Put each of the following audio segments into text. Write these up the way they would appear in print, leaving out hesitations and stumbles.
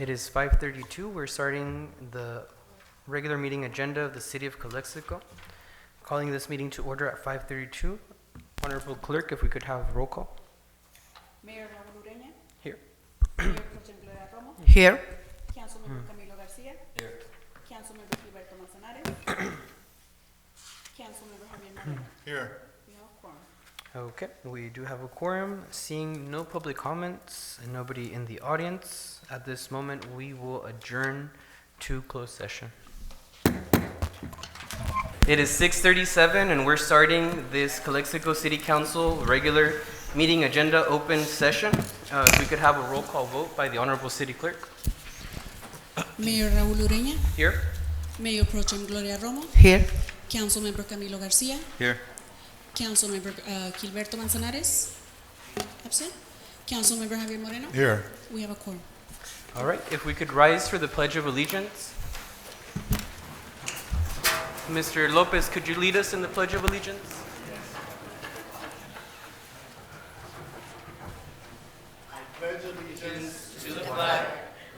It is 5:32. We're starting the regular meeting agenda of the City of Calexico. Calling this meeting to order at 5:32. Honorable Clerk, if we could have roll call. Mayor Raúl Ureña. Here. Mayor Pro Tem Gloria Romo. Here. Councilmember Camilo Garcia. Here. Councilmember Gilberto Manzanares. Councilmember Javier Moreno. Here. We have a quorum. Okay, we do have a quorum. Seeing no public comments and nobody in the audience, at this moment we will adjourn to closed session. It is 6:37 and we're starting this Calexico City Council regular meeting agenda open session. If we could have a roll call vote by the Honorable City Clerk. Mayor Raúl Ureña. Here. Mayor Pro Tem Gloria Romo. Here. Councilmember Camilo Garcia. Here. Councilmember Gilberto Manzanares. Absent. Councilmember Javier Moreno. Here. We have a quorum. All right, if we could rise for the Pledge of Allegiance. Mr. Lopez, could you lead us in the Pledge of Allegiance? I pledge allegiance to the flag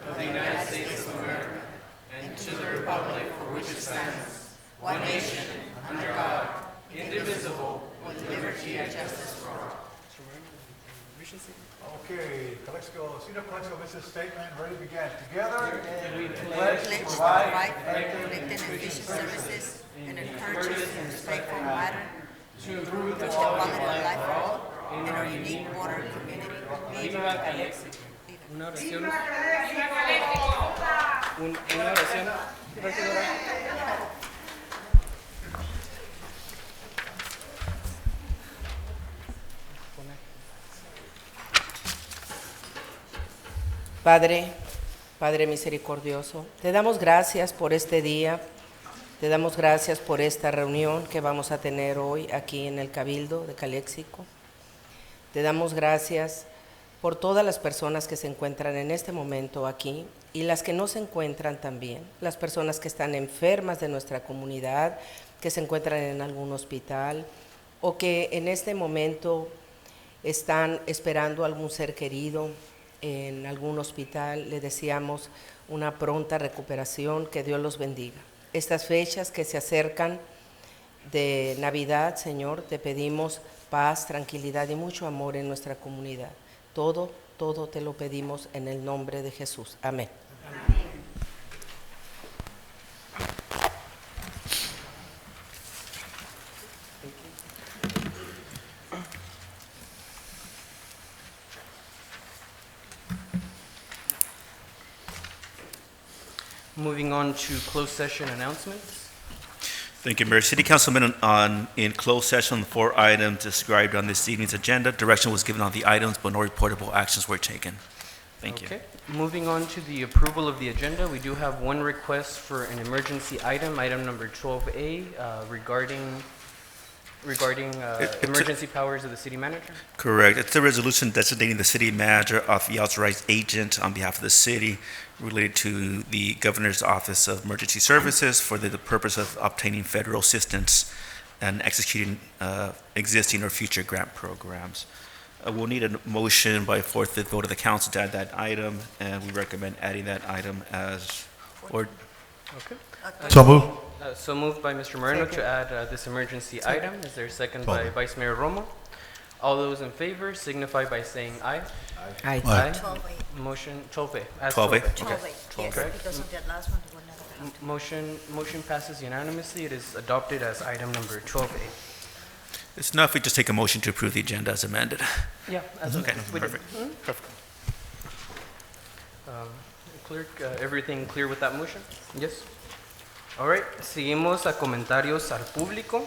of the United States of America and to the republic for which it stands, one nation, under God, indivisible, with liberty and justice for all. Okay, Calexico, City of Calexico Business Statement, ready to begin. Together, we pledge to provide collective and efficient services in a courteous and respectful manner to improve the quality of life for all in our unique border community. Viva Calexico. Una oración. Una oración. Padre misericordioso, te damos gracias por este día, te damos gracias por esta reunión que vamos a tener hoy aquí en el Cabildo de Calexico. Te damos gracias por todas las personas que se encuentran en este momento aquí y las que no se encuentran también, las personas que están enfermas de nuestra comunidad, que se encuentran en algún hospital o que en este momento están esperando algún ser querido en algún hospital. Le deseamos una pronta recuperación, que Dios los bendiga. Estas fechas que se acercan de Navidad, Señor, te pedimos paz, tranquilidad y mucho amor en nuestra comunidad. Todo te lo pedimos en el nombre de Jesús. Amén. Moving on to closed session announcements. Thank you, Mayor. City Councilman, in closed session, the 4 items described on this evening's agenda. Direction was given on the items, but no reportable actions were taken. Thank you. Okay. Moving on to the approval of the agenda, we do have one request for an emergency item number 12A, regarding emergency powers of the city manager. Correct. It's a resolution designating the city manager of the authorized agent on behalf of the city related to the Governor's Office of Emergency Services for the purpose of obtaining federal assistance and executing existing or future grant programs. We'll need a motion by 4/5 vote of the council to add that item, and we recommend adding that item as or. Okay. So move. So moved by Mr. Moreno to add this emergency item. Is there a second by Vice Mayor Romo? All those in favor signify by saying aye. Aye. Aye. 12A. Motion 12A. As 12A. 12A. Okay. Yes, Okay. because of that last one, we will never have to. Motion passes unanimously. It is adopted as item number 12A. It's enough if we just take a motion to approve the agenda as amended. Yeah. As Okay, we did. perfect. Perfect. Clerk, everything clear with that motion? Yes. All right. Seguimos a comentarios al público.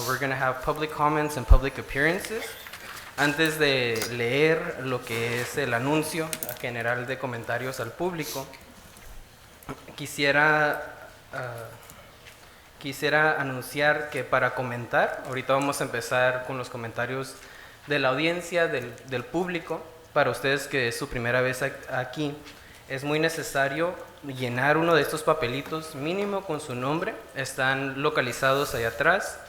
We're going to have public comments and public appearances. Antes de leer lo que es el anuncio general de comentarios al público, quisiera anunciar que para comentar, ahorita vamos a empezar con los comentarios de la audiencia, del público. Para ustedes que es su primera vez aquí, es muy necesario llenar uno de estos papelitos mínimo con su nombre. Están localizados allá atrás.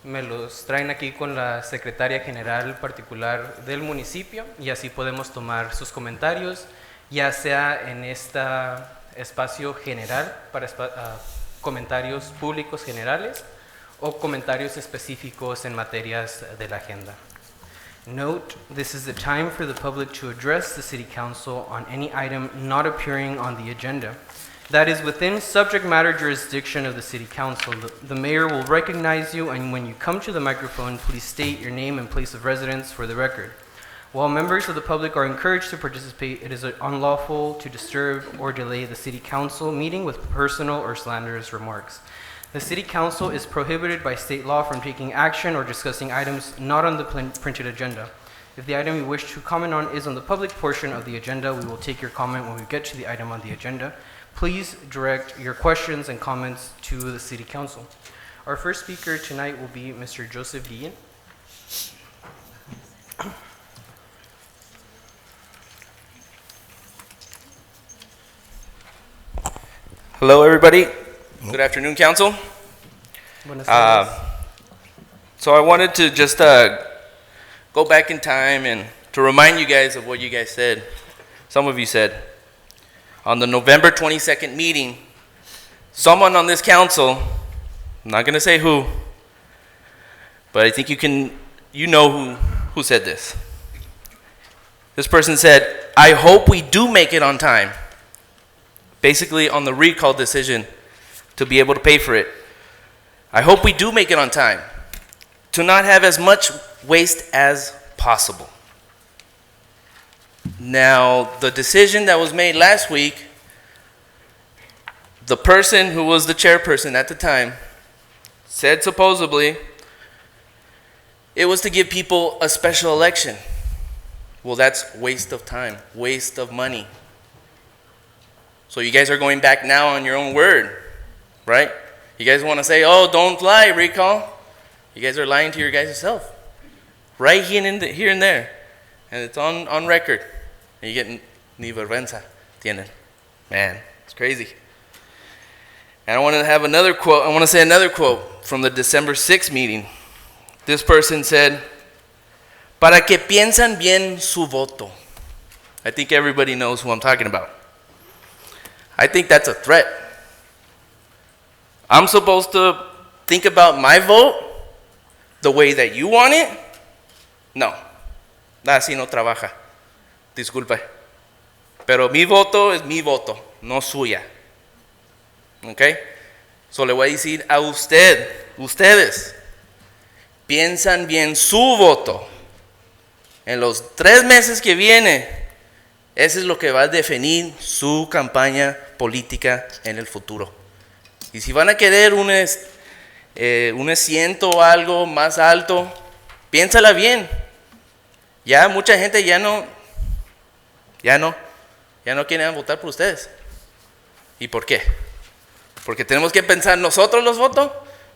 Me los traen aquí con la secretaria general particular del municipio y así podemos tomar sus comentarios ya sea en este espacio general para comentarios públicos generales o comentarios específicos en materias de la agenda. Note, this is the time for the public to address the City Council on any item not appearing on the agenda. That is within subject matter jurisdiction of the City Council. The mayor will recognize you, and when you come to the microphone, please state your name and place of residence for the record. While members of the public are encouraged to participate, it is unlawful to disturb or delay the City Council meeting with personal or slanderous remarks. The City Council is prohibited by state law from taking action or discussing items not on the printed agenda. If the item you wish to comment on is on the public portion of the agenda, we will take your comment when we get to the item on the agenda. Please direct your questions and comments to the City Council. Our first speaker tonight will be Mr. Joseph Guillen. Hello, everybody. Good afternoon, Council. Buenas tardes. So I wanted to just go back in time and to remind you guys of what you guys said. Some of you said. On the November 22nd meeting, someone on this council, I'm not going to say who, but I think you know who said this. This person said, I hope we do make it on time. Basically on the recall decision to be able to pay for it. I hope we do make it on time. To not have as much waste as possible. Now, the decision that was made last week, the person who was the chairperson at the time said supposedly it was to give people a special election. Well, that's waste of time, waste of money. So you guys are going back now on your own word, right? You guys want to say, oh, don't lie, recall. You guys are lying to your guys yourself. Right here and there. And it's on record. And you get ni vergüenza tienen. Man, it's crazy. And I want to have another quote. I want to say another quote from the December 6th meeting. This person said, para que piensan bien su voto. I think everybody knows who I'm talking about. I think that's a threat. I'm supposed to think about my vote the way that you want it? No. Así no trabaja. Disculpe. Pero mi voto es mi voto, no suya. ¿Ok? So le voy a decir a ustedes, piensan bien su voto. En los 3 meses que viene, eso es lo que va a definir su campaña política en el futuro. Y si van a querer un asiento o algo más alto, piénsala bien. Ya mucha gente ya no quieren votar por ustedes. ¿Y por qué? Porque tenemos que pensar, ¿nosotros los votos?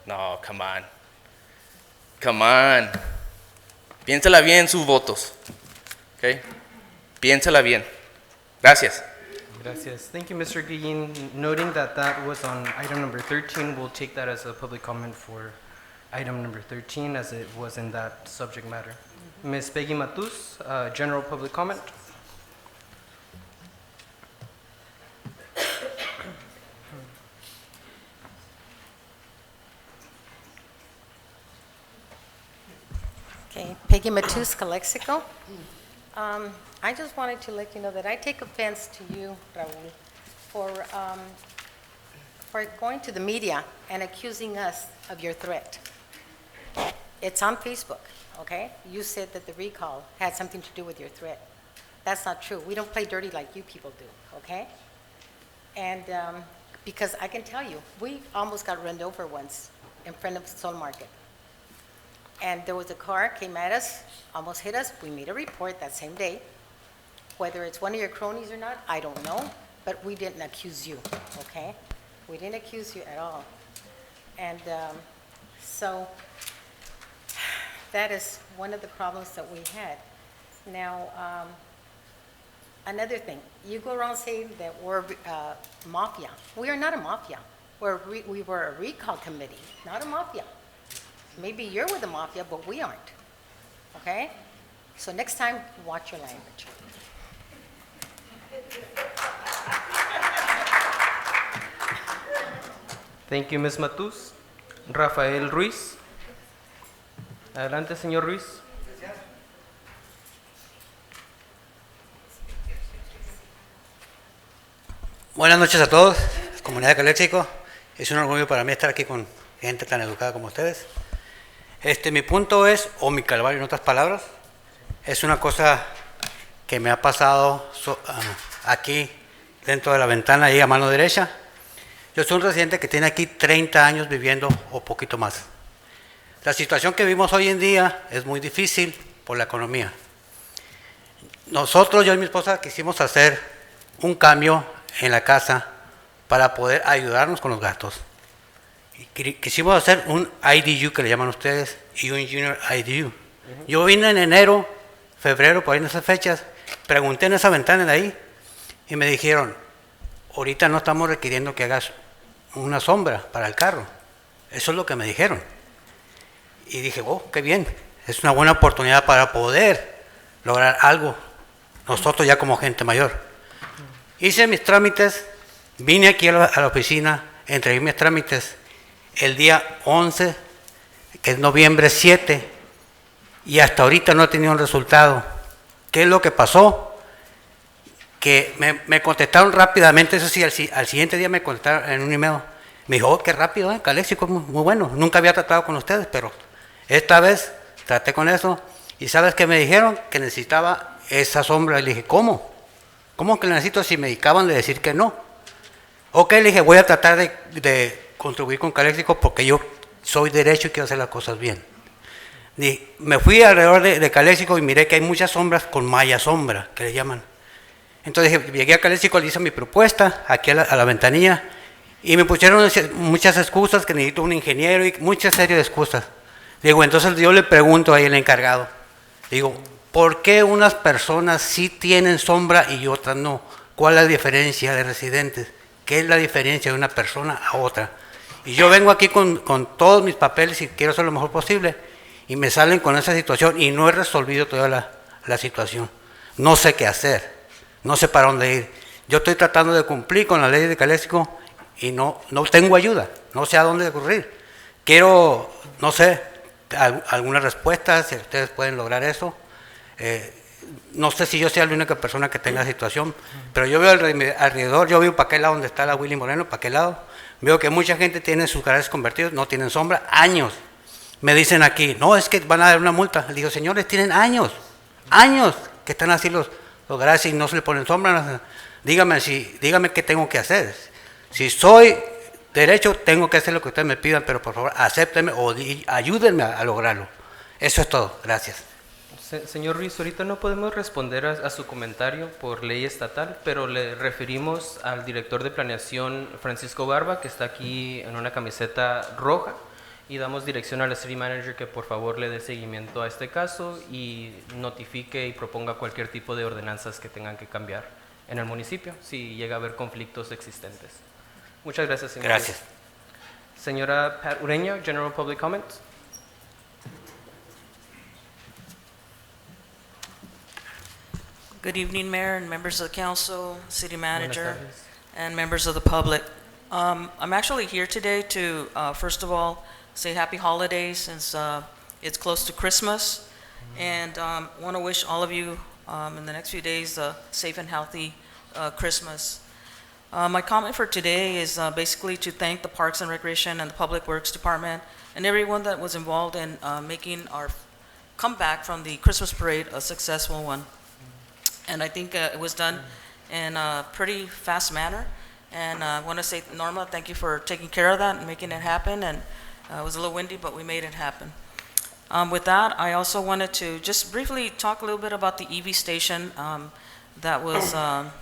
No, come on. Piénsala bien sus votos. ¿Ok? Piénsala bien. Gracias. Gracias. Thank you, Mr. Guillen. Noting that was on item number 13, we'll take that as a public comment for item number 13 as it was in that subject matter. Ms. Peggy Matus, general public comment. Okay, Peggy Matus, Calexico. I just wanted to let you know that I take offense to you, Raul, for going to the media and accusing us of your threat. It's on Facebook, okay? You said that the recall had something to do with your threat. That's not true. We don't play dirty like you people do, okay? And because I can tell you, we almost got run over once in front of Sol Market. And there was a car, came at us, almost hit us. We made a report that same day. Whether it's one of your cronies or not, I don't know, but we didn't accuse you, okay? We didn't accuse you at all. And so that is one of the problems that we had. Now, another thing, you go around saying that we're mafia. We are not a mafia. We were a recall committee, not a mafia. Maybe you're with the mafia, but we aren't, okay? So next time, watch your language. Thank you, Ms. Matus. Rafael Ruiz. Adelante, señor Ruiz. Buenas noches a todos, comunidad de Calexico. Es un orgullo para mí estar aquí con gente tan educada como ustedes. Mi punto es, o mi calvario en otras palabras, es una cosa que me ha pasado aquí dentro de la ventana, ahí a mano derecha. Yo soy un residente que tiene aquí 30 años viviendo o poquito más. La situación que vivimos hoy en día es muy difícil por la economía. Nosotros, yo y mi esposa, quisimos hacer un cambio en la casa para poder ayudarnos con los gastos. Quisimos hacer un IDU, que le llaman ustedes, y un Junior IDU. Yo vine en enero, febrero, por ahí en esas fechas, pregunté en esa ventana de ahí y me dijeron, ahorita no estamos requiriendo que hagas una sombra para el carro. Eso es lo que me dijeron. Y dije, oh, qué bien, es una buena oportunidad para poder lograr algo, nosotros ya como gente mayor. Hice mis trámites, vine aquí a la oficina, entregué mis trámites el día 11, que es noviembre 7, y hasta ahorita no he tenido un resultado. ¿Qué es lo que pasó? Que me contestaron rápidamente, eso sí, al siguiente día me contestaron en un email. Me dijo, oh, qué rápido, Calexico, muy bueno. Nunca había tratado con ustedes, pero esta vez traté con eso. ¿Y sabes qué me dijeron? Que necesitaba esa sombra. Y le dije, ¿cómo? ¿Cómo que la necesito si me acaban de decir que no? Ok, le dije, voy a tratar de contribuir con Calexico porque yo soy derecho y quiero hacer las cosas bien. Y me fui alrededor de Calexico y miré que hay muchas sombras con malla sombra, que le llaman. Entonces llegué a Calexico, le hice mi propuesta aquí a la ventanilla y me pusieron muchas excusas, que necesito un ingeniero y muchas series de excusas. Digo, entonces yo le pregunto ahí al encargado, digo, ¿por qué unas personas sí tienen sombra y otras no? ¿Cuál es la diferencia de residentes? ¿Qué es la diferencia de una persona a otra? Y yo vengo aquí con todos mis papeles y quiero hacer lo mejor posible y me salen con esa situación y no he resolvido toda la situación. No sé qué hacer. No sé para dónde ir. Yo estoy tratando de cumplir con la ley de Calexico y no tengo ayuda. No sé a dónde recurrir. Quiero, no sé, alguna respuesta, si ustedes pueden lograr eso. No sé si yo sea la única persona que tenga la situación, pero yo veo alrededor, yo veo para aquel lado donde está la Willy Moreno, para aquel lado, veo que mucha gente tiene sus garajes convertidos, no tienen sombra, años. Me dicen aquí, no, es que van a dar una multa. Le digo, señores, tienen años que están así los garajes y no se le ponen sombra. Dígame qué tengo que hacer. Si soy derecho, tengo que hacer lo que ustedes me pidan, pero por favor, acéptenme o ayúdenme a lograrlo. Eso es todo. Gracias. Señor Ruiz, ahorita no podemos responder a su comentario por ley estatal, pero le referimos al director de planeación, Francisco Barba, que está aquí en una camiseta roja, y damos dirección a la City Manager que por favor le dé seguimiento a este caso y notifique y proponga cualquier tipo de ordenanzas que tengan que cambiar en el municipio si llega a haber conflictos existentes. Muchas gracias, señor. Gracias. Señora Pat Ureña, General Public Comment. Good evening, Mayor and members of the council, city manager, and members of the public. I'm actually here today to, first of all, say happy holidays since it's close to Christmas, and want to wish all of you in the next few days a safe and healthy Christmas. My comment for today is basically to thank the Parks and Recreation and the Public Works Department and everyone that was involved in making our comeback from the Christmas parade a successful one. And I think it was done in a pretty fast manner. And I want to say, Norma, thank you for taking care of that and making it happen. And it was a little windy, but we made it happen. With that, I also wanted to just briefly talk a little bit about the EV station that was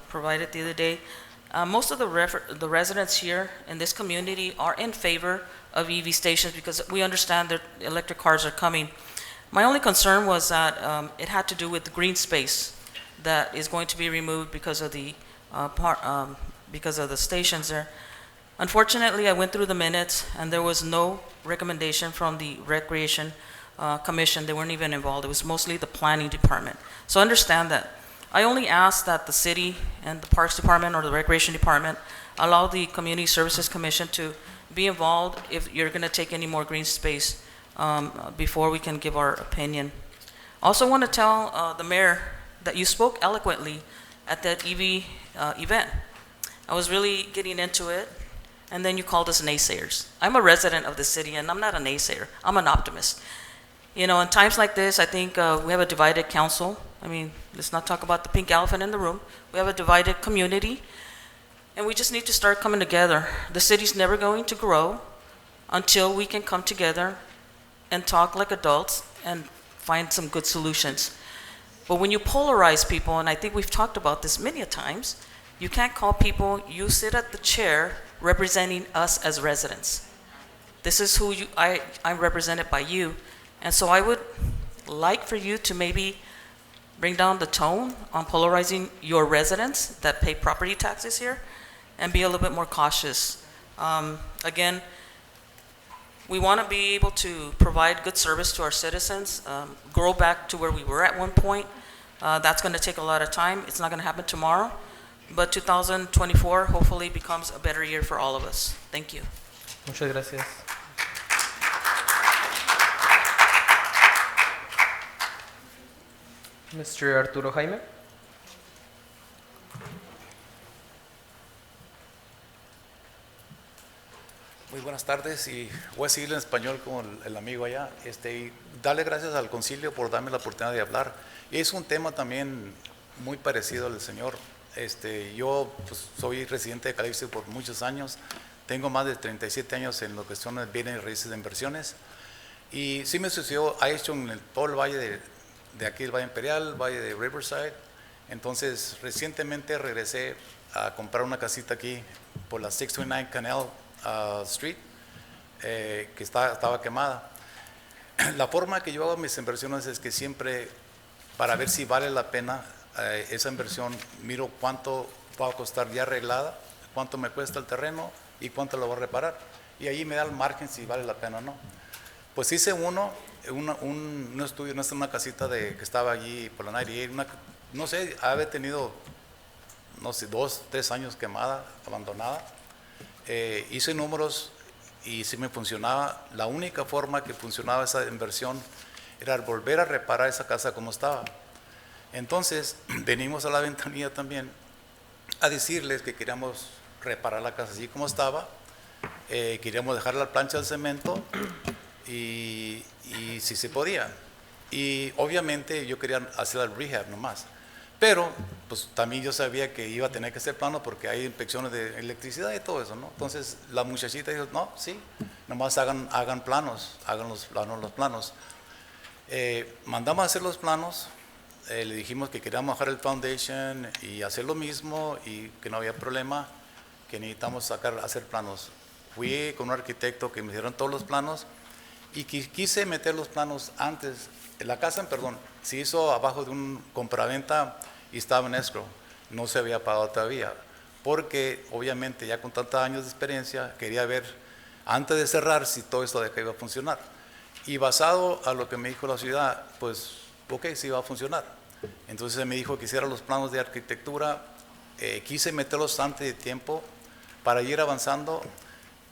provided the other day. Most of the residents here in this community are in favor of EV stations because we understand that electric cars are coming. My only concern was that it had to do with the green space that is going to be removed because of the stations there. Unfortunately, I went through the minutes and there was no recommendation from the Recreation Commission. They weren't even involved. It was mostly the planning department. So understand that I only ask that the city and the Parks Department or the Recreation Department allow the Community Services Commission to be involved if you're going to take any more green space before we can give our opinion. Also want to tell the mayor that you spoke eloquently at that EV event. I was really getting into it, and then you called us naysayers. I'm a resident of the city, and I'm not a naysayer. I'm an optimist. You know, in times like this, I think we have a divided council. I mean, let's not talk about the pink elephant in the room. We have a divided community, and we just need to start coming together. The city's never going to grow until we can come together and talk like adults and find some good solutions. But when you polarize people, and I think we've talked about this many a times, you can't call people, you sit at the chair representing us as residents. This is who I'm represented by you. And so I would like for you to maybe bring down the tone on polarizing your residents that pay property taxes here and be a little bit more cautious. Again, we want to be able to provide good service to our citizens, grow back to where we were at one point. That's going to take a lot of time. It's not going to happen tomorrow. But 2024 hopefully becomes a better year for all of us. Thank you. Muchas gracias. Mr. Arturo Jaime. Muy buenas tardes, y voy a seguir en español como el amigo allá. Y darle gracias al concilio por darme la oportunidad de hablar. Es un tema también muy parecido al señor. Yo pues, soy residente de Calexico por muchos años. Tengo más de 37 años en lo que son bienes y raíces de inversiones. Y sí me sucedió, ha hecho en todo el valle de aquí, el Valle Imperial, Valle de Riverside. Entonces, recientemente regresé a comprar una casita aquí por la 629 Canal Street, que estaba quemada. La forma que yo hago mis inversiones es que siempre, para ver si vale la pena esa inversión, miro cuánto va a costar ya arreglada, cuánto me cuesta el terreno y cuánto lo voy a reparar. Y ahí me da el margen si vale la pena o no. Pues hice un estudio, una casita que estaba allí por la 98, no sé, había tenido, no sé, 2, 3 años quemada, abandonada. Hice números y sí me funcionaba. La única forma que funcionaba esa inversión era volver a reparar esa casa como estaba. Entonces venimos a la ventanilla también a decirles que queríamos reparar la casa así como estaba, queríamos dejar la plancha de cemento y si se podía. Y obviamente yo quería hacer el rehab nomás. Pero pues también yo sabía que iba a tener que hacer plano porque hay inspecciones de electricidad y todo eso, ¿no? Entonces la muchachita dijo, no, sí, nomás hagan planos, hagan los planos. Mandamos a hacer los planos, le dijimos que queríamos bajar el foundation y hacer lo mismo y que no había problema, que necesitamos hacer planos. Fui con un arquitecto que me hicieron todos los planos y quise meter los planos antes. La casa, se hizo abajo de un compraventa y estaba en escrow, no se había pagado todavía, porque obviamente ya con tantos años de experiencia quería ver antes de cerrar si todo esto de acá iba a funcionar. Y basado a lo que me dijo la ciudad, pues ok, sí iba a funcionar. Entonces me dijo que hiciera los planos de arquitectura, quise meterlos antes de tiempo para ir avanzando,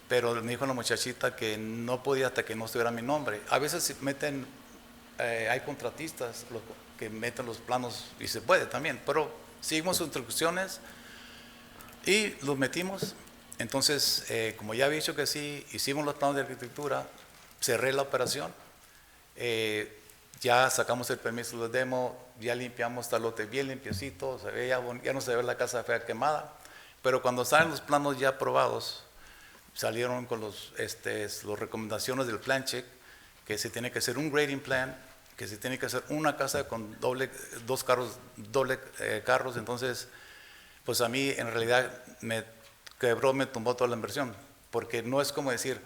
pero me dijo la muchachita que no podía hasta que no estuviera mi nombre. A veces meten, hay contratistas que meten los planos y se puede también, pero seguimos sus instrucciones y los metimos. Entonces, como ya había dicho que sí, hicimos los planos de arquitectura, cerré la operación, ya sacamos el permiso de demo, ya limpiamos el lote bien limpiecito, ya no se ve la casa fea quemada, pero cuando salen los planos ya aprobados, salieron con las recomendaciones del plan check, que se tiene que hacer un grading plan, que se tiene que hacer una casa con dos carros, carros. Entonces, pues a mí en realidad me tumbó toda la inversión, porque no es como decir,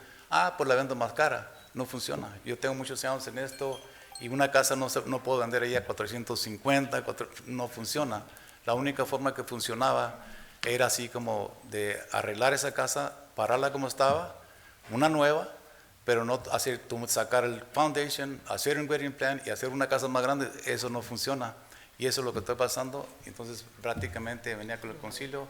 pues la vendo más cara, no funciona. Yo tengo muchos años en esto y una casa no puedo vender ella a 450, no funciona. La única forma que funcionaba era así como de arreglar esa casa, pararla como estaba, una nueva, pero no sacar el foundation, hacer un grading plan y hacer una casa más grande, eso no funciona. Y eso es lo que estoy pasando. Entonces prácticamente venía con el concilio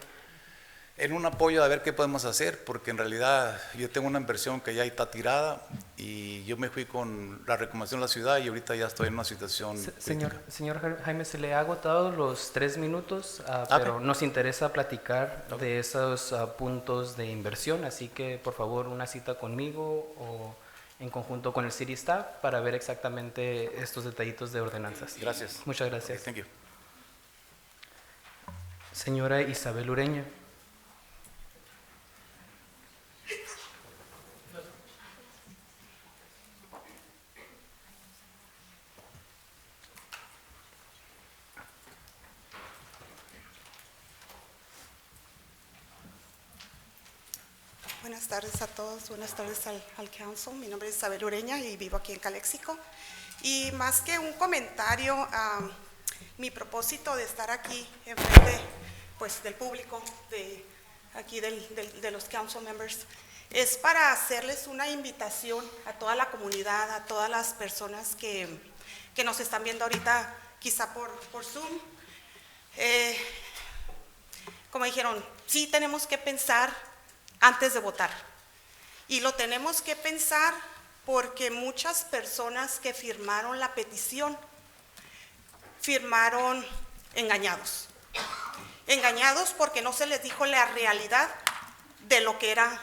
en un apoyo a ver qué podemos hacer, porque en realidad yo tengo una inversión que ya está tirada y yo me fui con la recomendación de la ciudad y ahorita ya estoy en una situación Señor Jaime, se le ha agotado los 3 minutos, pero nos interesa platicar de esos puntos de inversión, así que por favor una cita conmigo o en conjunto con el City Staff para ver exactamente estos detallitos de ordenanzas. Gracias. Muchas gracias. Okay, thank you. Señora Isabel Ureña. Buenas tardes a todos, buenas tardes al council. Mi nombre es Isabel Ureña y vivo aquí en Calexico. Y más que un comentario, mi propósito de estar aquí en frente pues, del público, de los council members, es para hacerles una invitación a toda la comunidad, a todas las personas que nos están viendo ahorita, quizá por Zoom. Como dijeron, sí tenemos que pensar antes de votar. Y lo tenemos que pensar porque muchas personas que firmaron la petición firmaron engañados. Engañados porque no se les dijo la realidad de lo que era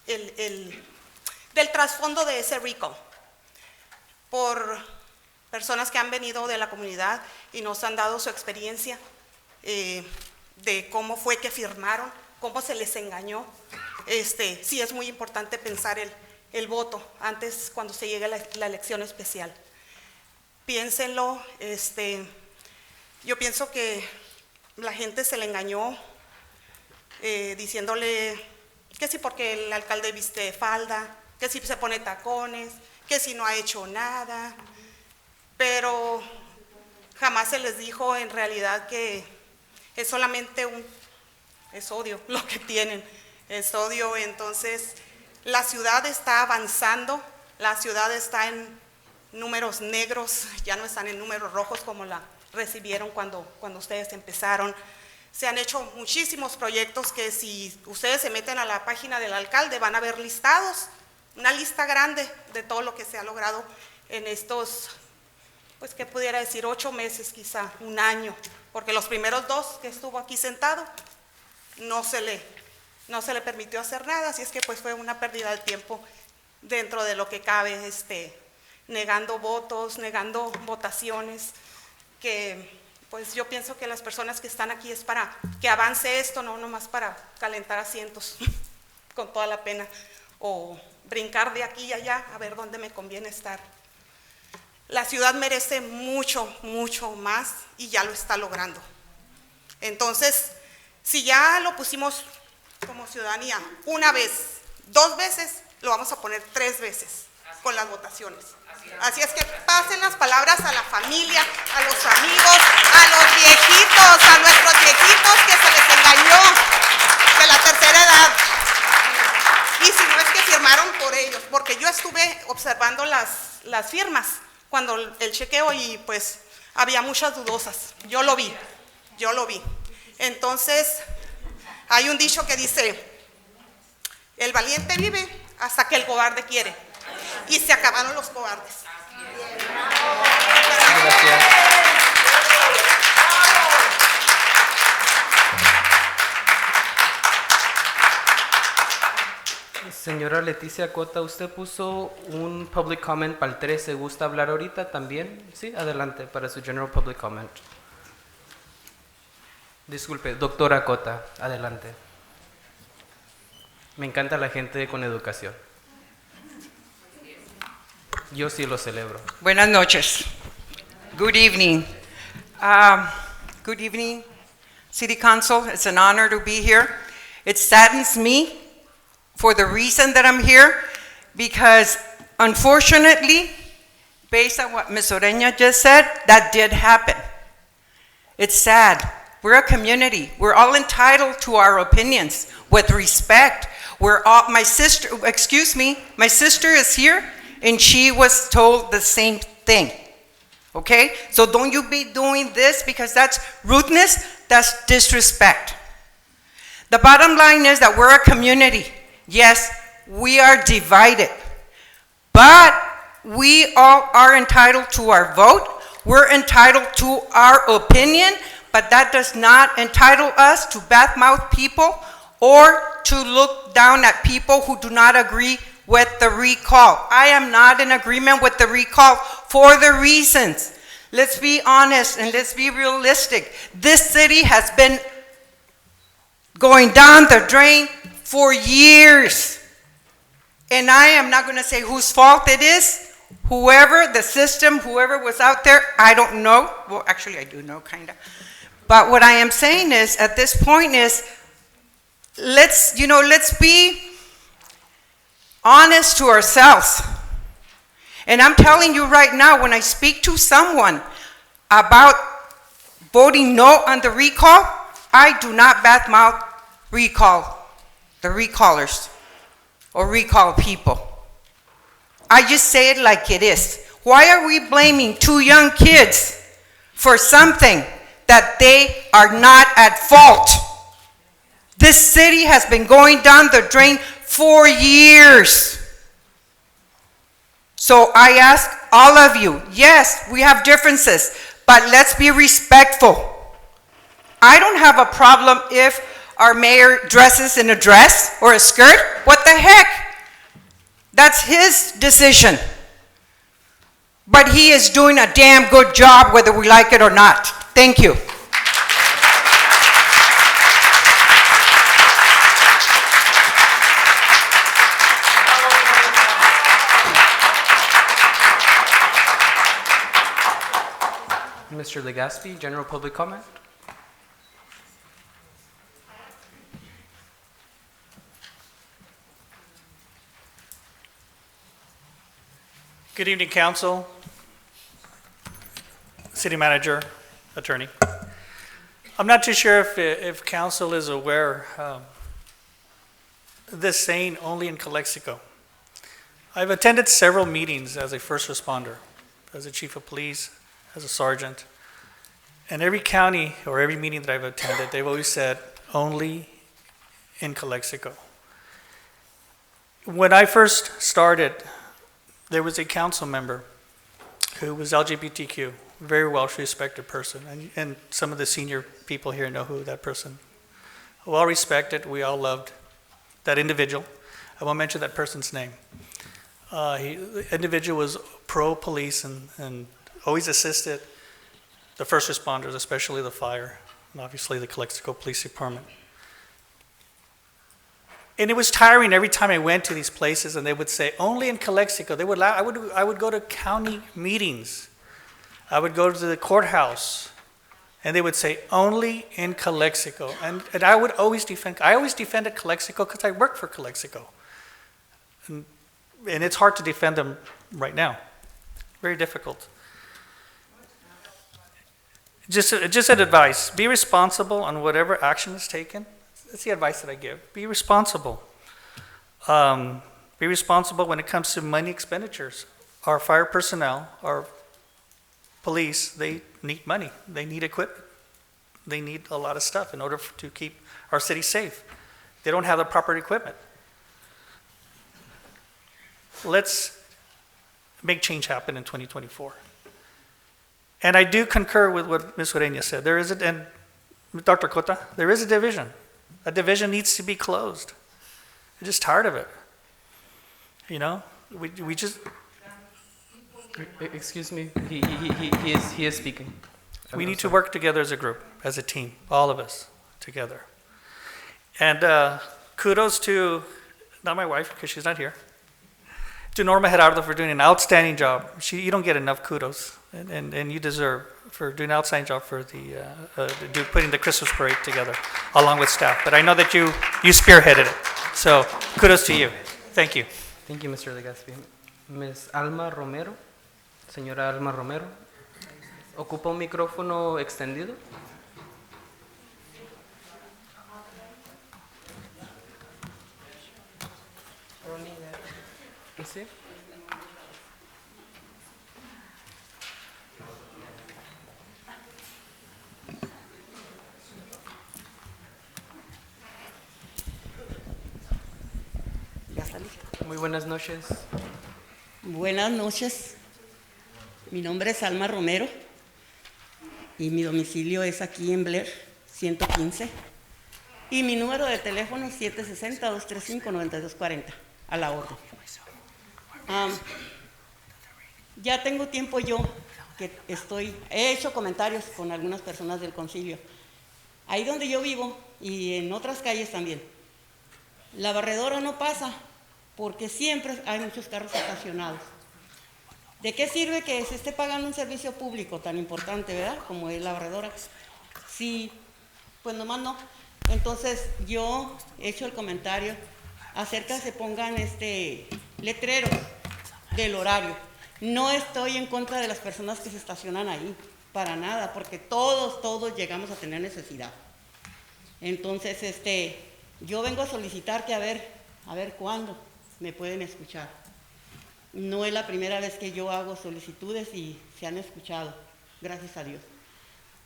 del trasfondo de ese recall. Por personas que han venido de la comunidad y nos han dado su experiencia de cómo fue que firmaron, cómo se les engañó. Sí es muy importante pensar el voto antes cuando se llegue la elección especial. Piénsenlo, yo pienso que la gente se le engañó diciéndole que sí porque el alcalde viste falda, que sí se pone tacones, que sí no ha hecho nada, pero jamás se les dijo en realidad que es solamente es odio lo que tienen, es odio. Entonces la ciudad está avanzando, la ciudad está en números negros, ya no están en números rojos como la recibieron cuando ustedes empezaron. Se han hecho muchísimos proyectos que si ustedes se meten a la página del alcalde van a ver listados, una lista grande de todo lo que se ha logrado en estos, pues que pudiera decir 8 meses, quizá un año, porque los primeros 2 que estuvo aquí sentado no se le permitió hacer nada, así es que pues fue una pérdida de tiempo dentro de lo que cabe, negando votos, negando votaciones, que pues yo pienso que las personas que están aquí es para que avance esto, no nomás para calentar asientos con toda la pena, o brincar de aquí y allá a ver dónde me conviene estar. La ciudad merece mucho, mucho más y ya lo está logrando. Entonces, si ya lo pusimos como ciudadanía una vez, 2 veces, lo vamos a poner 3 veces con las votaciones. Así es que pasen las palabras a la familia, a los amigos, a los viejitos, a nuestros viejitos que se les engañó de la tercera edad. Y si no es que firmaron por ellos, porque yo estuve observando las firmas cuando el chequeo y pues había muchas dudosas. Yo lo vi. Entonces, hay un dicho que dice, el valiente vive hasta que el cobarde quiere. Y se acabaron los cobardes. Gracias. Señora Leticia Cota, usted puso un public comment para el 13. ¿Gusta hablar ahorita también? Sí, adelante para su general public comment. Disculpe, doctora Cota, adelante. Me encanta la gente con educación. Yo sí lo celebro. Buenas noches. Good evening. Good evening, City Council. It's an honor to be here. It saddens me for the reason that I'm here, because unfortunately, based on what Ms. Oreña just said, that did happen. It's sad. We're a community. We're all entitled to our opinions with respect. My sister is here, and she was told the same thing. Okay? So don't you be doing this because that's rudeness, that's disrespect. The bottom line is that we're a community. Yes, we are divided, but we all are entitled to our vote. We're entitled to our opinion, but that does not entitle us to badmouth people or to look down at people who do not agree with the recall. I am not in agreement with the recall for the reasons. Let's be honest and let's be realistic. This city has been going down the drain for years. And I am not going to say whose fault it is. Whoever, the system, whoever was out there, I don't know. Well, actually, I do know, kind of. But what I am saying is, at this point is, let's be honest to ourselves. And I'm telling you right now, when I speak to someone about voting no on the recall, I do not badmouth the recallers or recall people. I just say it like it is. Why are we blaming two young kids for something that they are not at fault? This city has been going down the drain for years. So I ask all of you, yes, we have differences, but let's be respectful. I don't have a problem if our mayor dresses in a dress or a skirt. What the heck? That's his decision. But he is doing a damn good job whether we like it or not. Thank you. Mr. Legaspi, general public comment. Good evening, council, city manager, attorney. I'm not too sure if council is aware this saying only in Calexico. I've attended several meetings as a first responder, as a chief of police, as a sergeant, and every county or every meeting that I've attended, they've always said only in Calexico. When I first started, there was a council member who was LGBTQ, very well-respected person, and some of the senior people here know who that person. Well-respected, we all loved that individual. I won't mention that person's name. The individual was pro-police and always assisted the first responders, especially the fire, and obviously the Calexico Police Department. And it was tiring every time I went to these places and they would say, only in Calexico. I would go to county meetings. I would go to the courthouse and they would say, only in Calexico. And I would always defended Calexico because I worked for Calexico. And it's hard to defend them right now. Very difficult. Just an advice, be responsible on whatever action is taken. That's the advice that I give. Be responsible. Be responsible when it comes to money expenditures. Our fire personnel, our police, they need money. They need equipment. They need a lot of stuff in order to keep our city safe. They don't have the proper equipment. Let's make change happen in 2024. And I do concur with what Ms. Ureña said. And Dr. Cota, there is a division. A division needs to be closed. I'm just tired of it. You know, we just. Excuse me, he is speaking. We need to work together as a group, as a team, all of us together. And kudos to, not my wife, because she's not here, to Norma Gerardo for doing an outstanding job. You don't get enough kudos, and you deserve for doing an outstanding job for putting the Christmas parade together, along with staff. But I know that you spearheaded it, so kudos to you. Thank you. Thank you, Mr. Legaspi. Ms. Alma Romero, señora Alma Romero, ¿ocupa un micrófono extendido? ¿Sí? Muy buenas noches. Buenas noches. Mi nombre es Alma Romero y mi domicilio es aquí en Blair, 115. Y mi número de teléfono es 760-235-9240, a la orden. Ya tengo tiempo yo que he hecho comentarios con algunas personas del concilio. Ahí donde yo vivo y en otras calles también, la barredora no pasa porque siempre hay muchos carros estacionados. ¿De qué sirve que se esté pagando un servicio público tan importante, verdad? Como es la barredora. Sí, pues nomás no. Entonces yo he hecho el comentario acerca de que se pongan letreros del horario. No estoy en contra de las personas que se estacionan ahí, para nada, porque todos llegamos a tener necesidad. Entonces, yo vengo a solicitar que a ver cuándo me pueden escuchar. No es la primera vez que yo hago solicitudes y se han escuchado, gracias a Dios.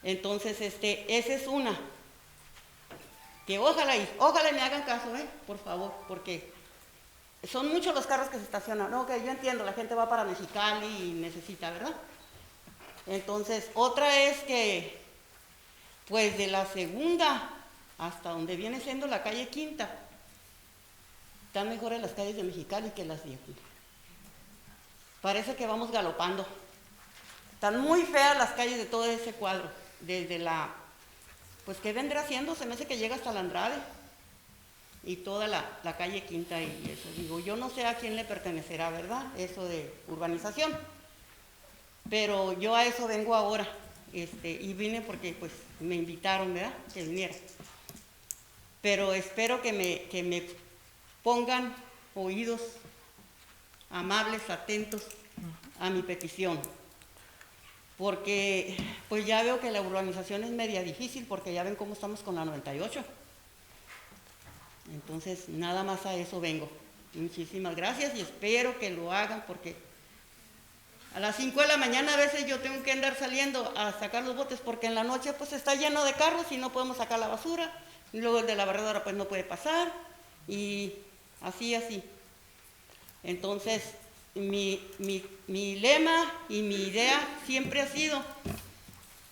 Entonces, esa es una, que ojalá me hagan caso, por favor, porque son muchos los carros que se estacionan. No, que yo entiendo, la gente va para Mexicali y necesita, ¿verdad? Entonces, otra es que, pues de la segunda hasta donde viene siendo la calle Quinta, están mejores las calles de Mexicali que las de aquí. Parece que vamos galopando. Están muy feas las calles de todo ese cuadro, desde pues que vendrá haciendo, se me hace que llega hasta la Andrade y toda la calle Quinta y eso. Digo, yo no sé a quién le pertenecerá, ¿verdad? Eso de urbanización. Pero yo a eso vengo ahora, y vine porque pues me invitaron, ¿verdad? Que viniera. Pero espero que me pongan oídos amables, atentos a mi petición. Porque pues ya veo que la urbanización es media difícil, porque ya ven cómo estamos con la 98. Entonces, nada más a eso vengo. Muchísimas gracias y espero que lo hagan, porque a las 5 de la mañana a veces yo tengo que andar saliendo a sacar los botes, porque en la noche pues está lleno de carros y no podemos sacar la basura. Y luego el de la barredora pues no puede pasar y así. Entonces, mi lema y mi idea siempre ha sido,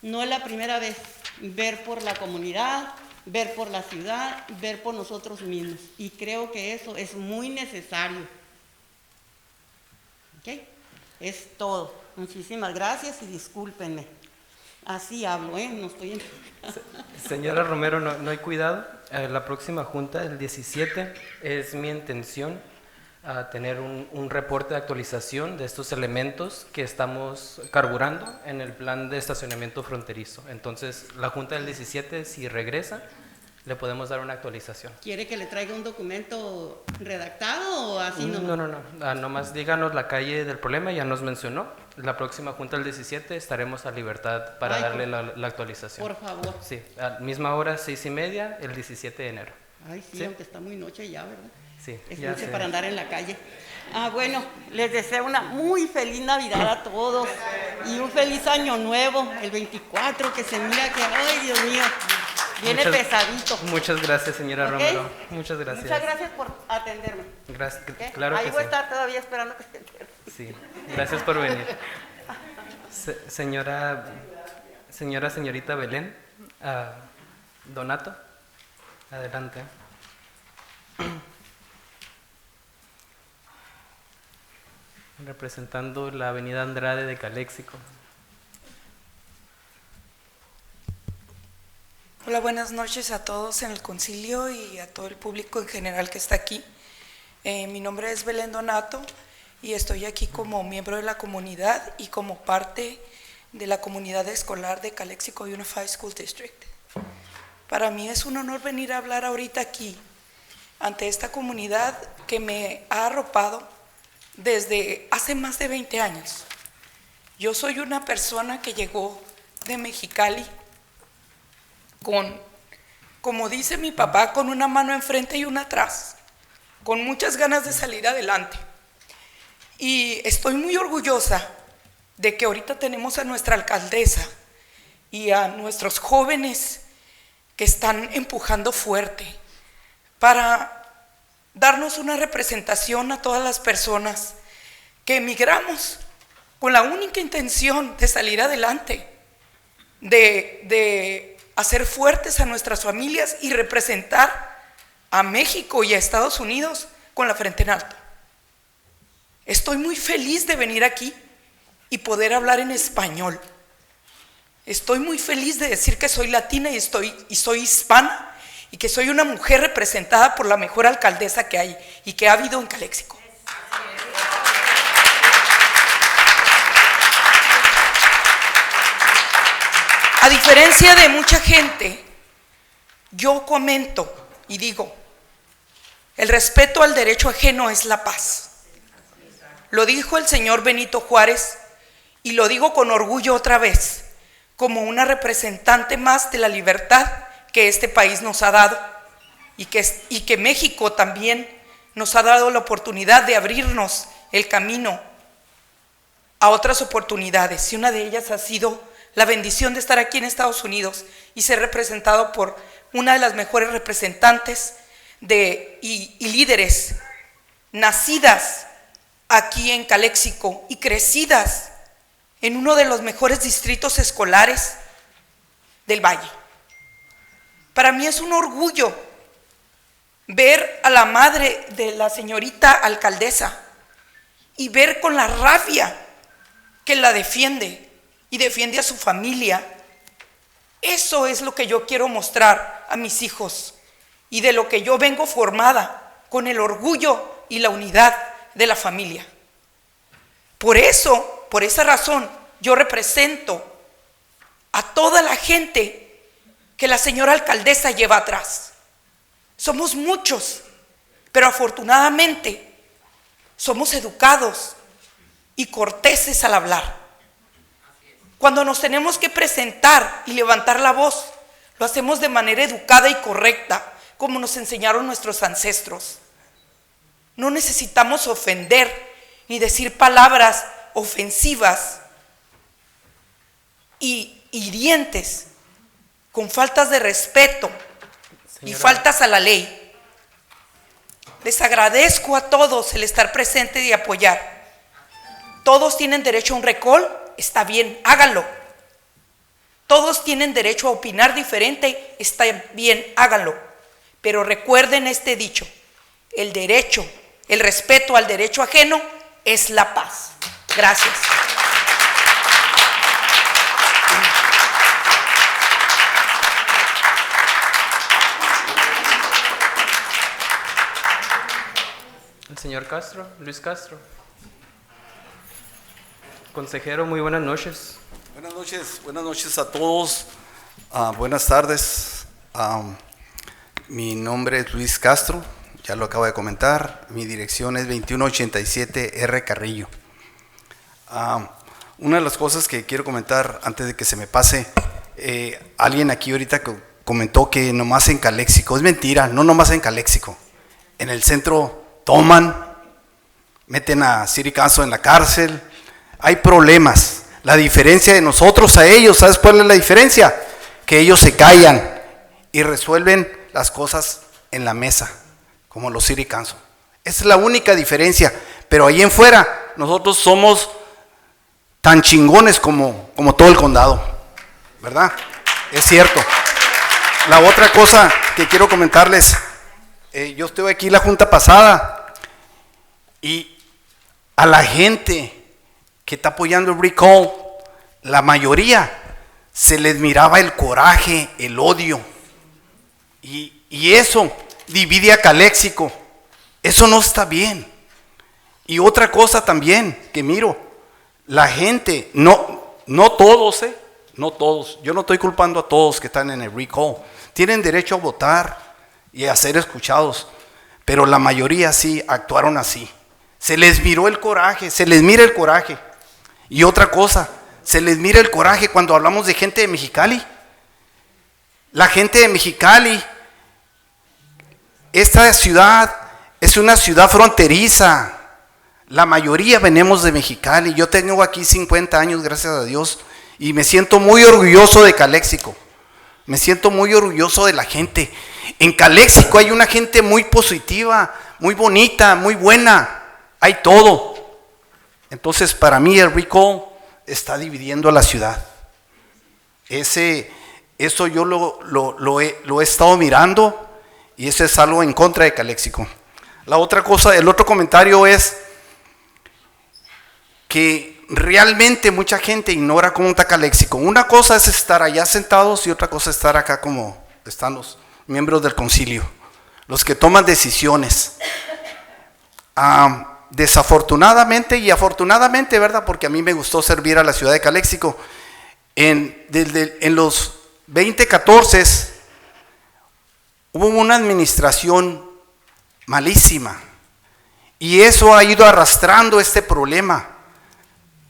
no es la primera vez, ver por la comunidad, ver por la ciudad, ver por nosotros mismos. Y creo que eso es muy necesario. ¿Ok? Es todo. Muchísimas gracias y discúlpenme. Así hablo, no estoy en... Señora Romero, no hay cuidado. La próxima junta, el 17, es mi intención tener un reporte de actualización de estos elementos que estamos carburando en el plan de estacionamiento fronterizo. Entonces, la junta del 17, si regresa, le podemos dar una actualización. ¿Quiere que le traiga un documento redactado o así no? No. Nomás díganos la calle del problema, ya nos mencionó. La próxima junta del 17 estaremos a libertad para darle la actualización. Por favor. Sí, a misma hora, 6:30, el 17 de enero. Ay, sí, aunque está muy noche ya, ¿verdad? Sí, es ya noche sé. para andar en la calle. Bueno, les deseo una muy feliz Navidad a todos y un feliz año nuevo, el 24, que se mira que, ay, Dios mío, viene pesadito. Muchas gracias, señora ¿Okay? Romero. Muchas gracias. Muchas gracias por atenderme. Gracias, ¿Okay? claro que sí. Ahí voy a estar todavía esperando que se entere. Sí, gracias por venir. Señorita Belén, Donato, adelante. Representando la avenida Andrade de Calexico. Hola, buenas noches a todos en el concilio y a todo el público en general que está aquí. Mi nombre es Belén Donato y estoy aquí como miembro de la comunidad y como parte de la comunidad escolar de Calexico Unified School District. Para mí es un honor venir a hablar ahorita aquí ante esta comunidad que me ha arropado desde hace más de 20 años. Yo soy una persona que llegó de Mexicali con, como dice mi papá, con una mano enfrente y una atrás, con muchas ganas de salir adelante. Y estoy muy orgullosa de que ahorita tenemos a nuestra alcaldesa y a nuestros jóvenes que están empujando fuerte para darnos una representación a todas las personas que emigramos con la única intención de salir adelante, de hacer fuertes a nuestras familias y representar a México y a Estados Unidos con la frente en alto. Estoy muy feliz de venir aquí y poder hablar en español. Estoy muy feliz de decir que soy latina y soy hispana y que soy una mujer representada por la mejor alcaldesa que hay y que ha habido en Calexico. A diferencia de mucha gente, yo comento y digo, el respeto al derecho ajeno es la paz. Lo dijo el señor Benito Juárez y lo digo con orgullo otra vez, como una representante más de la libertad que este país nos ha dado y que México también nos ha dado la oportunidad de abrirnos el camino a otras oportunidades, y una de ellas ha sido la bendición de estar aquí en Estados Unidos y ser representado por una de las mejores representantes y líderes nacidas aquí en Calexico y crecidas en uno de los mejores distritos escolares del Valle. Para mí es un orgullo ver a la madre de la señorita alcaldesa y ver con la rabia que la defiende y defiende a su familia. Eso es lo que yo quiero mostrar a mis hijos y de lo que yo vengo formada, con el orgullo y la unidad de la familia. Por esa razón, yo represento a toda la gente que la señora alcaldesa lleva atrás. Somos muchos, pero afortunadamente somos educados y corteses al hablar. Cuando nos tenemos que presentar y levantar la voz, lo hacemos de manera educada y correcta, como nos enseñaron nuestros ancestros. No necesitamos ofender ni decir palabras ofensivas y hirientes, con faltas de respeto y faltas a la ley. Les agradezco a todos el estar presente y apoyar. Todos tienen derecho a un recall, está bien, háganlo. Todos tienen derecho a opinar diferente, está bien, háganlo. Pero recuerden este dicho, el respeto al derecho ajeno es la paz. Gracias. El señor Castro, Luis Castro. Consejero, muy buenas noches. Buenas noches a todos. Buenas tardes. Mi nombre es Luis Castro, ya lo acabo de comentar. Mi dirección es 2187 R. Carrillo. Una de las cosas que quiero comentar antes de que se me pase, alguien aquí ahorita comentó que nomás en Calexico. Es mentira, no nomás en Calexico. En el centro toman, meten a City Council en la cárcel. Hay problemas. La diferencia de nosotros a ellos, ¿sabes cuál es la diferencia? Que ellos se callan y resuelven las cosas en la mesa, como los City Council. Esa es la única diferencia. Pero ahí en fuera, nosotros somos tan chingones como todo el condado, ¿verdad? Es cierto. La otra cosa que quiero comentarles, yo estuve aquí la junta pasada y a la gente que está apoyando el recall, la mayoría se les miraba el coraje, el odio, y eso divide a Calexico. Eso no está bien. Y otra cosa también que miro, la gente, no todos, no todos, yo no estoy culpando a todos que están en el recall, tienen derecho a votar y a ser escuchados, pero la mayoría sí actuaron así. Se les miró el coraje, se les mira el coraje. Y otra cosa, se les mira el coraje cuando hablamos de gente de Mexicali. La gente de Mexicali, esta ciudad es una ciudad fronteriza. La mayoría venimos de Mexicali. Yo tengo aquí 50 años, gracias a Dios, y me siento muy orgulloso de Calexico. Me siento muy orgulloso de la gente. En Calexico hay una gente muy positiva, muy bonita, muy buena. Hay todo. Entonces, para mí el recall está dividiendo a la ciudad. Eso yo lo he estado mirando y eso es algo en contra de Calexico. La otra cosa, el otro comentario es que realmente mucha gente ignora cómo está Calexico. Una cosa es estar allá sentados y otra cosa es estar acá como están los miembros del concilio, los que toman decisiones. Desafortunadamente y afortunadamente, ¿verdad? Porque a mí me gustó servir a la ciudad de Calexico. En los 2014 hubo una administración malísima y eso ha ido arrastrando este problema.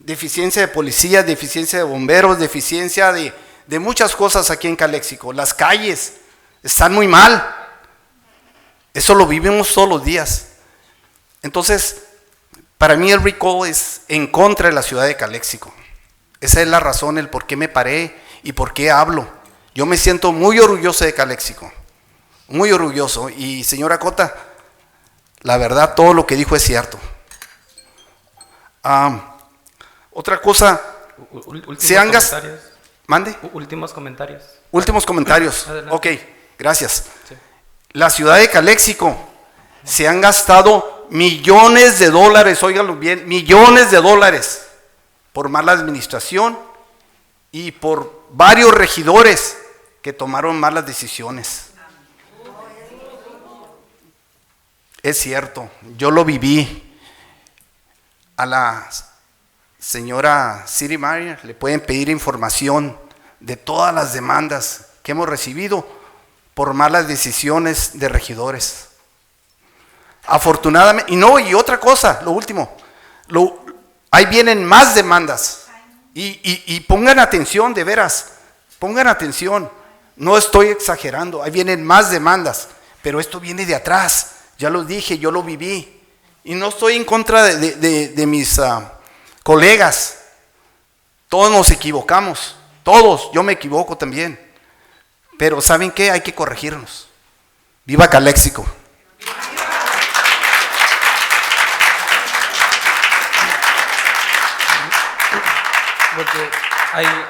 Deficiencia de policías, deficiencia de bomberos, deficiencia de muchas cosas aquí en Calexico. Las calles están muy mal. Eso lo vivimos todos los días. Entonces, para mí el recall es en contra de la ciudad de Calexico. Esa es la razón, el por qué me paré y por qué hablo. Yo me siento muy orgulloso de Calexico, muy orgulloso. Y señora Cota, la verdad, todo lo que dijo es cierto. Otra cosa, comentarios. ¿Mande? Últimos comentarios. Últimos comentarios. Adelante. Ok, gracias. Sí. La ciudad de Calexico se han gastado millones de dólares, óiganlo bien, millones de dólares por mala administración y por varios regidores que tomaron malas decisiones. Es cierto, yo lo viví. A la señora City Manager le pueden pedir información de todas las demandas que hemos recibido por malas decisiones de regidores. Afortunadamente, y otra cosa, lo último, ahí vienen más demandas y pongan atención, de veras, pongan atención, no estoy exagerando, ahí vienen más demandas, pero esto viene de atrás, ya lo dije, yo lo viví y no estoy en contra de mis colegas, todos nos equivocamos, todos, yo me equivoco también, pero ¿saben qué? Hay que corregirnos. ¡Viva Calexico! Porque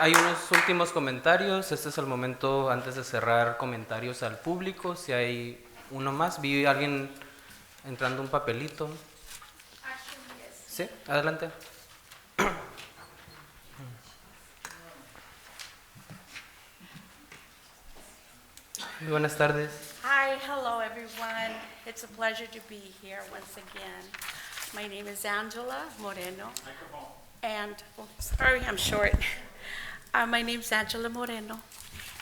hay unos últimos comentarios. Este es el momento antes de cerrar comentarios al público. Si hay uno más, vi a alguien entrando un papelito. Sí, adelante. Muy buenas tardes. Hi, hello everyone. It's a pleasure to be here once again. My name is Angela Moreno. And, sorry, I'm short. My name's Angela Moreno,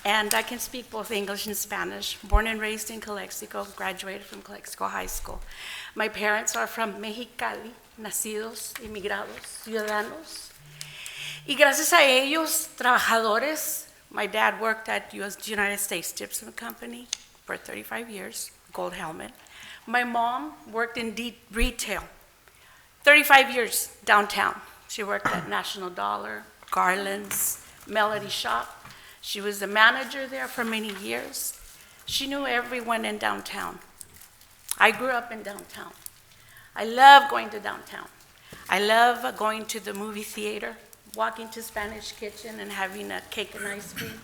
and I can speak both English and Spanish. Born and raised in Calexico, graduated from Calexico High School. My parents are from Mexicali, nacidos, inmigrados, ciudadanos. Y gracias a ellos, trabajadores, my dad worked at United States Gypsum Company for 35 years, gold helmet. My mom worked in retail, 35 years downtown. She worked at National Dollar, Garland's, Melody Shop. She was the manager there for many years. She knew everyone in downtown. I grew up in downtown. I love going to downtown. I love going to the movie theater, walking to Spanish Kitchen and having a cake and ice cream.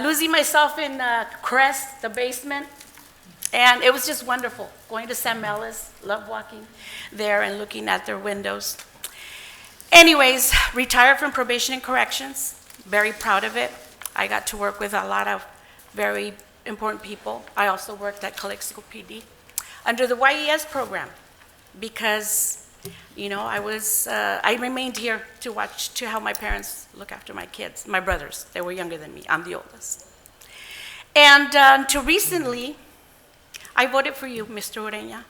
Losing myself in Crest, the basement, and it was just wonderful. Going to San Melis, love walking there and looking at their windows. Anyways, retired from probation and corrections, very proud of it. I got to work with a lot of very important people. I also worked at Calexico PD under the YES program because, you know, I remained here to watch, to help my parents look after my kids, my brothers. They were younger than me. I'm the oldest. And until recently, I voted for you, Mr. Ureña.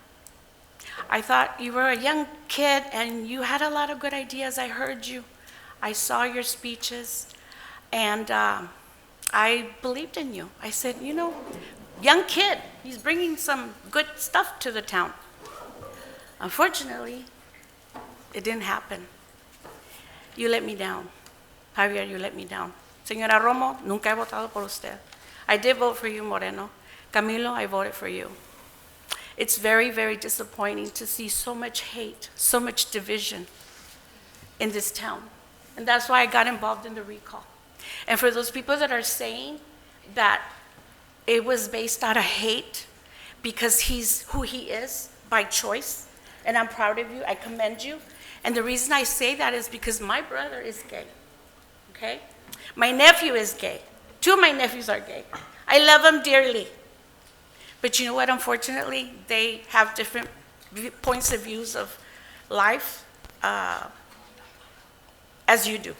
I thought you were a young kid and you had a lot of good ideas. I heard you. I saw your speeches and I believed in you. I said, you know, young kid, he's bringing some good stuff to the town. Unfortunately, it didn't happen. You let me down. Javier, you let me down. Señora Romo, nunca he votado por usted. I did vote for you, Moreno. Camilo, I voted for you. It's very, very disappointing to see so much hate, so much division in this town. And that's why I got involved in the recall. And for those people that are saying that it was based out of hate because he's who he is by choice, and I'm proud of you, I commend you. And the reason I say that is because my brother is gay, okay? My nephew is gay. 2 of my nephews are gay. I love them dearly. But you know what, unfortunately, they have different points of views of life as you do,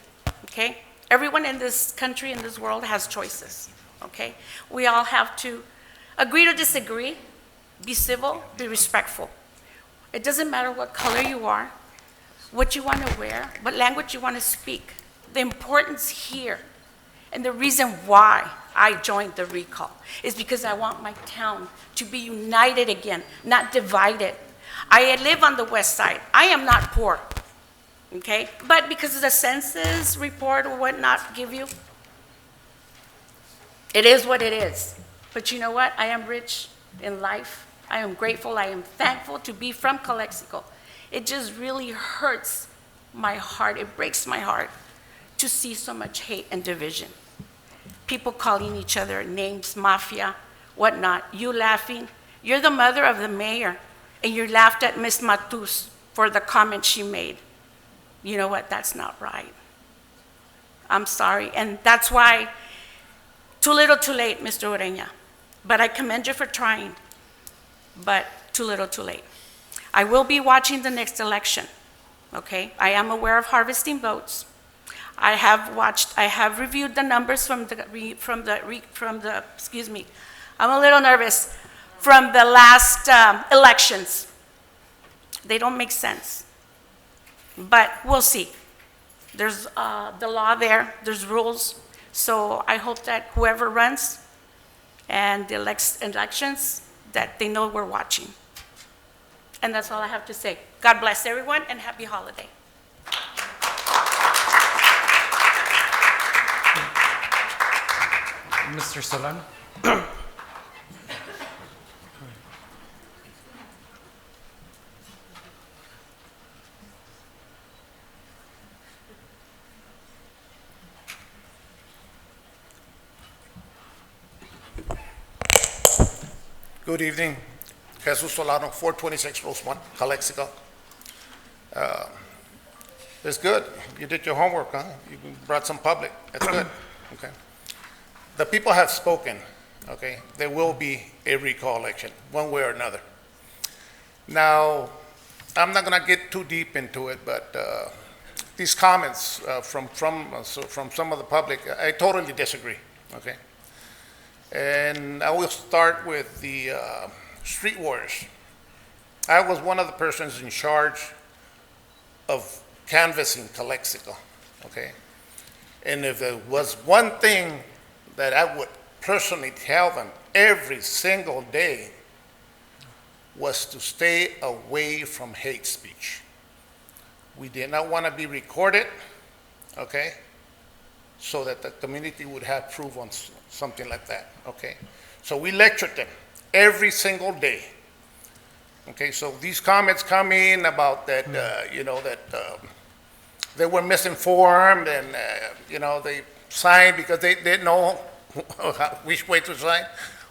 okay? Everyone in this country, in this world, has choices, okay? We all have to agree to disagree, be civil, be respectful. It doesn't matter what color you are, what you want to wear, what language you want to speak. The importance here and the reason why I joined the recall is because I want my town to be united again, not divided. I live on the west side. I am not poor, okay? But because of the census report or whatnot give you, it is what it is. But you know what? I am rich in life. I am grateful. I am thankful to be from Calexico. It just really hurts my heart. It breaks my heart to see so much hate and division. People calling each other names, mafia, whatnot. You laughing. You're the mother of the mayor, and you laughed at Miss Matus for the comment she made. You know what? That's not right. I'm sorry. And that's why, too little, too late, Mr. Ureña. But I commend you for trying, but too little, too late. I will be watching the next election, okay? I am aware of harvesting votes. I have reviewed the numbers from the, excuse me, I'm a little nervous, from the last elections. They don't make sense, but we'll see. There's the law there, there's rules, so I hope that whoever runs and the elections, that they know we're watching. And that's all I have to say. God bless everyone and happy holiday. Mr. Solano. Good evening. Jesus Solano, 426 Rose 1, Calexico. It's good. You did your homework, huh? You brought some public. That's good. Okay. The people have spoken. Okay. There will be a recall election, one way or another. Now, I'm not going to get too deep into it, but these comments from some of the public, I totally disagree. Okay. And I will start with the street wars. I was one of the persons in charge of canvassing Calexico, okay? And if there was one thing that I would personally tell them every single day was to stay away from hate speech. We did not want to be recorded, okay? So that the community would have proof on something like that, okay? So we lectured them every single day. Okay, so these comments come in about that, you know, that they were misinformed and, you know, they signed because they didn't know which way to sign.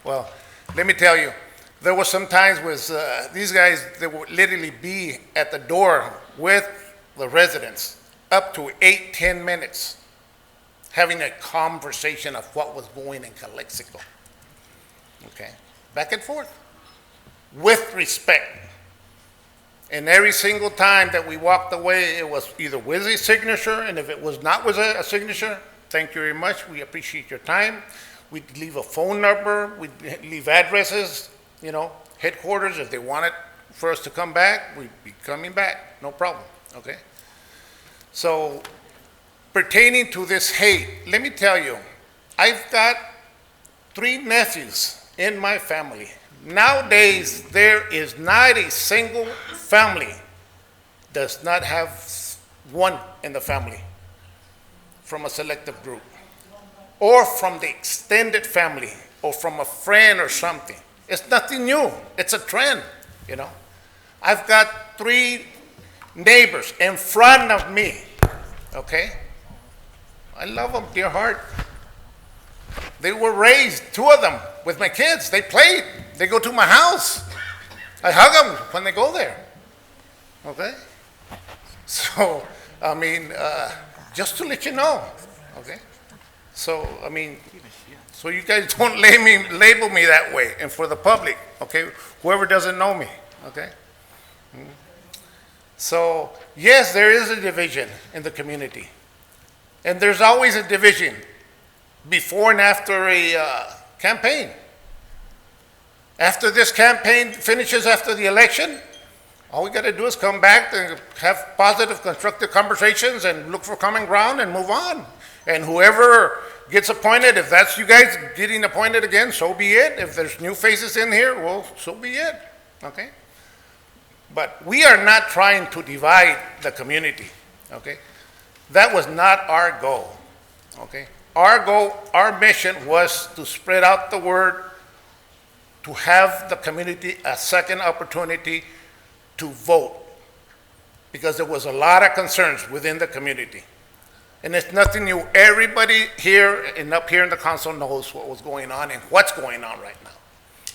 Well, let me tell you, there were some times with these guys, they would literally be at the door with the residents up to 8-10 minutes having a conversation of what was going in Calexico. Okay, back and forth, with respect. And every single time that we walked away, it was either with a signature, and if it was not with a signature, thank you very much, we appreciate your time. We'd leave a phone number, we'd leave addresses, you know, headquarters, if they wanted for us to come back, we'd be coming back, no problem, okay? So, pertaining to this hate, let me tell you, I've got 3 nephews in my family. Nowadays, there is not a single family does not have one in the family from a selective group. or from the extended family, or from a friend or something. It's nothing new. It's a trend, you know. I've got 3 neighbors in front of me, okay? I love them, dear heart. They were raised, 2 of them, with my kids. They played. They go to my house. I hug them when they go there, okay? So, I mean, just to let you know, okay? So, I mean, so you guys don't label me that way, and for the public, okay? Whoever doesn't know me, okay? So, yes, there is a division in the community. And there's always a division before and after a campaign. After this campaign finishes after the election, all we got to do is come back and have positive, constructive conversations and look for common ground and move on. And whoever gets appointed, if that's you guys getting appointed again, so be it. If there's new faces in here, well, so be it, okay? But we are not trying to divide the community, okay? That was not our goal, okay? Our goal, our mission was to spread out the word, to have the community a second opportunity to vote, because there was a lot of concerns within the community. And it's nothing new. Everybody here and up here in the council knows what was going on and what's going on right now,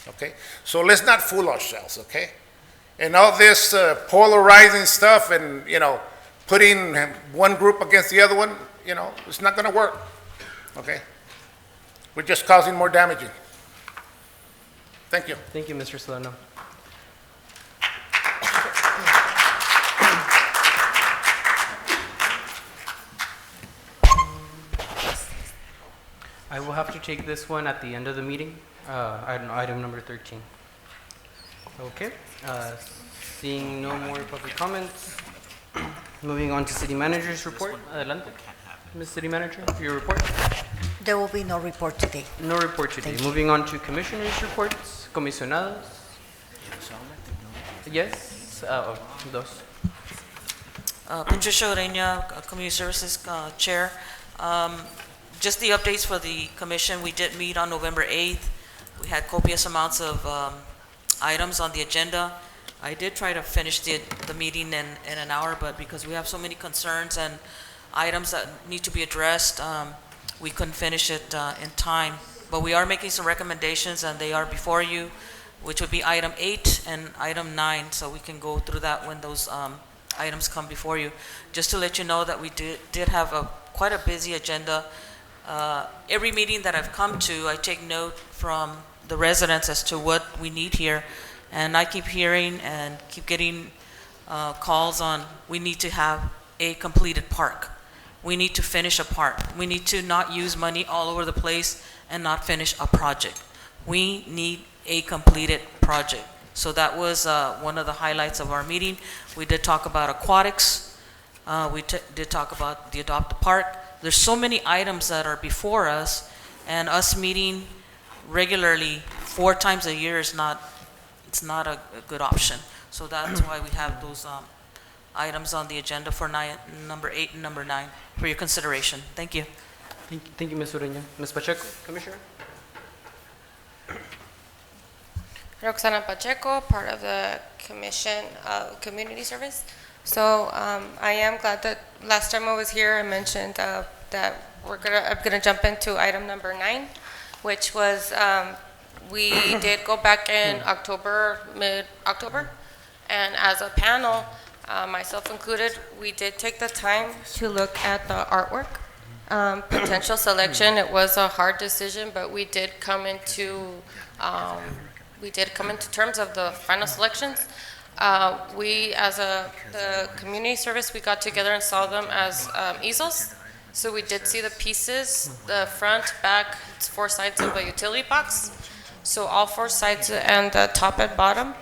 okay? So let's not fool ourselves, okay? And all this polarizing stuff and, you know, putting one group against the other one, you know, it's not going to work, okay? We're just causing more damage. Thank you. Thank you, Mr. Solano. I will have to take this one at the end of the meeting, item number 13. Okay, seeing no more public comments, moving on to City Manager's report. Adelante, Ms. City Manager, your report. There will be no report today. No report today. Moving on to Commissioners' reports, comisionados. Yes, dos. Patricia Ureña, Community Services Chair. Just the updates for the commission. We did meet on November 8th. We had copious amounts of items on the agenda. I did try to finish the meeting in an hour, but because we have so many concerns and items that need to be addressed, we couldn't finish it in time. But we are making some recommendations, and they are before you, which would be item 8 and item 9, so we can go through that when those items come before you. Just to let you know that we did have quite a busy agenda. Every meeting that I've come to, I take note from the residents as to what we need here, and I keep hearing and keep getting calls on we need to have a completed park. We need to finish a park. We need to not use money all over the place and not finish a project. We need a completed project. So that was one of the highlights of our meeting. We did talk about aquatics. We did talk about the Adopt a Park. There's so many items that are before us, and us meeting regularly 4 times a year is not a good option. So that's why we have those items on the agenda for number 8 and number 9 for your consideration. Thank you. Thank you, Ms. Ureña. Ms. Pacheco, Commissioner. Roxana Pacheco, part of the Commission of Community Service. So I am glad that last time I was here, I mentioned that I'm gonna jump into item number 9, which was we did go back in mid-October, and as a panel, myself included, we did take the time to look at the artwork. Potential selection, it was a hard decision, but we did come into terms of the final selections. We, as the community service, we got together and saw them as easels. So we did see the pieces, the front, back, it's 4 sides of a utility box. So all 4 sides and the top and bottom.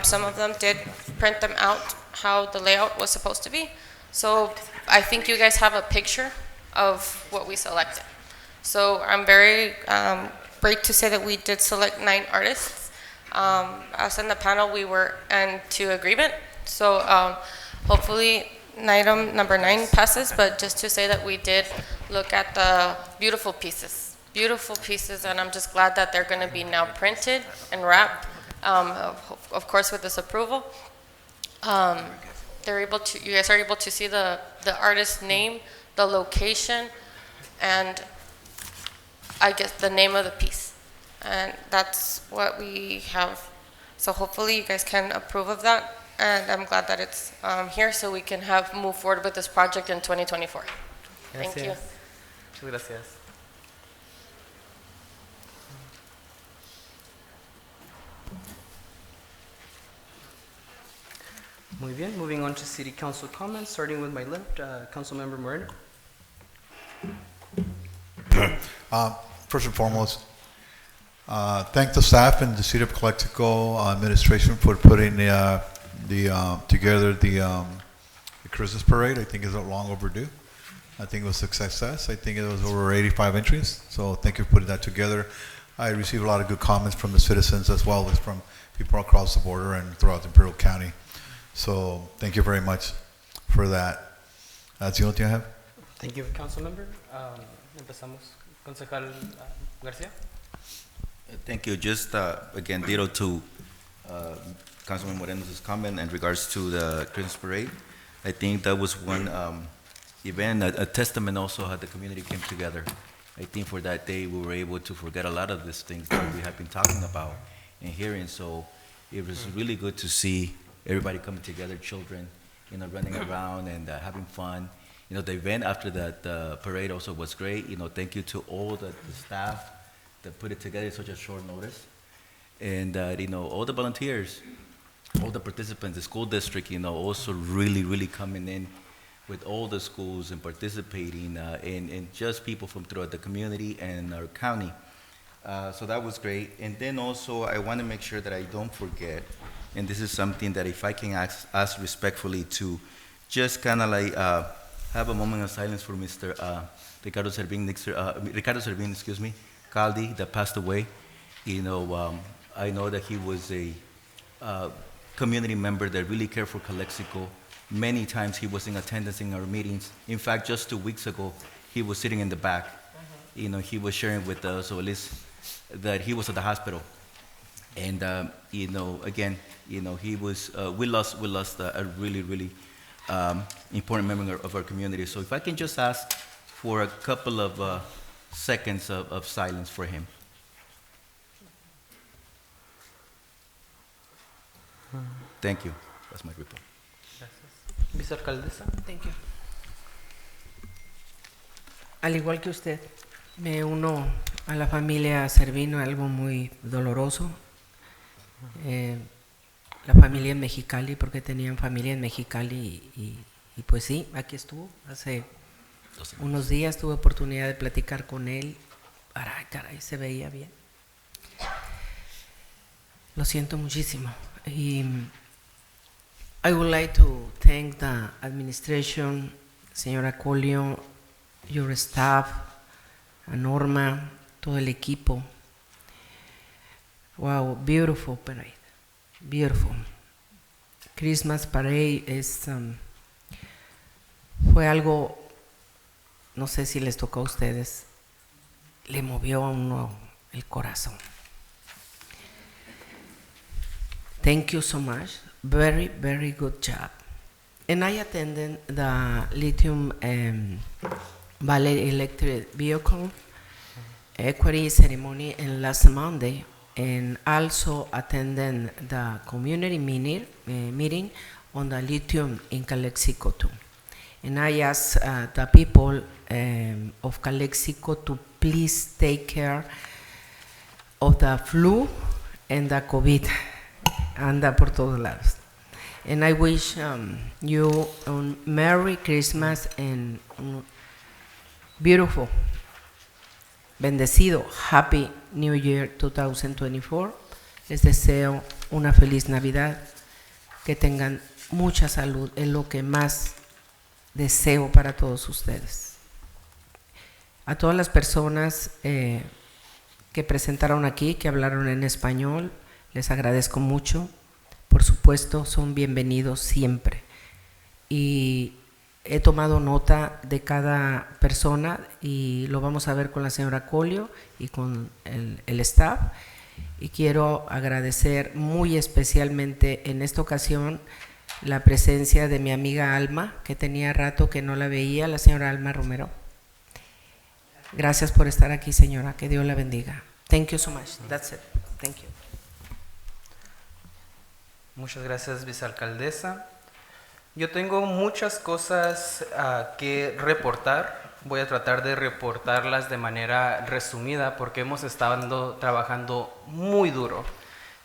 Some of them did print them out how the layout was supposed to be. So I think you guys have a picture of what we selected. So I'm very great to say that we did select 9 artists. Us in the panel, we were into agreement. So hopefully item number 9 passes, but just to say that we did look at the beautiful pieces, and I'm just glad that they're going to be now printed and wrapped, of course with this approval. You guys are able to see the artist's name, the location, and I guess the name of the piece. And that's what we have. So hopefully you guys can approve of that. And I'm glad that it's here so we can move forward with this project in 2024. Thank you. Muchas gracias. Muy bien, moving on to City Council comments, starting with my left, Councilmember Moreno. First and foremost, thank the staff and the City of Calexico administration for putting together the Christmas parade. I think it's long overdue. I think it was a success. I think it was over 85 entries. So thank you for putting that together. I received a lot of good comments from the citizens as well as from people across the border and throughout Imperial County. So thank you very much for that. That's the only thing I have. Thank you, Councilmember. Empezamos, Concejal Garcia. Thank you. Just again, ditto to Councilman Moreno's comment in regards to the Christmas parade. I think that was one event, a testament also how the community came together. I think for that day we were able to forget a lot of these things that we have been talking about and hearing. So it was really good to see everybody coming together, children, running around and having fun. The event after the parade also was great. Thank you to all the staff that put it together in such a short notice. And, all the volunteers, all the participants, the school district, also really, really coming in with all the schools and participating, and just people from throughout the community and our county. So that was great. And then also, I want to make sure that I don't forget, and this is something that if I can ask respectfully to just kind of like have a moment of silence for Mr. Ricardo Servín, Caldi, that passed away. I know that he was a community member that really cared for Calexico. Many times he was in attendance in our meetings. In fact, just 2 weeks ago, he was sitting in the back. He was sharing with us, or at least that he was at the hospital. And again, he was. We lost a really, really important member of our community. So if I can just ask for a couple of seconds of silence for him. Thank you. That's my report. Vicealcaldesa. Thank you. Al igual que usted, me uno a la familia Servino, algo muy doloroso. La familia en Mexicali, porque tenían familia en Mexicali y pues sí, aquí estuvo. Hace unos días tuve oportunidad de platicar con él. Caray, se veía bien. Lo siento muchísimo. Y I would like to thank the administration, señora Colio, your staff, a Norma, todo el equipo. Wow, beautiful parade, beautiful. Christmas parade fue algo, no sé si les tocó a ustedes, le movió a uno el corazón. Thank you so much. Very, very good job. And I attended the lithium Valley electric vehicle equity ceremony last Monday, and also attended the community meeting on the lithium in Calexico too. And I asked the people of Calexico to please take care of the flu and the COVID. Anda por todos lados. And I wish you a Merry Christmas and beautiful, bendecido, Happy New Year 2024. Les deseo una feliz Navidad, que tengan mucha salud, es lo que más deseo para todos ustedes. A todas las personas que presentaron aquí, que hablaron en español, les agradezco mucho. Por supuesto, son bienvenidos siempre. Y he tomado nota de cada persona y lo vamos a ver con la señora Colio y con el staff. Y quiero agradecer muy especialmente en esta ocasión la presencia de mi amiga Alma, que tenía rato que no la veía, la señora Alma Romero. Gracias por estar aquí, señora. Que Dios la bendiga. Thank you so much. That's it. Thank you. Muchas gracias, vicealcaldesa. Yo tengo muchas cosas que reportar. Voy a tratar de reportarlas de manera resumida porque hemos estado trabajando muy duro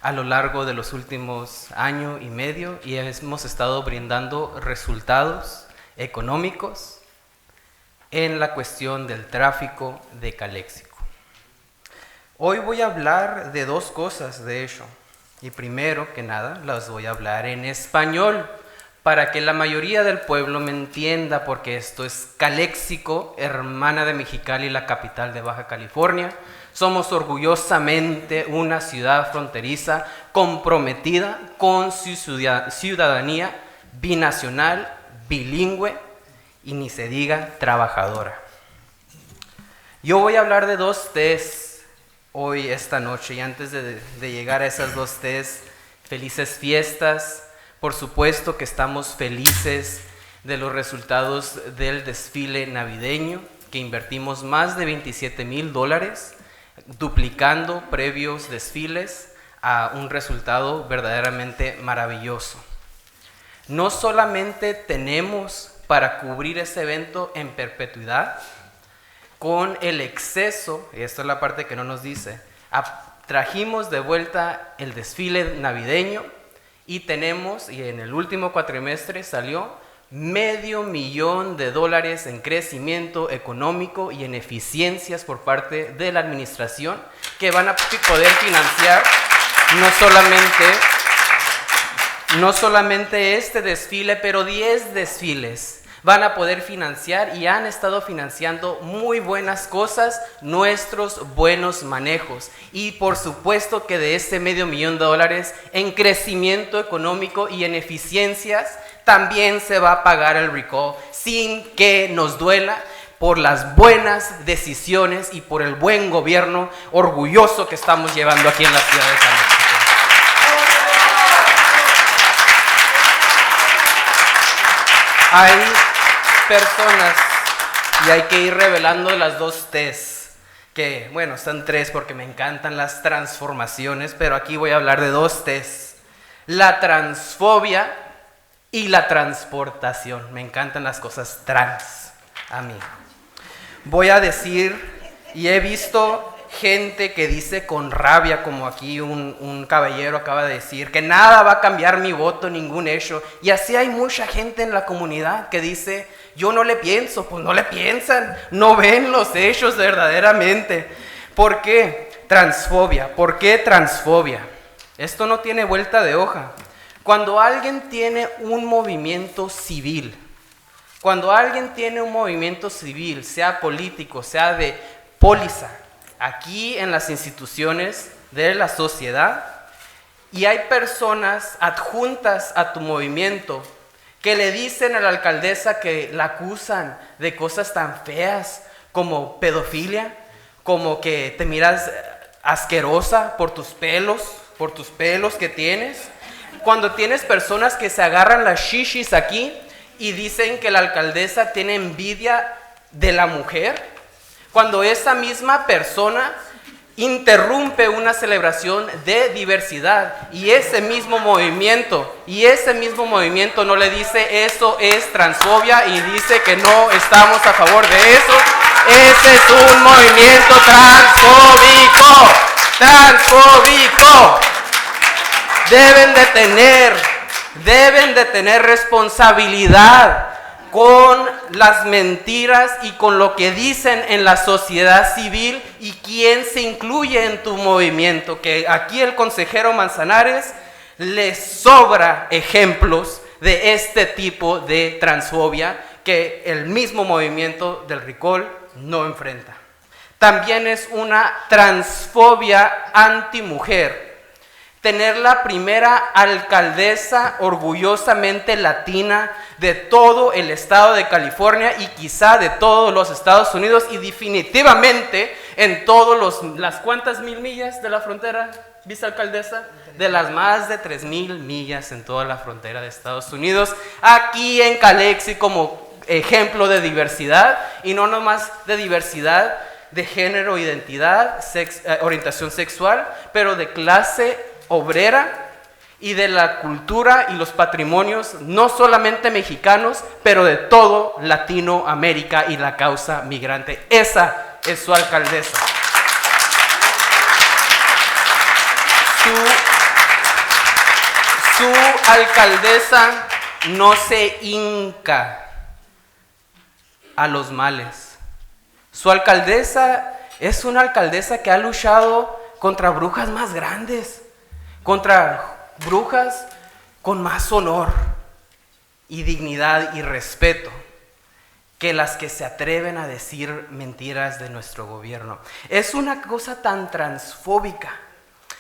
a lo largo de los últimos año y medio y hemos estado brindando resultados económicos en la cuestión del tráfico de Calexico. Hoy voy a hablar de dos cosas, de hecho, y primero que nada las voy a hablar en español para que la mayoría del pueblo me entienda, porque esto es Calexico, hermana de Mexicali, la capital de Baja California. Somos orgullosamente una ciudad fronteriza comprometida con su ciudadanía binacional, bilingüe y ni se diga trabajadora. Yo voy a hablar de dos T's hoy, esta noche, y antes de llegar a esas dos T's, felices fiestas. Por supuesto que estamos felices de los resultados del desfile navideño, que invertimos más de $27,000, duplicando previos desfiles a un resultado verdaderamente maravilloso. No solamente tenemos para cubrir ese evento en perpetuidad, con el exceso, y esta es la parte que no nos dice, trajimos de vuelta el desfile navideño y tenemos, y en el último cuatrimestre salió $500,000 en crecimiento económico y en eficiencias por parte de la administración que van a poder financiar no solamente este desfile, pero 10 desfiles. Van a poder financiar y han estado financiando muy buenas cosas, nuestros buenos manejos. Y por supuesto que de este $500,000 en crecimiento económico y en eficiencias, también se va a pagar el recall sin que nos duela, por las buenas decisiones y por el buen gobierno orgulloso que estamos llevando aquí en la ciudad de Calexico. Hay personas, y hay que ir revelando las dos T's, que bueno, están tres porque me encantan las transformaciones, pero aquí voy a hablar de dos T's: la transfobia y la transportación. Me encantan las cosas trans a mí. Voy a decir, y he visto gente que dice con rabia, como aquí un caballero acaba de decir, que nada va a cambiar mi voto, ningún hecho. Y así hay mucha gente en la comunidad que dice, yo no le pienso. Pues no le piensan, no ven los hechos verdaderamente. ¿Por qué transfobia? ¿Por qué transfobia? Esto no tiene vuelta de hoja. Cuando alguien tiene un movimiento civil, sea político, sea de póliza, aquí en las instituciones de la sociedad, y hay personas adjuntas a tu movimiento que le dicen a la alcaldesa que la acusan de cosas tan feas como pedofilia, como que te miras asquerosa por tus pelos que tienes. Cuando tienes personas que se agarran las shishis aquí y dicen que la alcaldesa tiene envidia de la mujer, cuando esa misma persona interrumpe una celebración de diversidad y ese mismo movimiento no le dice eso es transfobia y dice que no estamos a favor de eso, ese es un movimiento transfóbico. Deben de tener responsabilidad con las mentiras y con lo que dicen en la sociedad civil y quién se incluye en tu movimiento, que aquí el consejero Manzanares le sobra ejemplos de este tipo de transfobia que el mismo movimiento del recall no enfrenta. También es una transfobia antimujer. tener la primera alcaldesa orgullosamente latina de todo el estado de California y quizá de todos los Estados Unidos y definitivamente en todos las ¿cuántas mil millas de la frontera, vicealcaldesa? De las más de 3,000 millas en toda la frontera de Estados Unidos, aquí en Calexico como ejemplo de diversidad, y no nomás de diversidad de género, identidad, orientación sexual, pero de clase obrera y de la cultura y los patrimonios no solamente mexicanos, pero de todo Latinoamérica y la causa migrante. Esa es su alcaldesa. Su alcaldesa no se hinca a los males. Su alcaldesa es una alcaldesa que ha luchado contra brujas más grandes, contra brujas con más honor y dignidad y respeto que las que se atreven a decir mentiras de nuestro gobierno. Es una cosa tan transfóbica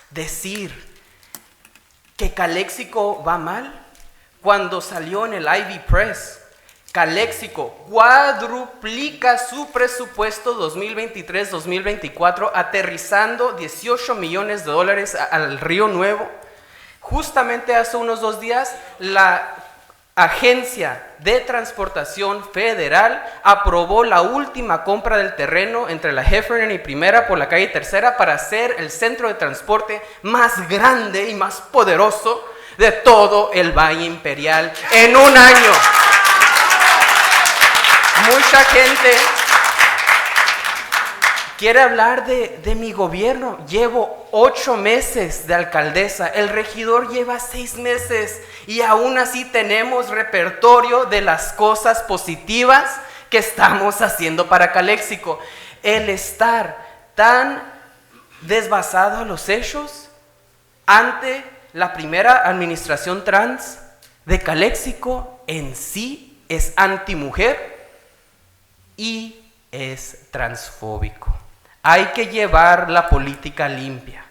decir que Calexico va mal cuando salió en el Ivy Press. Calexico cuadruplica su presupuesto 2023-2024, aterrizando $18 millones al Río Nuevo. Justamente hace unos 2 días, la Agencia de Transportación Federal aprobó la última compra del terreno entre la Heffernan y Primera por la calle Tercera para ser el centro de transporte más grande y más poderoso de todo el Valle Imperial en un año. Mucha gente quiere hablar de mi gobierno. Llevo 8 meses de alcaldesa, el regidor lleva 6 meses y aún así tenemos repertorio de las cosas positivas que estamos haciendo para Calexico. El estar tan desbasado a los hechos ante la primera administración trans de Calexico en sí es antimujer y es transfóbico. Hay que llevar la política limpia.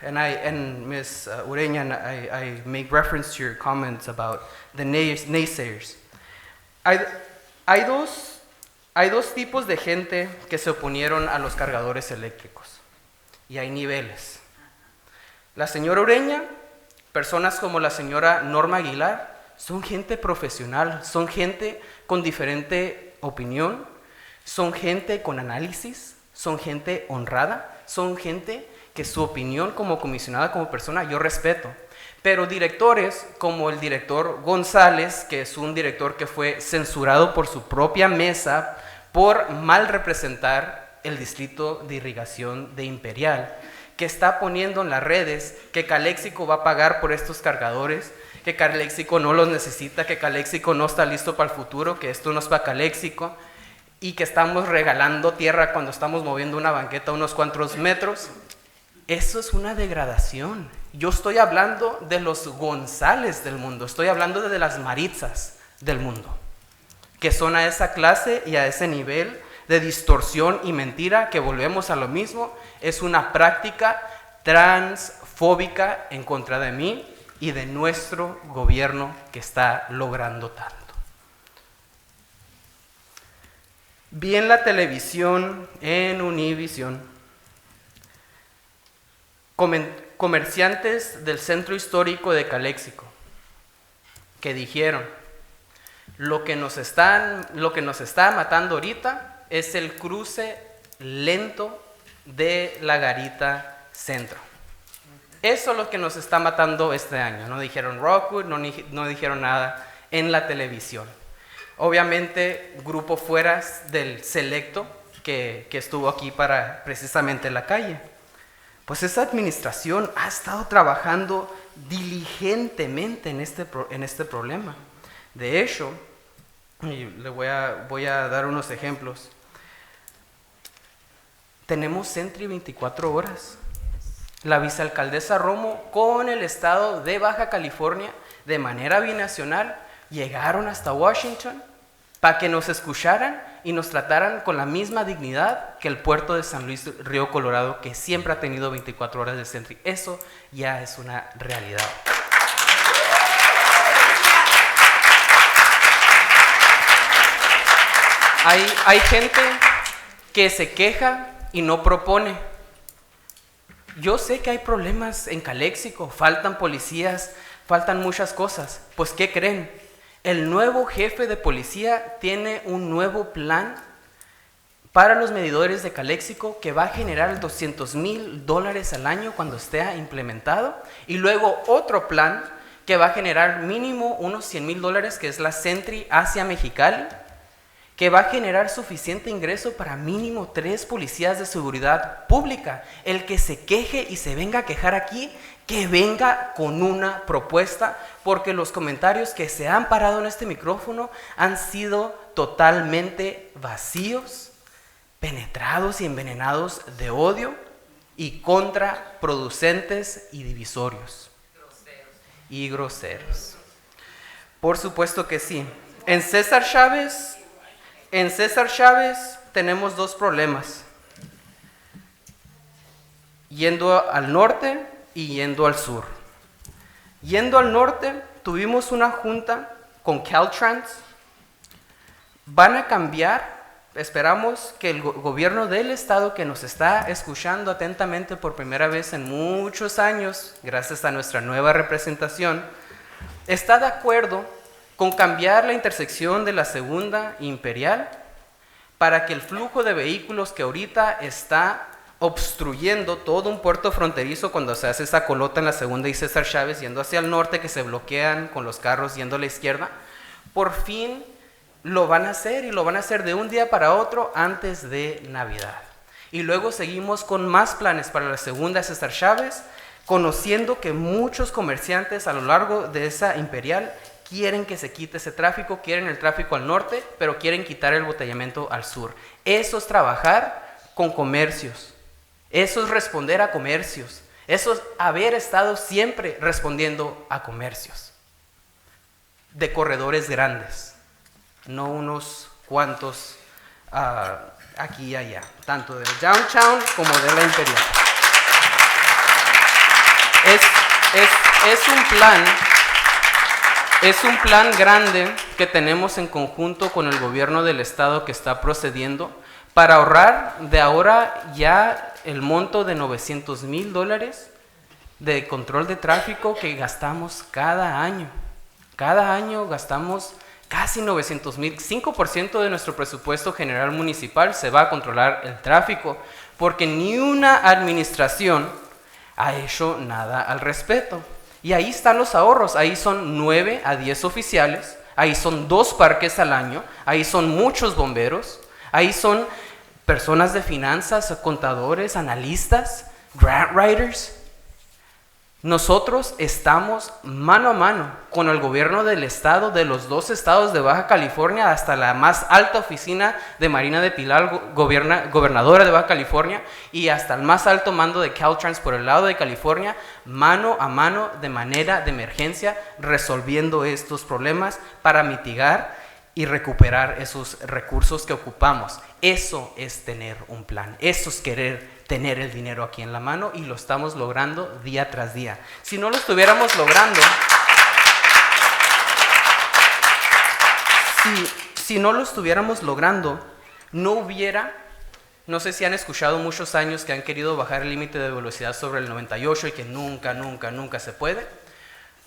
And Ms. Ureña, I make reference to your comments about the naysayers. Hay dos tipos de gente que se oponieron a los cargadores eléctricos y hay niveles. La señora Ureña, personas como la señora Norma Aguilar, son gente profesional, son gente con diferente opinión, son gente con análisis, son gente honrada, son gente que su opinión como comisionada, como persona, yo respeto. Pero directores como el director González, que es un director que fue censurado por su propia mesa por mal representar el distrito de irrigación de Imperial, que está poniendo en las redes que Calexico va a pagar por estos cargadores, que Calexico no los necesita, que Calexico no está listo para el futuro, que esto no es para Calexico y que estamos regalando tierra cuando estamos moviendo una banqueta unos cuantos metros. Eso es una degradación. Yo estoy hablando de los González del mundo, estoy hablando de las Maritzas del mundo, que son a esa clase y a ese nivel de distorsión y mentira, que volvemos a lo mismo, es una práctica transfóbica en contra de mí y de nuestro gobierno que está logrando tanto. Vi en la televisión, en Univisión, comerciantes del centro histórico de Calexico que dijeron: lo que nos está matando ahorita es el cruce lento de la Garita Centro. Eso es lo que nos está matando este año. No dijeron Rockwood, no dijeron nada en la televisión. Obviamente, grupo fuera del selecto que estuvo aquí para precisamente la calle. Pues esa administración ha estado trabajando diligentemente en este problema. De hecho, y voy a dar unos ejemplos. Tenemos Sentry 24 horas. La vicealcaldesa Romo con el estado de Baja California de manera binacional llegaron hasta Washington para que nos escucharan y nos trataran con la misma dignidad que el puerto de San Luis Río Colorado, que siempre ha tenido 24 horas de Sentry. Eso ya es una realidad. Hay gente que se queja y no propone. Yo sé que hay problemas en Calexico, faltan policías, faltan muchas cosas. Pues, ¿qué creen? El nuevo jefe de policía tiene un nuevo plan para los medidores de Calexico que va a generar $200,000 al año cuando esté implementado, y luego otro plan que va a generar mínimo unos $100,000, que es la Sentry hacia Mexicali, que va a generar suficiente ingreso para mínimo 3 policías de seguridad pública. El que se queje y se venga a quejar aquí, que venga con una propuesta, porque los comentarios que se han parado en este micrófono han sido totalmente vacíos, penetrados y envenenados de odio y contraproducentes y divisorios. Y groseros. Por supuesto que sí. En César Chávez tenemos 2 problemas. Yendo al norte y yendo al sur. Yendo al norte, tuvimos una junta con Caltrans. Van a cambiar, esperamos que el gobierno del estado, que nos está escuchando atentamente por primera vez en muchos años, gracias a nuestra nueva representación, está de acuerdo con cambiar la intersección de la Segunda Imperial para que el flujo de vehículos que ahorita está obstruyendo todo un puerto fronterizo cuando se hace esa colota en la Segunda y César Chávez yendo hacia el norte, que se bloquean con los carros yendo a la izquierda, por fin lo van a hacer, y lo van a hacer de un día para otro antes de Navidad. Y luego seguimos con más planes para la Segunda César Chávez, conociendo que muchos comerciantes a lo largo de esa Imperial quieren que se quite ese tráfico, quieren el tráfico al norte, pero quieren quitar el embotellamiento al sur. Eso es trabajar con comercios, eso es responder a comercios, eso es haber estado siempre respondiendo a comercios de corredores grandes, no unos cuantos aquí y allá, tanto del downtown como de la Imperial. Es un plan grande que tenemos en conjunto con el gobierno del estado, que está procediendo para ahorrar de ahora ya el monto de $900,000 de control de tráfico que gastamos cada año. Cada año gastamos casi $900,000, 5% de nuestro presupuesto general municipal se va a controlar el tráfico, porque ni una administración ha hecho nada al respecto. Y ahí están los ahorros, ahí son 9 a 10 oficiales, ahí son 2 parques al año, ahí son muchos bomberos, ahí son personas de finanzas, contadores, analistas, grant writers. Nosotros estamos mano a mano con el gobierno del estado, de los 2 estados de Baja California, hasta la más alta oficina de Marina de Pilar, gobernadora de Baja California, y hasta el más alto mando de Caltrans por el lado de California, mano a mano, de manera de emergencia, resolviendo estos problemas para mitigar y recuperar esos recursos que ocupamos. Eso es tener un plan, eso es querer tener el dinero aquí en la mano, y lo estamos logrando día tras día. Si no lo estuviéramos logrando, no hubiera, no sé si han escuchado muchos años que han querido bajar el límite de velocidad sobre el 98 y que nunca se puede.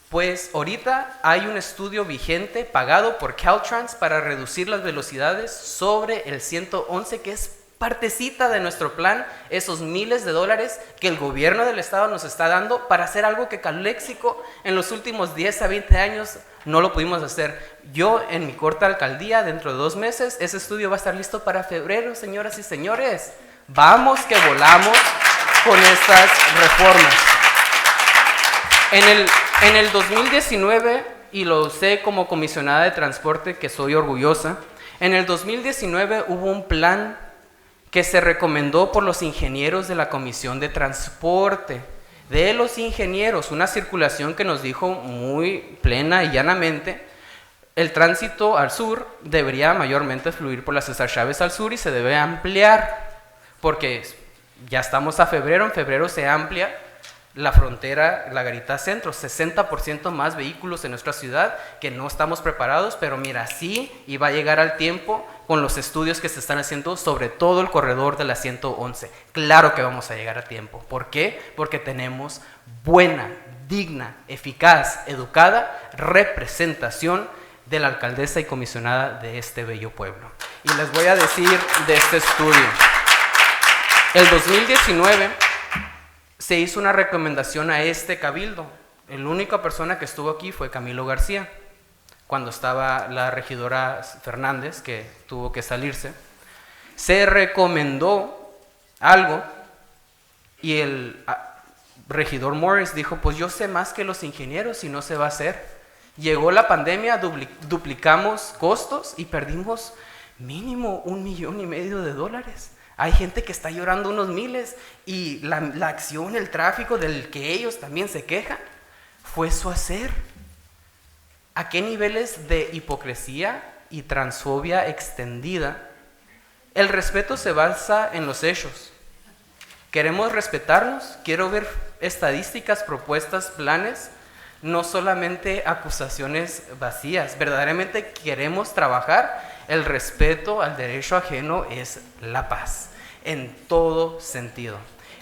Pues ahorita hay un estudio vigente pagado por Caltrans para reducir las velocidades sobre el 111, que es partecita de nuestro plan, esos miles de dólares que el gobierno del estado nos está dando para hacer algo que Calexico en los últimos 10 a 20 años no lo pudimos hacer. Yo en mi corta alcaldía, dentro de 2 meses, ese estudio va a estar listo para febrero, señoras y señores. Vamos que volamos con estas reformas. En el 2019, y lo sé como comisionada de transporte, que soy orgullosa, en el 2019 hubo un plan que se recomendó por los ingenieros de la Comisión de Transporte. De los ingenieros, una circulación que nos dijo muy plena y llanamente, El tránsito al sur debería mayormente fluir por la César Chávez al sur y se debe ampliar, porque ya estamos a febrero, en febrero se amplia la frontera, la garita centro, 60% más vehículos en nuestra ciudad que no estamos preparados, pero mira, sí, y va a llegar al tiempo con los estudios que se están haciendo sobre todo el corredor de la 111. Claro que vamos a llegar a tiempo. ¿Por qué? Porque tenemos buena, digna, eficaz, educada representación de la alcaldesa y comisionada de este bello pueblo. Y les voy a decir de este estudio. El 2019 se hizo una recomendación a este cabildo. La única persona que estuvo aquí fue Camilo García, cuando estaba la regidora Fernández, que tuvo que salirse. Se recomendó algo y el regidor Morris dijo, pues yo sé más que los ingenieros y no se va a hacer. Llegó la pandemia, duplicamos costos y perdimos mínimo $1.5 million. Hay gente que está llorando unos miles y la acción, el tráfico del que ellos también se quejan, fue su hacer. ¿A qué niveles de hipocresía y transfobia extendida? El respeto se basa en los hechos. ¿Queremos respetarnos? Quiero ver estadísticas, propuestas, planes, no solamente acusaciones vacías. Verdaderamente queremos trabajar. El respeto al derecho ajeno es la paz, en todo sentido.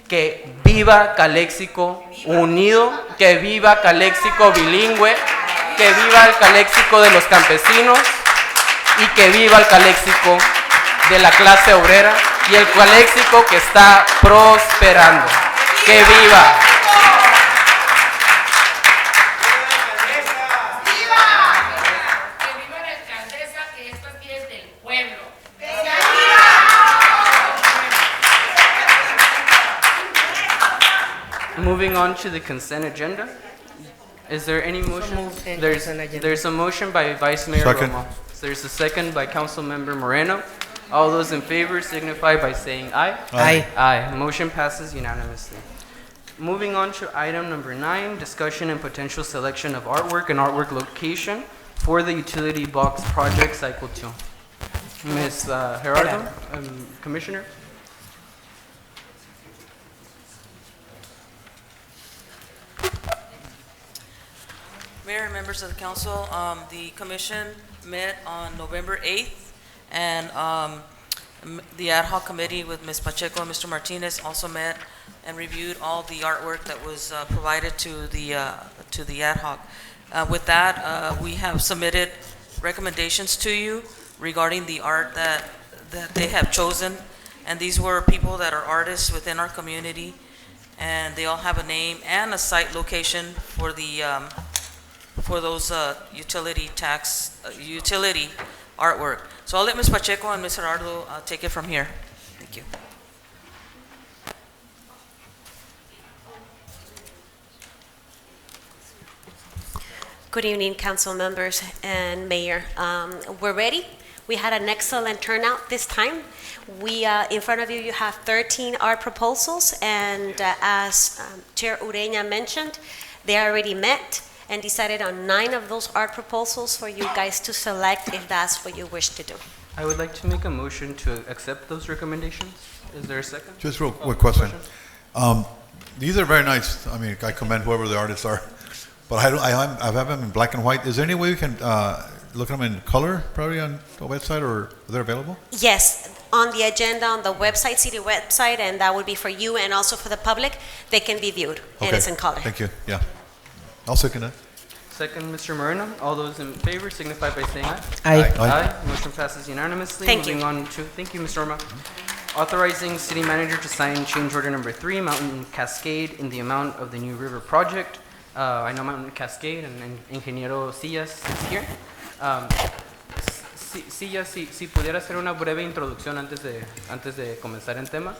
Que viva Calexico unido, que viva Calexico bilingüe, que viva el Calexico de los campesinos y que viva el Calexico de la clase obrera y el Calexico que está prosperando. ¡Que viva! Moving on to the consent agenda. Is there any motion? There's a motion by Vice Mayor Second. Romo. There's a second by Council Member Moreno. All those in favor signify by saying aye. Aye. Aye. Motion passes unanimously. Moving on to item number 9, discussion and potential selection of artwork and artwork location for the utility box project cycle 2. Ms. Gerardo, Commissioner. Mayor and members of the council, the commission met on November 8th, and the ad hoc committee with Ms. Pacheco and Mr. Martinez also met and reviewed all the artwork that was provided to the ad hoc. With that, we have submitted recommendations to you regarding the art that they have chosen, and these were people that are artists within our community, and they all have a name and a site location for the for those utility artwork. So I'll let Ms. Pacheco and Ms. Gerardo take it from here. Thank you. Good evening, council members and mayor. We're ready. We had an excellent turnout this time. In front of you, you have 13 art proposals, and as Chair Ureña mentioned, they already met and decided on 9 of those art proposals for you guys to select if that's what you wish to do. I would like to make a motion to accept those recommendations. Is there a second? Just real quick question. These are very nice. I mean, I commend whoever the artists are. But I have them in black and white. Is there any way we can look at them in color, probably on the website, or are they available? Yes, on the agenda, on the website, city website, and that would be for you and also for the public. They can be viewed, and it's in color. Thank you. Yeah. I'll second that. Second, Mr. Moreno. All those in favor signify by saying aye. Aye. Aye. Motion passes unanimously. Thank you. Moving on to, thank you, Ms. Roma. Authorizing city manager to sign change order number 3, Mountain Cascade, in the amount of the New River project. I know Mountain Cascade and Ingeniero Sillas is here. Sillas, si pudiera hacer una breve introducción antes de comenzar el tema.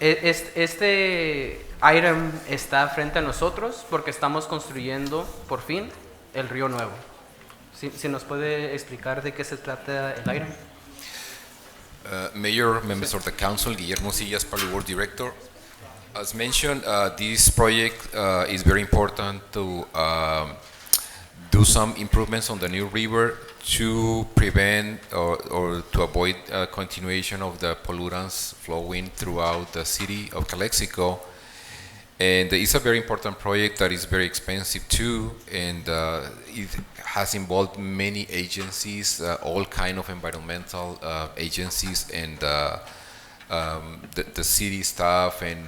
Este item está frente a nosotros porque estamos construyendo por fin el Río Nuevo. Si nos puede explicar de qué se trata el item. Mayor, members of the council, Guillermo Sillas, Public Works Director. As mentioned, this project is very important to do some improvements on the New River to prevent or to avoid continuation of the pollutants flowing throughout the city of Calexico. And it's a very important project that is very expensive too, and it has involved many agencies, all kind of environmental agencies, and the city staff and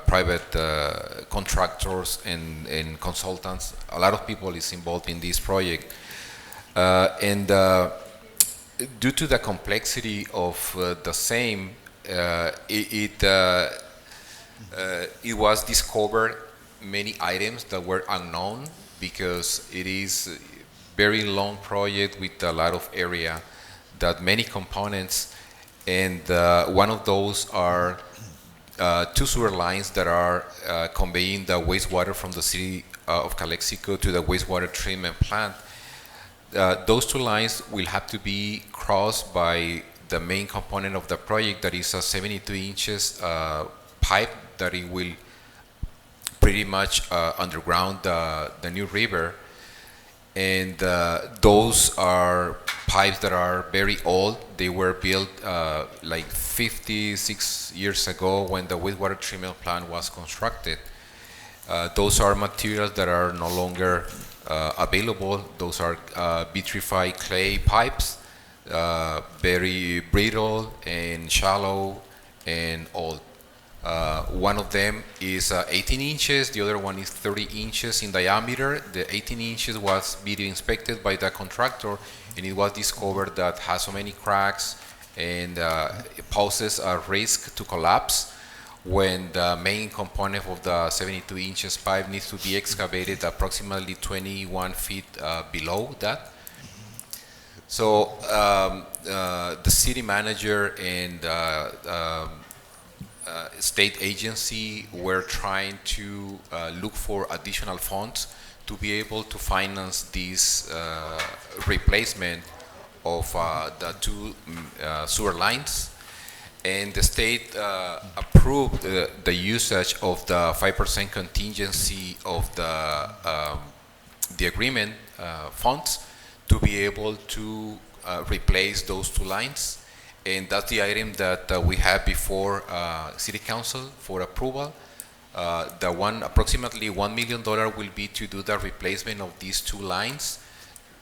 private contractors and consultants. A lot of people is involved in this project, and due to the complexity of the same, it was discovered many items that were unknown, because it is a very long project with a lot of area, that many components, and one of those are two sewer lines that are conveying the wastewater from the city of Calexico to the wastewater treatment plant. Those two lines will have to be crossed by the main component of the project, that is a 72 inches pipe that it will pretty much underground the New River. And those are pipes that are very old. They were built like 56 years ago when the wastewater treatment plant was constructed. Those are materials that are no longer available. Those are vitrified clay pipes, very brittle and shallow and old. One of them is 18 inches, the other one is 30 inches in diameter. The 18 inches was video inspected by the contractor, and it was discovered that has so many cracks and it poses a risk to collapse when the main component of the 72 inches pipe needs to be excavated approximately 21 feet below that. So the city manager and state agency were trying to look for additional funds to be able to finance this replacement of the two sewer lines, and the state approved the usage of the 5% contingency of the agreement funds to be able to replace those two lines. And that's the item that we have before City Council for approval. Approximately $1 million will be to do the replacement of these two lines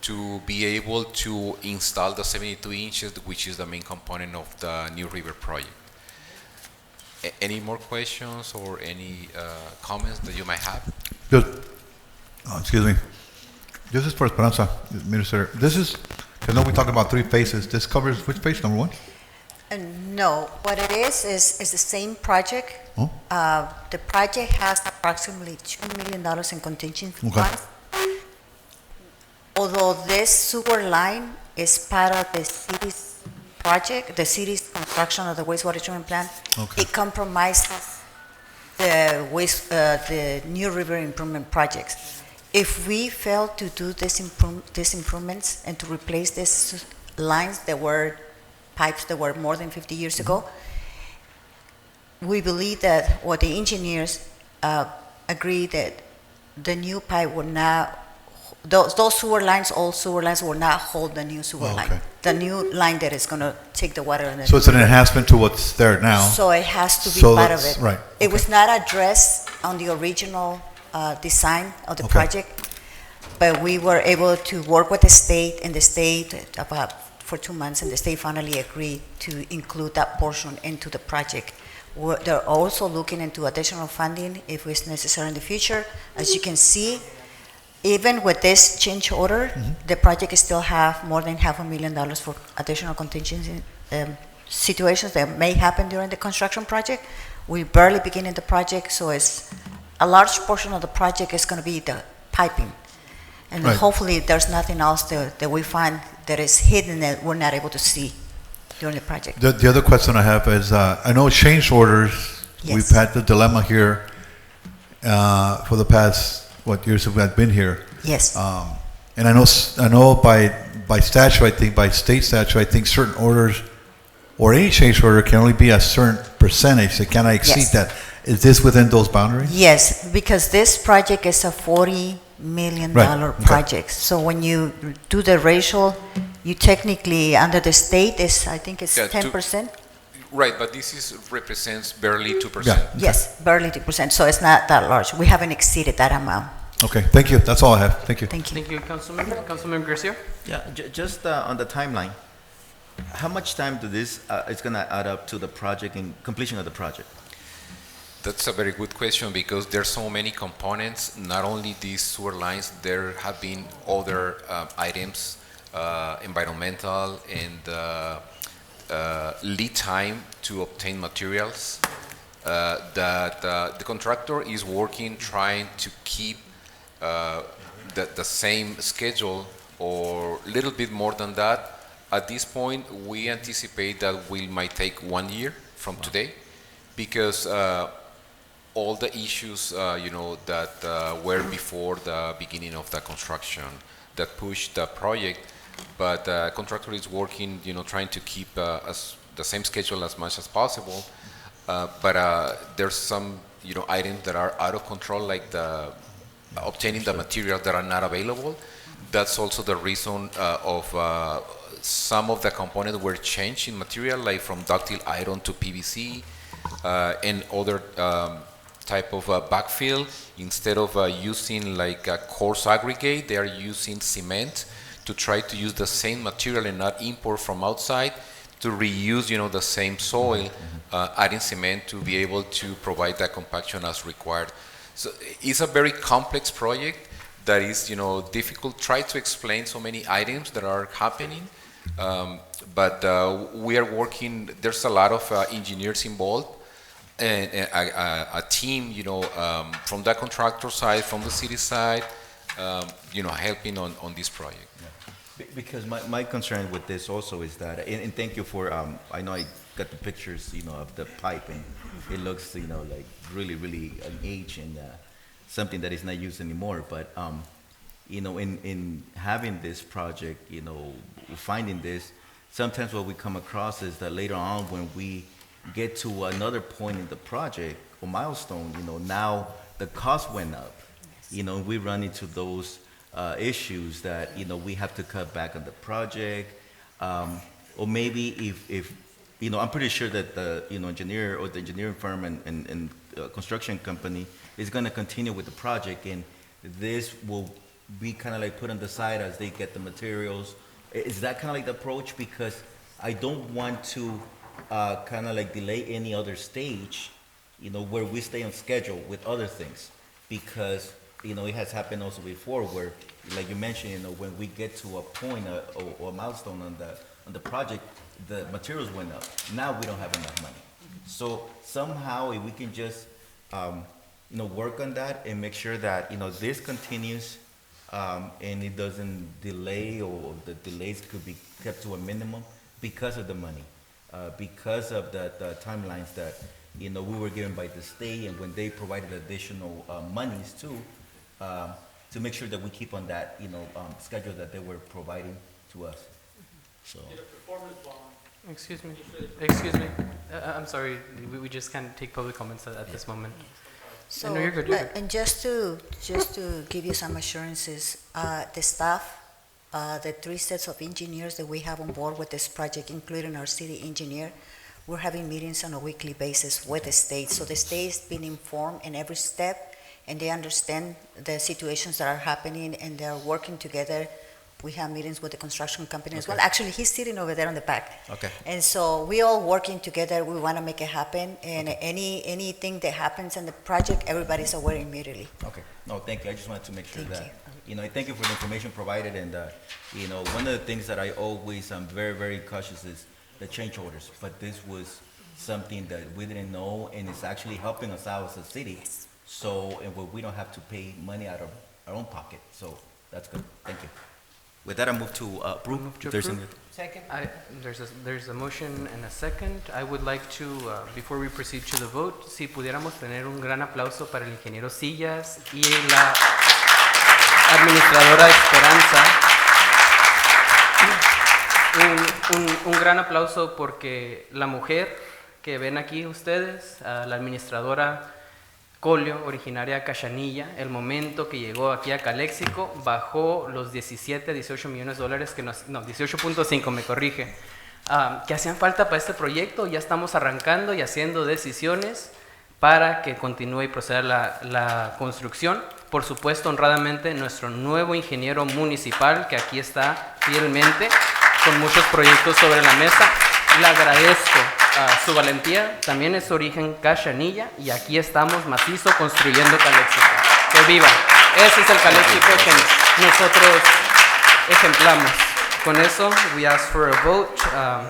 to be able to install the 72 inches, which is the main component of the New River project. Any more questions or any comments that you might have? Good. Excuse me. This is for Esperanza, Minister. This is, I know we talked about 3 phases. This covers which phase, number 1? No, what it is the same project. Oh. The project has approximately $2 million in contingency Okay. funds. Although this sewer line is part of the city's project, the city's construction of the wastewater treatment plant, Okay. it compromises the New River improvement projects. If we fail to do these improvements and to replace these lines that were pipes that were more than 50 years ago, we believe that, or the engineers agree that the new pipe would not, those sewer lines, old sewer lines will not hold the new sewer line. The new line that is going to take the water. So it's an enhancement to what's there now. So it has to be So part of that's- it. right, It was not addressed on the original design of the Okay. project, but we were able to work with the state, and the state for 2 months, and the state finally agreed to include that portion into the project. They're also looking into additional funding if it's necessary in the future. As you can see, even with this change order, the project still have more than $500,000 for additional contingency situations that may happen during the construction project. We barely beginning the project, so it's a large portion of the project is going to be the piping. And Right. hopefully there's nothing else that we find that is hidden that we're not able to see during the project. The other question I have is, I know change orders, Yes. we've had the dilemma here for the past, years have I've been here. Yes. And I know by statute, I think, by state statute, I think certain orders or any change order can only be a certain percentage. It cannot exceed Yes. that. Is this within those boundaries? Yes, because this project is a $40 million Right, okay. projects. So when you do the ratio, you technically, under the state, is, I think it's Yeah, 10%? Right, but this represents barely 2%. Yeah. Yes, barely 2%, so it's not that large. We haven't exceeded that amount. Okay, thank you. That's all I have. Thank you. Thank you. Thank you, Councilmember Garcia. Yeah, just on the timeline, how much time do this is going to add up to the project and completion of the project? That's a very good question because there's so many components, not only these sewer lines, there have been other items, environmental and lead time to obtain materials, that the contractor is working, trying to keep the same schedule or a little bit more than that. At this point, we anticipate that we might take 1 year from today because all the issues, that were before the beginning of the construction that pushed the project, but the contractor is working, trying to keep the same schedule as much as possible. But there's some, items that are out of control, like the obtaining the materials that are not available. That's also the reason of some of the components were changed in material, like from ductile iron to PVC and other type of backfill. Instead of using like a coarse aggregate, they are using cement to try to use the same material and not import from outside to reuse, the same soil, adding cement to be able to provide that compaction as required. So it's a very complex project that is, difficult. Try to explain so many items that are happening, but we are working. There's a lot of engineers involved, and a team, from the contractor side, from the city side, helping on this project. Because my concern with this also is that, and thank you for, I know I got the pictures, of the pipe, and it looks, like really, really an age and something that is not used anymore. But, in having this project, finding this, sometimes what we come across is that later on when we get to another point in the project or milestone, now the cost went up. We run into those issues that we have to cut back on the project, or maybe if I'm pretty sure that the engineer or the engineering firm and construction company is going to continue with the project, and this will be kind of like put on the side as they get the materials. Is that kind of like the approach? Because I don't want to kind of like delay any other stage, where we stay on schedule with other things, because it has happened also before where, like you mentioned, when we get to a point or a milestone on the project, the materials went up. Now we don't have enough money. So somehow if we can just, work on that and make sure that, this continues, and it doesn't delay, or the delays could be kept to a minimum because of the money, because of the timelines that, we were given by the state, and when they provided additional monies too, to make sure that we keep on that, schedule that they were providing to us. So. Excuse me. I'm sorry. We just can't take public comments at this moment. So, no, you're good. And just to give you some assurances, the staff, the 3 sets of engineers that we have on board with this project, including our city engineer, we're having meetings on a weekly basis with the state. So the state's been informed in every step, and they understand the situations that are happening, and they're working together. We have meetings with the construction company as well. Actually, he's sitting over there on the back. Okay. And so we all working together. We want to make it happen, and anything that happens in the project, everybody's aware immediately. Okay. No, thank you. I just wanted to make sure that, I thank you for the information provided, and, one of the things that I always am very, very cautious is the change orders, but this was something that we didn't know, and it's actually helping us out as a city. So, and we don't have to pay money out of our own pocket, so that's good. Thank you. With that, I move to approve. Second. There's a motion and a second. I would like to, before we proceed to the vote, si pudiéramos tener un gran aplauso para el ingeniero Sillas y la administradora Esperanza. Un gran aplauso porque la mujer que ven aquí ustedes, la administradora, Colio, originaria de Cachanilla, el momento que llegó aquí a Calexico, bajó los 17 a 18 millones de dólares, 18.5 me corrige, que hacían falta para este proyecto. Ya estamos arrancando y haciendo decisiones para que continúe y proceda la construcción. Por supuesto, honradamente, nuestro nuevo ingeniero municipal, que aquí está fielmente, con muchos proyectos sobre la mesa. Le agradezco su valentía, también es origen Cachanilla, y aquí estamos macizo construyendo Calexico. ¡Que viva! Ese es el Calexico que nosotros ejemplamos. Con eso, we ask for a vote.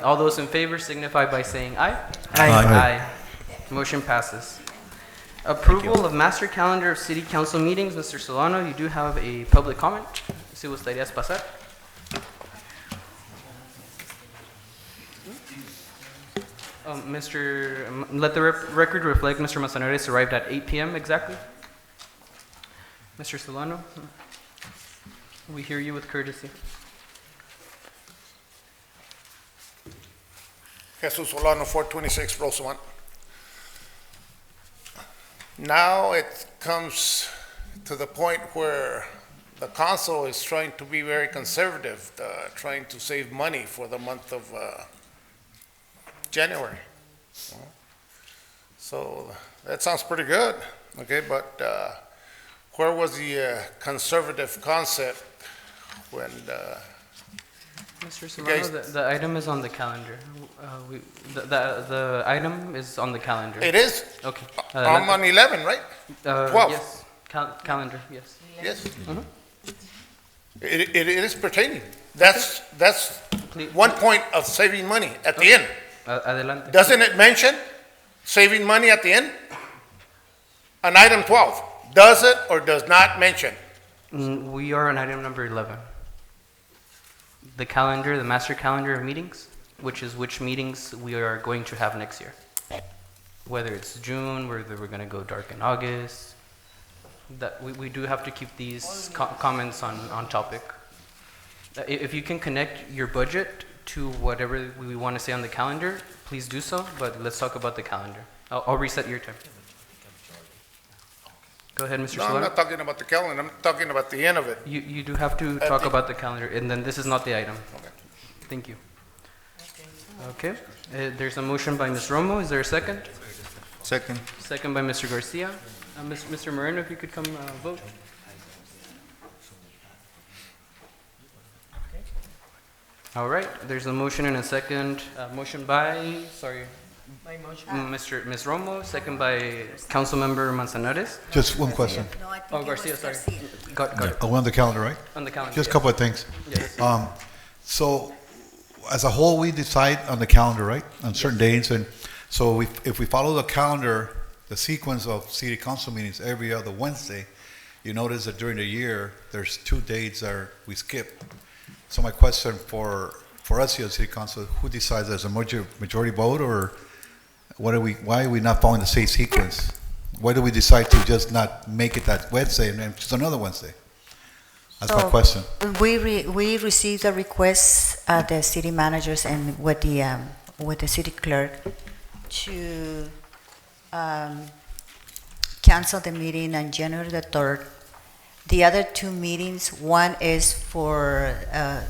All those in favor signify by saying aye. Aye. Motion passes. Approval of master calendar of city council meetings. Mr. Solano, you do have a public comment. Si gustarías pasar. Let the record reflect Mr. Manzanares arrived at 8 p.m. exactly. Mr. Solano, we hear you with courtesy. Jesus Solano, 426 Rosamond. Now it comes to the point where the council is trying to be very conservative, trying to save money for the month of January. So that sounds pretty good, okay, but where was the conservative concept when Mr. Solano, the item is on the calendar. The item is on the calendar. It is? Okay. I'm on 11, right? 12. Yes, calendar, yes. Yes. It is pertaining. That's one point of saving money at the end. Adelante. Doesn't it mention saving money at the end? On item 12, does it or does not mention? We are on item number 11. The calendar, the master calendar of meetings, which is which meetings we are going to have next year. Whether it's June, whether we're going to go dark in August. That we do have to keep these comments on topic. If you can connect your budget to whatever we want to say on the calendar, please do so, but let's talk about the calendar. I'll reset your time. Go ahead, Mr. No, Solano. I'm not talking about the calendar, I'm talking about the end of it. You do have to talk about the calendar, and then this is not the item. Okay. Thank you. Okay, there's a motion by Ms. Romo, is there a second? Second. Second by Mr. Garcia. Mr. Moreno, if you could come vote. All right, there's a motion and a second. Motion by, sorry, Ms. Romo, second by Councilmember Manzanares. Just one question. Oh, Garcia, sorry. Got it. On the calendar, right? On the calendar, Just a yes. couple of things. Yes. So, as a whole, we decide on the calendar, right? On certain days, and so if we follow the calendar, the sequence of city council meetings every other Wednesday, you notice that during the year, there's 2 dates that we skip. So my question for us here at City Council, who decides as a majority vote, or why are we not following the same sequence? Why do we decide to just not make it that Wednesday and then just another Wednesday? That's my question. We received a request at the city managers and with the city clerk to cancel the meeting on January the 3rd. The other 2 meetings, one is for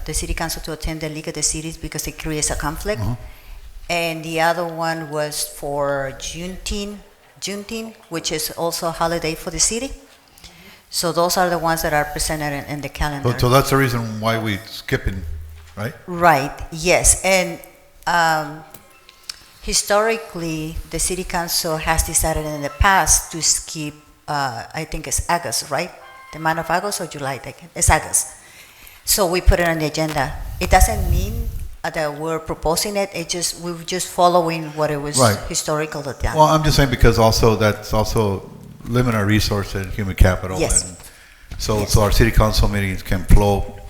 the city council to attend the League of the Cities because it creates a conflict. And the other one was for Juneteenth, which is also a holiday for the city. So those are the ones that are presented in the calendar. So that's the reason why we skipping, right? Right, yes. And historically, the city council has decided in the past to skip, I think it's August, right? The month of August or July, it's August. So we put it on the agenda. It doesn't mean that we're proposing it, we're just following what it was historical at that. Well, I'm just saying because also that's also limit our resource and human capital. Yes. And so our city council meetings can flow,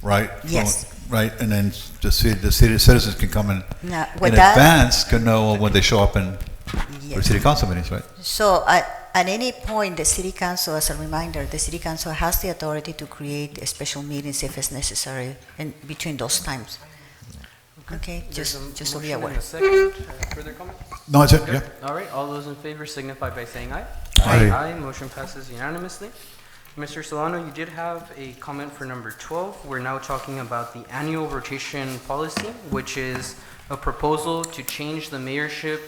right? Yes. Right, and then the city citizens can come in advance, can know when they show up for city council meetings, right? So at any point, the city council, as a reminder, the city council has the authority to create special meetings if it's necessary in between those times. Okay, just so be aware. Second, further comments? No, that's it, Good. yeah. All right, all those in favor signify by saying aye. Aye. Aye. Motion passes unanimously. Mr. Solano, you did have a comment for number 12. We're now talking about the annual rotation policy, which is a proposal to change the mayorship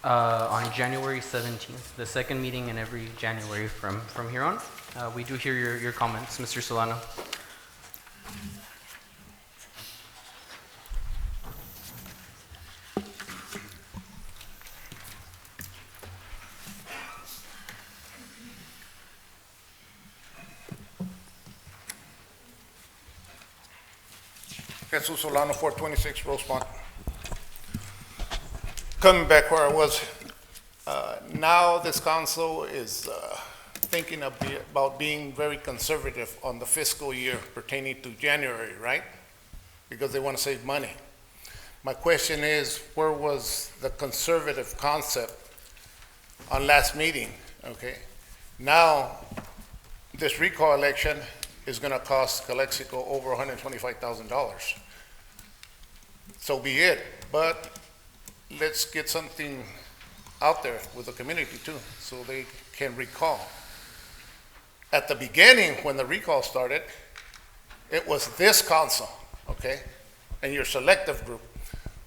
on January 17th, the second meeting in every January from here on. We do hear your comments, Mr. Solano. Jesus Solano, 426 Rosemont. Coming back where I was, now this council is thinking about being very conservative on the fiscal year pertaining to January, right? Because they want to save money. My question is, where was the conservative concept on last meeting, okay? Now, this recall election is going to cost Calexico over $125,000. So be it, but let's get something out there with the community too, so they can recall. At the beginning, when the recall started, it was this council, okay, and your selective group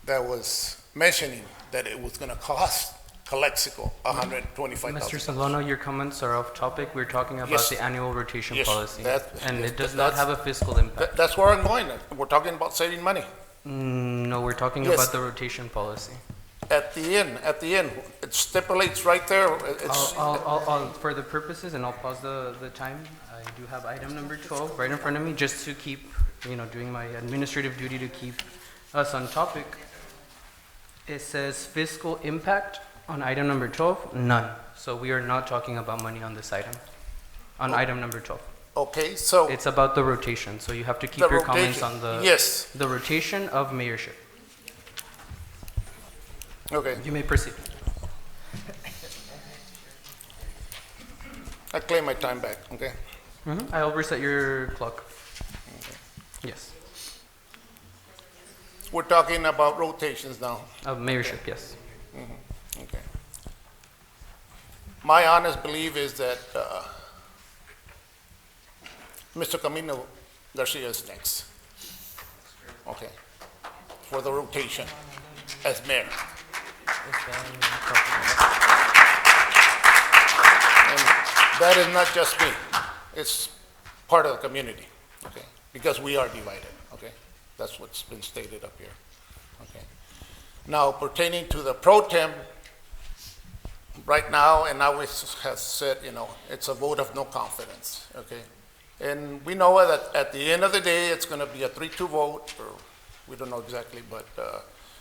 that was mentioning that it was going to cost Calexico $125,000. Mr. Solano, your comments are off topic. We're talking about Yes. the annual rotation Yes, policy, and yes, it does not have a fiscal impact. That's where I'm going. We're talking about saving money. No, we're talking Yes. about the rotation policy. At the end, it stipulates right there, it's, For the purposes, and I'll pause the time, I do have item number 12 right in front of me, just to keep, doing my administrative duty to keep us on topic. It says fiscal impact on item number 12, none. So we are not talking about money on this item, on item number 12. okay, so, It's about the rotation, so you have to keep The your comments rotation, on yes. the rotation of mayorship. okay, You may proceed. I claim my time back, okay? I'll reset your clock. Yes, We're talking about rotations now. of mayorship, yes. Okay. My honest belief is that Mr. Camino Garcia is next. Okay, for the rotation as mayor. And that is not just me, it's part of the community, okay? Because we are divided, okay? That's what's been stated up here, okay? Now, pertaining to the pro tem, right now, and now it has said, it's a vote of no confidence, okay? And we know that at the end of the day, it's gonna be a 3-2 vote, or we don't know exactly, but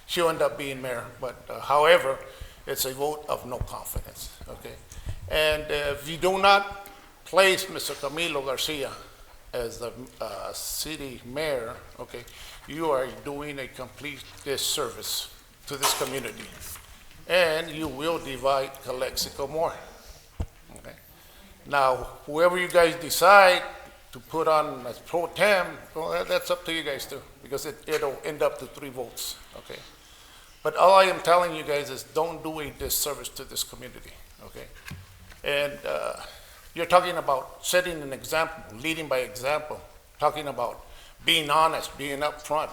she'll end up being mayor. But however, it's a vote of no confidence, okay? And if you do not place Mr. Camilo Garcia as the city mayor, okay, you are doing a complete disservice to this community. And you will divide Calexico more, okay? Now, whoever you guys decide to put on as pro tem, well, that's up to you guys too, because it'll end up to 3 votes, okay? But all I am telling you guys is don't do a disservice to this community, okay? And you're talking about setting an example, leading by example, talking about being honest, being upfront,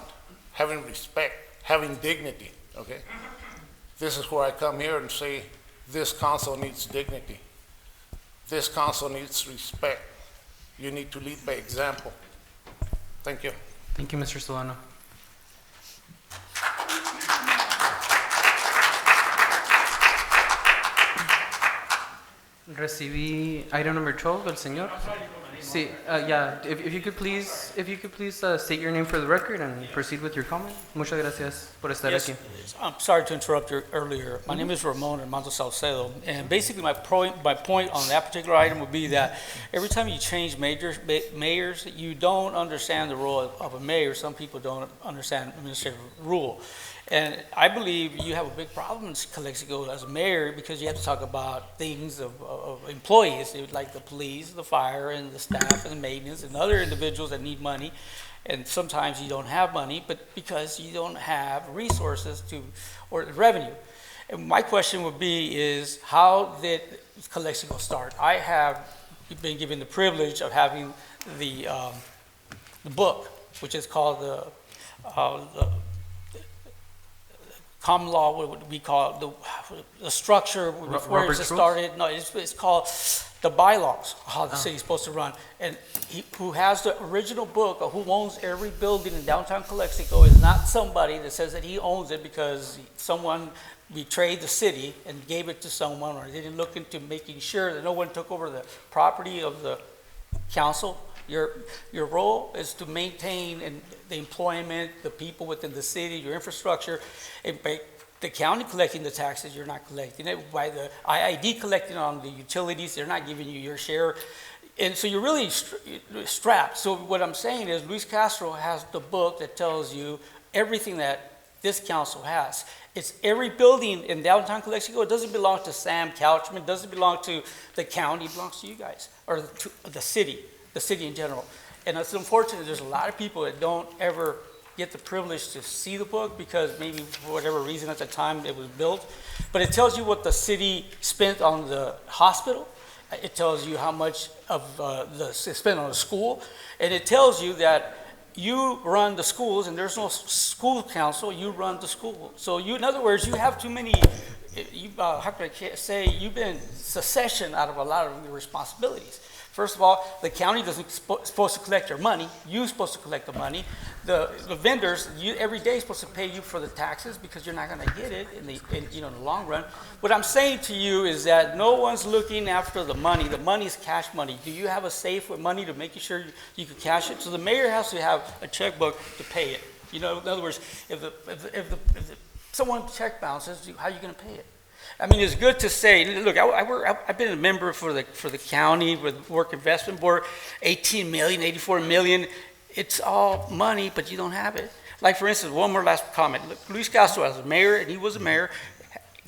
having respect, having dignity, okay? This is where I come here and say, this council needs dignity. This council needs respect. You need to lead by example. Thank you. Thank you, Mr. Solano. Recibí item number 12, el señor. Sí, yeah, if you could please state your name for the record and proceed with your comment. Muchas gracias por estar aquí. I'm sorry to interrupt you earlier. My name is Ramon Hermano Salcedo, and basically my point on that particular item would be that every time you change mayors, you don't understand the role of a mayor. Some people don't understand administrative rule. And I believe you have a big problem in Calexico as a mayor because you have to talk about things of employees, like the police, the fire, and the staff, and the maintenance, and other individuals that need money. And sometimes you don't have money, but because you don't have resources or revenue. And my question would be is, how did Calexico start? I have been given the privilege of having the book, which is called the common law, what would we call it, the structure, where it started. No, it's called the bylaws, how the city's supposed to run. And who has the original book of who owns every building in downtown Calexico is not somebody that says that he owns it because someone betrayed the city and gave it to someone, or they didn't look into making sure that no one took over the property of the council. Your role is to maintain the employment, the people within the city, your infrastructure, and by the county collecting the taxes, you're not collecting it. By the IID collecting on the utilities, they're not giving you your share. And so you're really strapped. So what I'm saying is Luis Castro has the book that tells you everything that this council has. It's every building in downtown Calexico. It doesn't belong to Sam Couchman. It doesn't belong to the county. It belongs to you guys, or to the city in general. And it's unfortunate there's a lot of people that don't ever get the privilege to see the book because maybe for whatever reason at the time it was built. But it tells you what the city spent on the hospital. It tells you how much of spent on the school. And it tells you that you run the schools and there's no school council, you run the school. So in other words, you have too many, how can I say, you've been secession out of a lot of your responsibilities. First of all, the county doesn't supposed to collect your money. You're supposed to collect the money. The vendors, every day is supposed to pay you for the taxes because you're not going to get it in the long run. What I'm saying to you is that no one's looking after the money. The money is cash money. Do you have a safe with money to make sure you can cash it? So the mayor has to have a checkbook to pay it. In other words, if someone's check bounces, how are you going to pay it? I mean, it's good to say, look, I've been a member for the county with Work Investment Board, 18 million, 84 million. It's all money, but you don't have it. Like, for instance, one more last comment. Look, Luis Castro, as a mayor, and he was a mayor,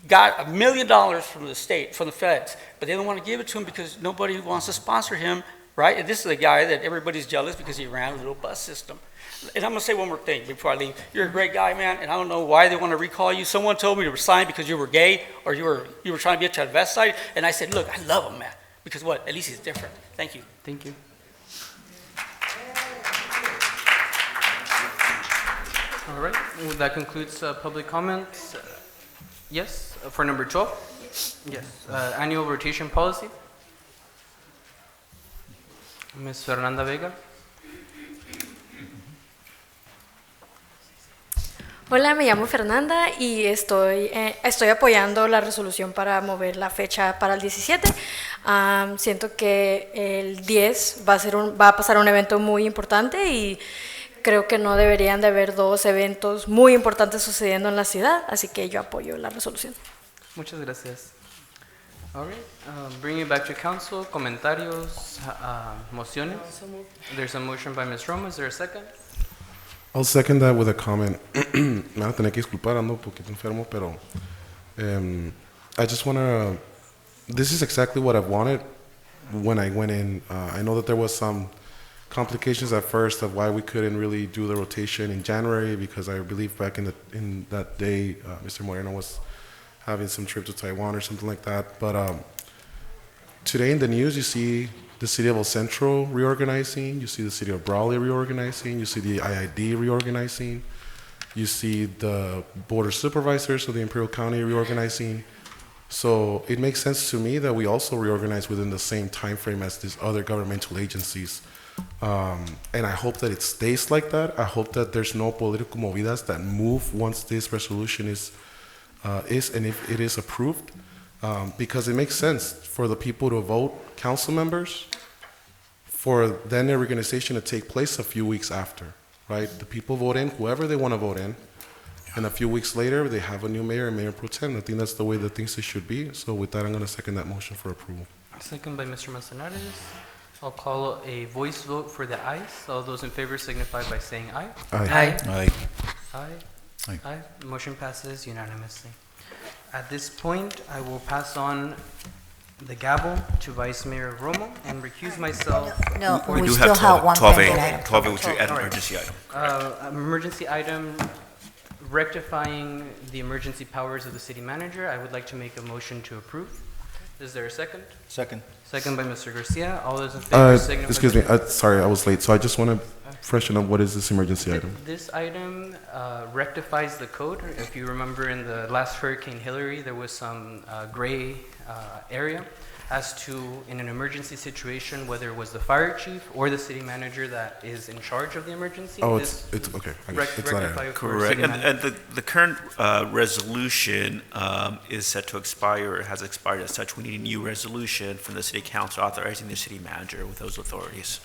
got $1 million from the state, from the feds, but they don't want to give it to him because nobody wants to sponsor him, right? And this is a guy that everybody's jealous because he ran a little bus system. And I'm going to say one more thing before I leave. You're a great guy, man, and I don't know why they want to recall you. Someone told me to resign because you were gay or you were trying to be a transvestite, and I said, look, I love him, man, because what? At least he's different. Thank you. Thank you. All right, well, that concludes public comments. Yes, for number 12? Yes, annual rotation policy. Ms. Fernanda Vega. Hola, me llamo Fernanda y estoy apoyando la resolución para mover la fecha para el 17. Siento que el 10 va a pasar un evento muy importante y creo que no deberían de haber dos eventos muy importantes sucediendo en la ciudad, así que yo apoyo la resolución. Muchas gracias. All right, bringing it back to council, comentarios, mociones. There's a motion by Ms. Roma. Is there a second? I'll second that with a comment. Me van a tener que disculpar, ando un poquito enfermo, pero I just want to, this is exactly what I've wanted when I went in. I know that there was some complications at first of why we couldn't really do the rotation in January, because I believe back in that day, Mr. Moreno was having some trip to Taiwan or something like that. But today in the news, you see the city of El Centro reorganizing, you see the city of Brawley reorganizing, you see the IID reorganizing, you see the board of supervisors of the Imperial County reorganizing. So it makes sense to me that we also reorganize within the same time frame as these other governmental agencies. And I hope that it stays like that. I hope that there's no political movidas that move once this resolution is and if it is approved. Because it makes sense for the people to vote council members, for then the reorganization to take place a few weeks after, right? The people vote in whoever they want to vote in, and a few weeks later they have a new mayor and mayor pro tem. I think that's the way that things should be. So with that, I'm going to second that motion for approval. Second by Mr. Manzanares. I'll call a voice vote for the ayes. All those in favor signify by saying aye. Aye. Aye. Aye. Aye. Aye. Motion passes unanimously. At this point, I will pass on the gavel to Vice Mayor Romo and recuse myself. No, we still have one 12A, which we add an emergency item. Emergency item rectifying the emergency powers of the city manager, I would like to make a motion to approve. Is there a second? Second. Second by Mr. Garcia. All those in favor signify. Excuse me, sorry, I was late, so I just want to freshen up, what is this emergency item? This item rectifies the code. If you remember in the last Hurricane Hillary, there was some gray area as to, in an emergency situation, whether it was the fire chief or the city manager that is in charge of the emergency. Oh, it's okay. It's not rectify for Correct. city manager. And the current resolution is set to expire, has expired as such. We need a new resolution from the city council authorizing the city manager with those authorities.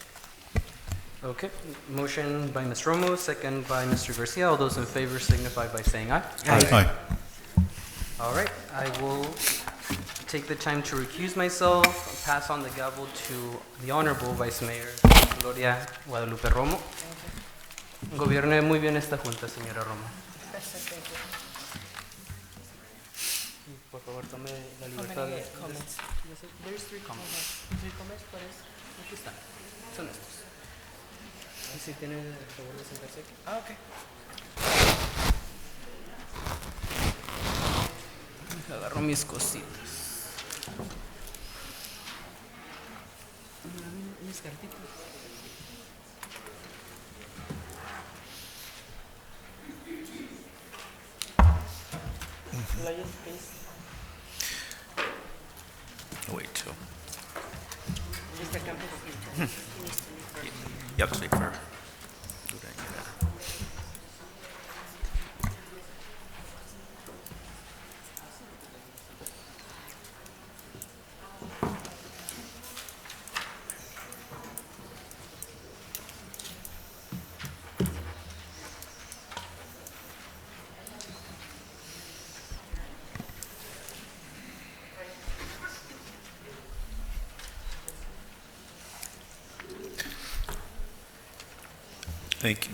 Okay, motion by Ms. Romo, second by Mr. Garcia. All those in favor signify by saying aye. Aye. All right, I will take the time to recuse myself, pass on the gavel to the Honorable Vice Mayor Gloria Guadalupe Romo. Gobierne muy bien esta junta, señora Romo. Por favor, tome la libertad de... There's 3 comments. 3 comments, ¿cuáles? Aquí están. Son estos. ¿Y si tiene el favor de sentarse aquí? Ah, ok. Agarro mis cositas. Mis cartitas. Wait till. You have to speak for.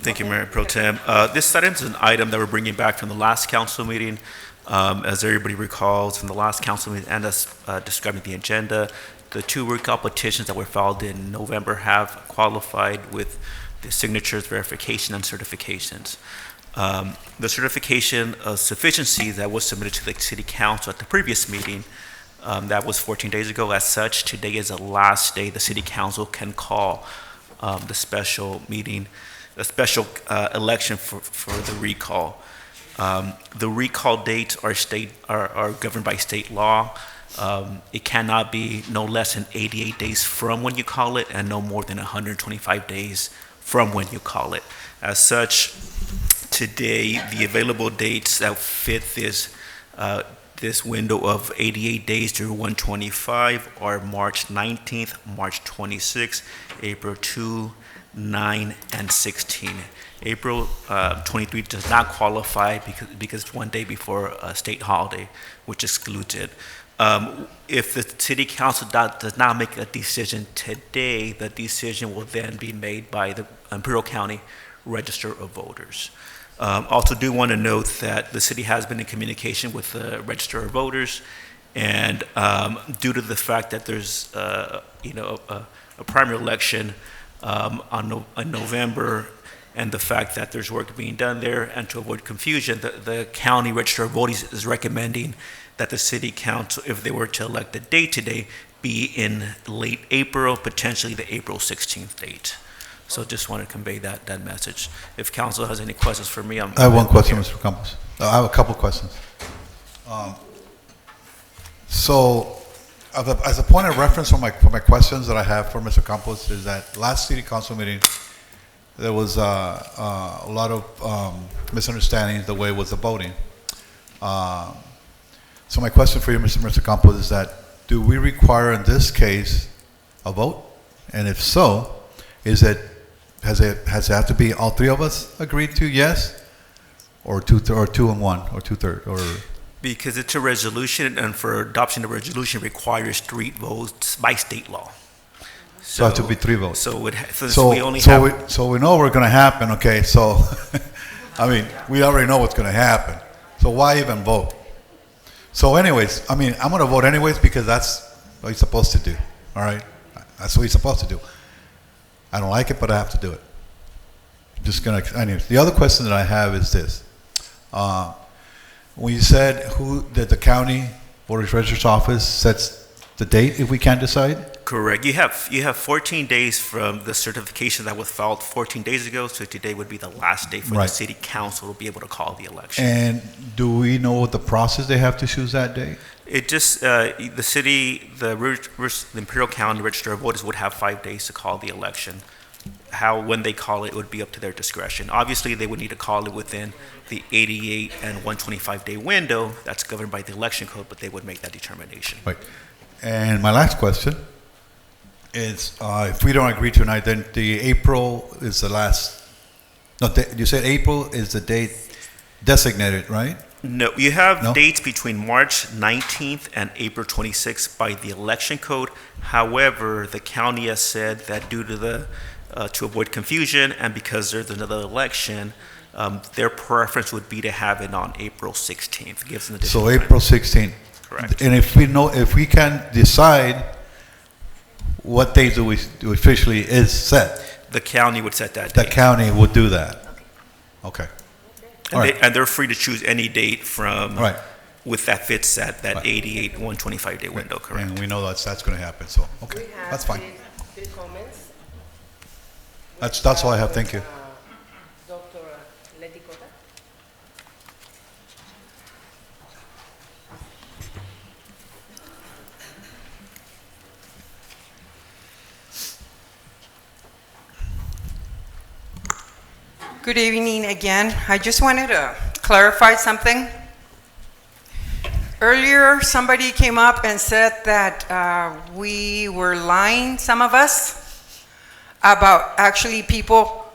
Thank you, Mayor Pro Tem. This item is an item that we're bringing back from the last council meeting. As everybody recalls, from the last council meeting and us describing the agenda, the 2 recall petitions that were filed in November have qualified with the signatures, verification, and certifications. The certification of sufficiency that was submitted to the city council at the previous meeting, that was 14 days ago. As such, today is the last day the city council can call the special meeting, a special election for the recall. The recall dates are governed by state law. It cannot be no less than 88 days from when you call it and no more than 125 days from when you call it. As such, today, the available dates that fit this window of 88 days through 125 are March 19th, March 26th, April 2, 9, and 16. April 23 does not qualify because it's 1 day before a state holiday, which excludes it. If the city council does not make a decision today, the decision will then be made by the Imperial County Register of Voters. Also do want to note that the city has been in communication with the Register of Voters, and due to the fact that there's a primary election in November, and the fact that there's work being done there, and to avoid confusion, the County Register of Voters is recommending that the city council, if they were to elect a date today, be in late April, potentially the April 16th date. So just want to convey that message. If council has any questions for me, I have one question, Mr. Campos. I have a couple questions. So, as a point of reference for my questions that I have for Mr. Campos is that last city council meeting, there was a lot of misunderstandings the way it was the voting. So my question for you, Mr. Campos, is that do we require in this case a vote? And if so, has it have to be all 3 of us agreed to yes, or 2 and 1, or 2/3, or? Because it's a resolution, and for adoption, the resolution requires 3 votes by state law. So it have to be 3 votes. So we only so we know what's going to happen. Okay, so I mean, we already know what's going to happen. So why even vote? So, anyways, I mean, I'm going to vote anyways because that's what you're supposed to do. All right, that's what you're supposed to do. I don't like it, but I have to do it. Just gonna. Anyways, the other question that I have is this: When you said that the county board of treasurer's office sets the date if we can't decide? Correct. You have 14 days from the certification that was filed 14 days ago, so today would be the last day for the Right. city council to be able to call the election. And do we know what the process they have to choose that day? It just, the city, the Imperial County Register of Voters would have 5 days to call the election. When they call it would be up to their discretion. Obviously, they would need to call it within the 88 and 125-day window that's governed by the election code, but they would make that determination. Right. And my last question is, if we don't agree tonight, then the April is the last, no, you said April is the date designated, right? No, you have dates between March 19th and April 26th by the election code. However, the county has said that due to the to avoid confusion and because there's another election, their preference would be to have it on April 16th. Gives them additional So time. April 16th. Correct. And if we can decide what date do we officially is set, The county would set that the date. county would do that. Okay. All right. And they're free to choose any date from, Right. with that fits that 88, 125-day window, correct? And we know that's going to happen, so, okay, that's fine. Three comments. That's all I have, thank you. Dr. Leticota. Good evening again. I just wanted to clarify something. Earlier, somebody came up and said that we were lying, some of us, about actually people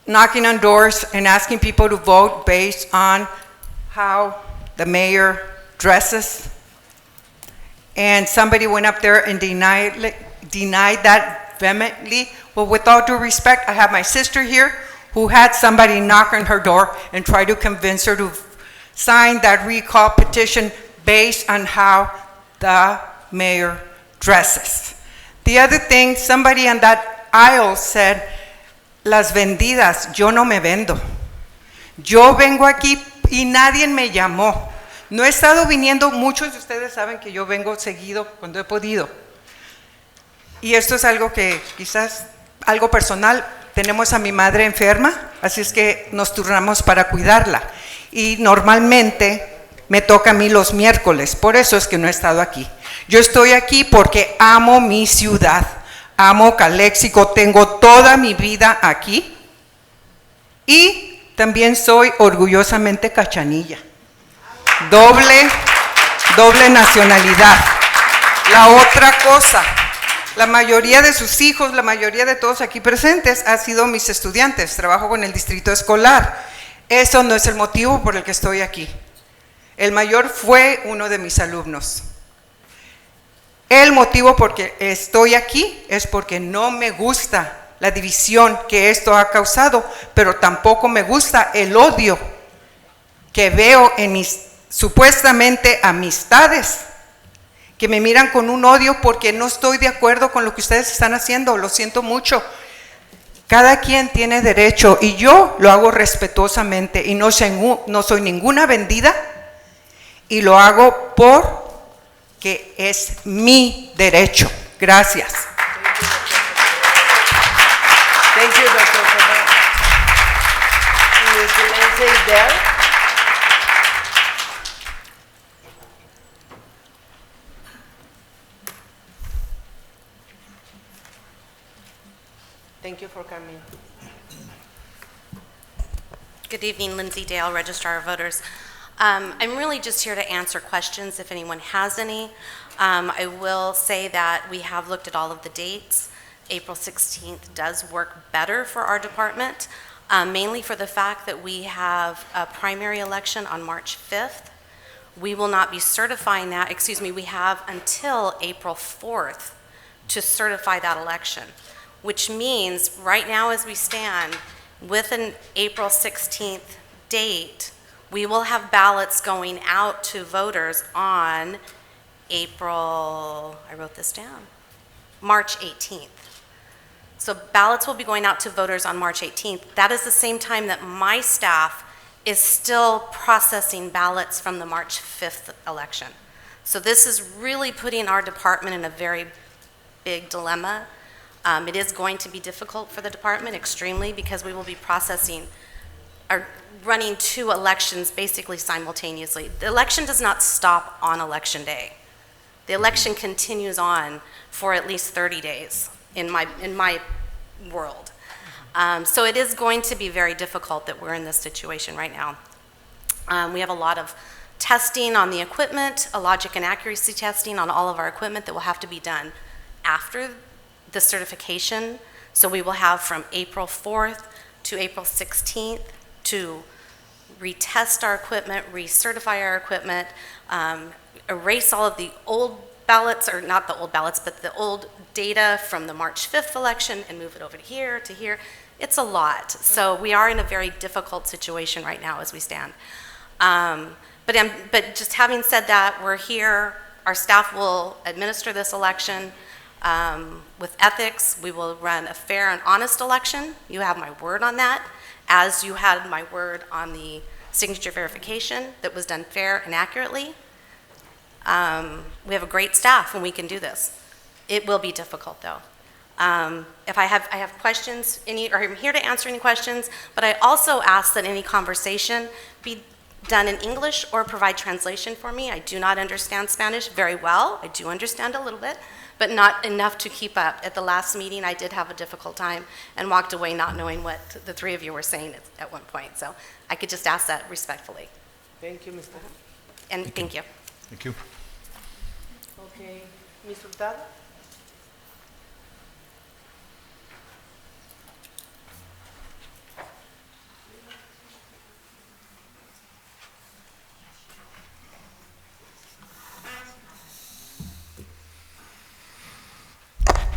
knocking on doors and asking people to vote based on how the mayor dresses. And somebody went up there and denied that vehemently. Well, with all due respect, I have my sister here who had somebody knock on her door and try to convince her to sign that recall petition based on how the mayor dresses. The other thing, somebody on that aisle said, las vendidas, yo no me vendo. Yo vengo aquí y nadie me llamó. No he estado viniendo, muchos de ustedes saben que yo vengo seguido cuando he podido. Y esto es algo que quizás, algo personal, tenemos a mi madre enferma, así es que nos turnamos para cuidarla. Y normalmente me toca a mí los miércoles, por eso es que no he estado aquí. Yo estoy aquí porque amo mi ciudad, amo Calexico, tengo toda mi vida aquí y también soy orgullosamente cachanilla. Doble nacionalidad. La otra cosa, la mayoría de sus hijos, la mayoría de todos aquí presentes han sido mis estudiantes, trabajo con el distrito escolar. Eso no es el motivo por el que estoy aquí. El mayor fue uno de mis alumnos. El motivo por el que estoy aquí es porque no me gusta la división que esto ha causado, pero tampoco me gusta el odio que veo en mis supuestamente amistades, que me miran con un odio porque no estoy de acuerdo con lo que ustedes están haciendo. Lo siento mucho. Cada quien tiene derecho y yo lo hago respetuosamente y no soy ninguna vendida y lo hago porque es mi derecho. Gracias. Thank you, Dr. Cota. Ms. Lindsay Dell. Thank you for coming. Good evening, Lindsay Dale, Registrar of Voters. I'm really just here to answer questions if anyone has any. I will say that we have looked at all of the dates. April 16th does work better for our department, mainly for the fact that we have a primary election on March 5th. We will not be certifying that, we have until April 4th to certify that election, which means right now as we stand, with an April 16th date, we will have ballots going out to voters on March 18th. So ballots will be going out to voters on March 18th. That is the same time that my staff is still processing ballots from the March 5th election. So this is really putting our department in a very big dilemma. It is going to be difficult for the department, extremely, because we will be processing or running 2 elections basically simultaneously. The election does not stop on election day. The election continues on for at least 30 days in my world. So it is going to be very difficult that we're in this situation right now. We have a lot of testing on the equipment, a logic and accuracy testing on all of our equipment that will have to be done after the certification. So we will have from April 4th to April 16th to retest our equipment, recertify our equipment, erase all of the old ballots, or not the old ballots, but the old data from the March 5th election and move it over to here, to here. It's a lot. So we are in a very difficult situation right now as we stand. But just having said that, we're here. Our staff will administer this election with ethics. We will run a fair and honest election. You have my word on that, as you had my word on the signature verification that was done fair and accurately. We have a great staff and we can do this. It will be difficult though. If I have questions, or I'm here to answer any questions, but I also ask that any conversation be done in English or provide translation for me. I do not understand Spanish very well. I do understand a little bit, but not enough to keep up. At the last meeting, I did have a difficult time and walked away not knowing what the 3 of you were saying at one point. So I could just ask that respectfully. Thank you, Mr. And thank you. Thank you. Okay, Ms. Hurtado?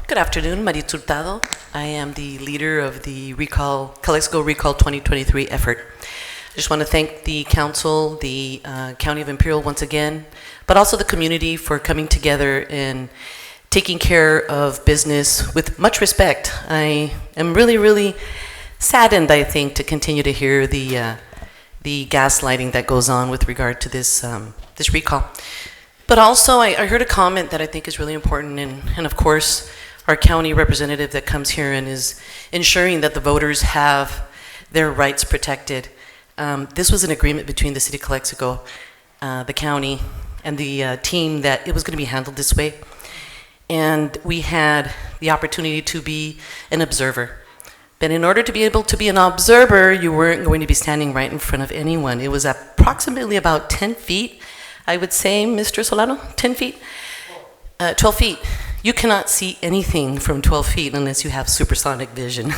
Good afternoon, Maritza Hurtado. I am the leader of the Calexico Recall 2023 effort. I just want to thank the council, the County of Imperial once again, but also the community for coming together and taking care of business with much respect. I am really, really saddened, I think, to continue to hear the gaslighting that goes on with regard to this recall. But also, I heard a comment that I think is really important, and of course, our county representative that comes here and is ensuring that the voters have their rights protected. This was an agreement between the City of Calexico, the county, and the team that it was going to be handled this way. And we had the opportunity to be an observer. But in order to be able to be an observer, you weren't going to be standing right in front of anyone. It was approximately about 10 feet, I would say, Mr. Solano, 10 feet? 12 feet. You cannot see anything from 12 feet unless you have supersonic vision.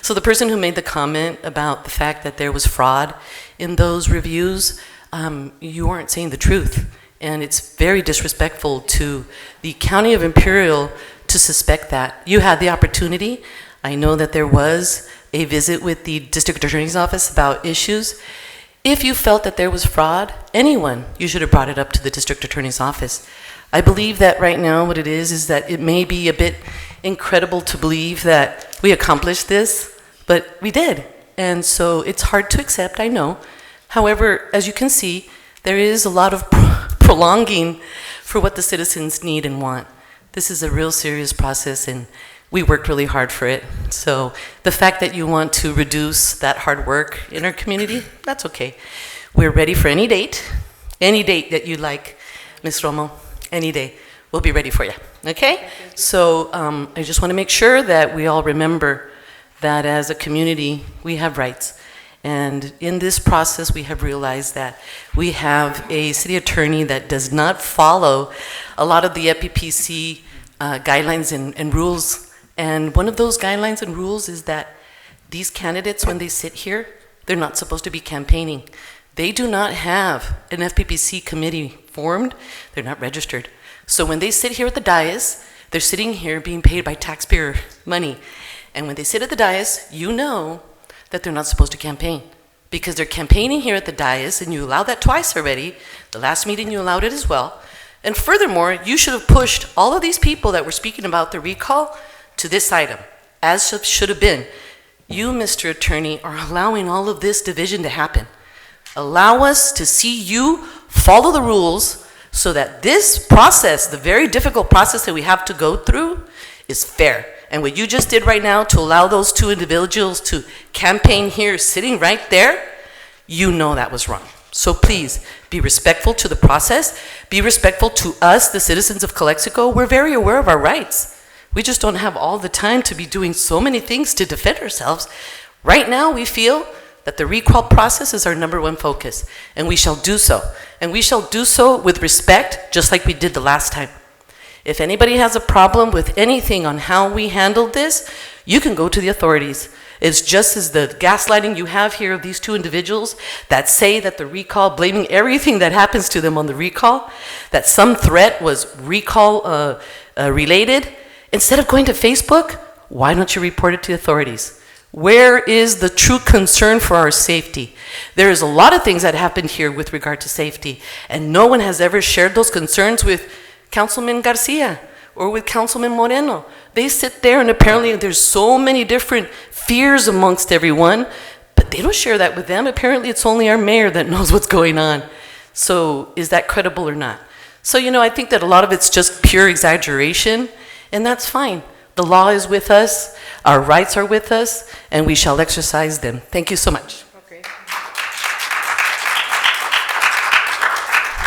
So the person who made the comment about the fact that there was fraud in those reviews, you aren't saying the truth. And it's very disrespectful to the County of Imperial to suspect that. You had the opportunity. I know that there was a visit with the District Attorney's Office about issues. If you felt that there was fraud, anyone, you should have brought it up to the District Attorney's Office. I believe that right now what it is that it may be a bit incredible to believe that we accomplished this, but we did. And so it's hard to accept, I know. However, as you can see, there is a lot of prolonging for what the citizens need and want. This is a real serious process and we worked really hard for it. So the fact that you want to reduce that hard work in our community, that's okay. We're ready for any date that you like, Ms. Romo. Any day, we'll be ready for you, okay? So I just want to make sure that we all remember that as a community, we have rights. And in this process, we have realized that we have a city attorney that does not follow a lot of the FPPC guidelines and rules. And one of those guidelines and rules is that these candidates, when they sit here, they're not supposed to be campaigning. They do not have an FPPC committee formed. They're not registered. So when they sit here at the dais, they're sitting here being paid by taxpayer money. And when they sit at the dais, you know that they're not supposed to campaign because they're campaigning here at the dais, and you allowed that twice already. The last meeting you allowed it as well. And furthermore, you should have pushed all of these people that were speaking about the recall to this item, as should have been. You, Mr. Attorney, are allowing all of this division to happen. Allow us to see you follow the rules so that this process, the very difficult process that we have to go through, is fair. And what you just did right now to allow those two individuals to campaign here, sitting right there, you know that was wrong. So please, be respectful to the process. Be respectful to us, the citizens of Calexico. We're very aware of our rights. We just don't have all the time to be doing so many things to defend ourselves. Right now, we feel that the recall process is our #1 focus, and we shall do so. And we shall do so with respect, just like we did the last time. If anybody has a problem with anything on how we handled this, you can go to the authorities. It's just as the gaslighting you have here of these two individuals that say that the recall, blaming everything that happens to them on the recall, that some threat was recall related. Instead of going to Facebook, why don't you report it to the authorities? Where is the true concern for our safety? There is a lot of things that happened here with regard to safety, and no one has ever shared those concerns with Councilman Garcia or with Councilman Moreno. They sit there, and apparently there's so many different fears amongst everyone, but they don't share that with them. Apparently it's only our mayor that knows what's going on. So is that credible or not? So, I think that a lot of it's just pure exaggeration, and that's fine. The law is with us, our rights are with us, and we shall exercise them. Thank you so much. Okay.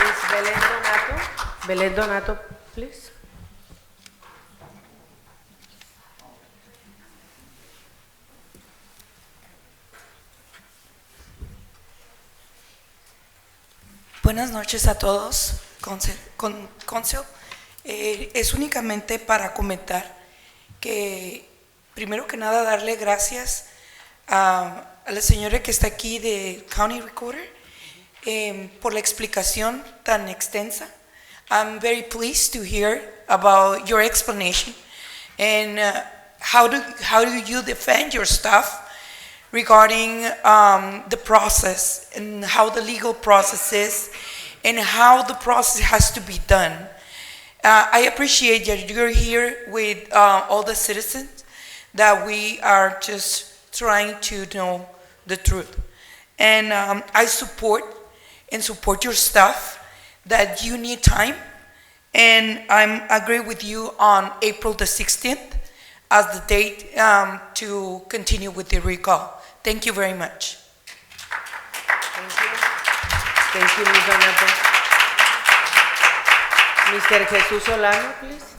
Ms. Belén Donato, please. Buenas noches a todos, Council. Es únicamente para comentar que, primero que nada, darle gracias a la señora que está aquí de County Recorder por la explicación tan extensa. I'm very pleased to hear about your explanation and how do you defend your stuff regarding the process and how the legal process is and how the process has to be done. I appreciate that you're here with all the citizens, that we are just trying to know the truth. And I support your stuff, that you need time, and I agree with you on April the 16th as the date to continue with the recall. Thank you very much. Thank you. Thank you, Ms. Donato. Mr. Jesús Solano, please.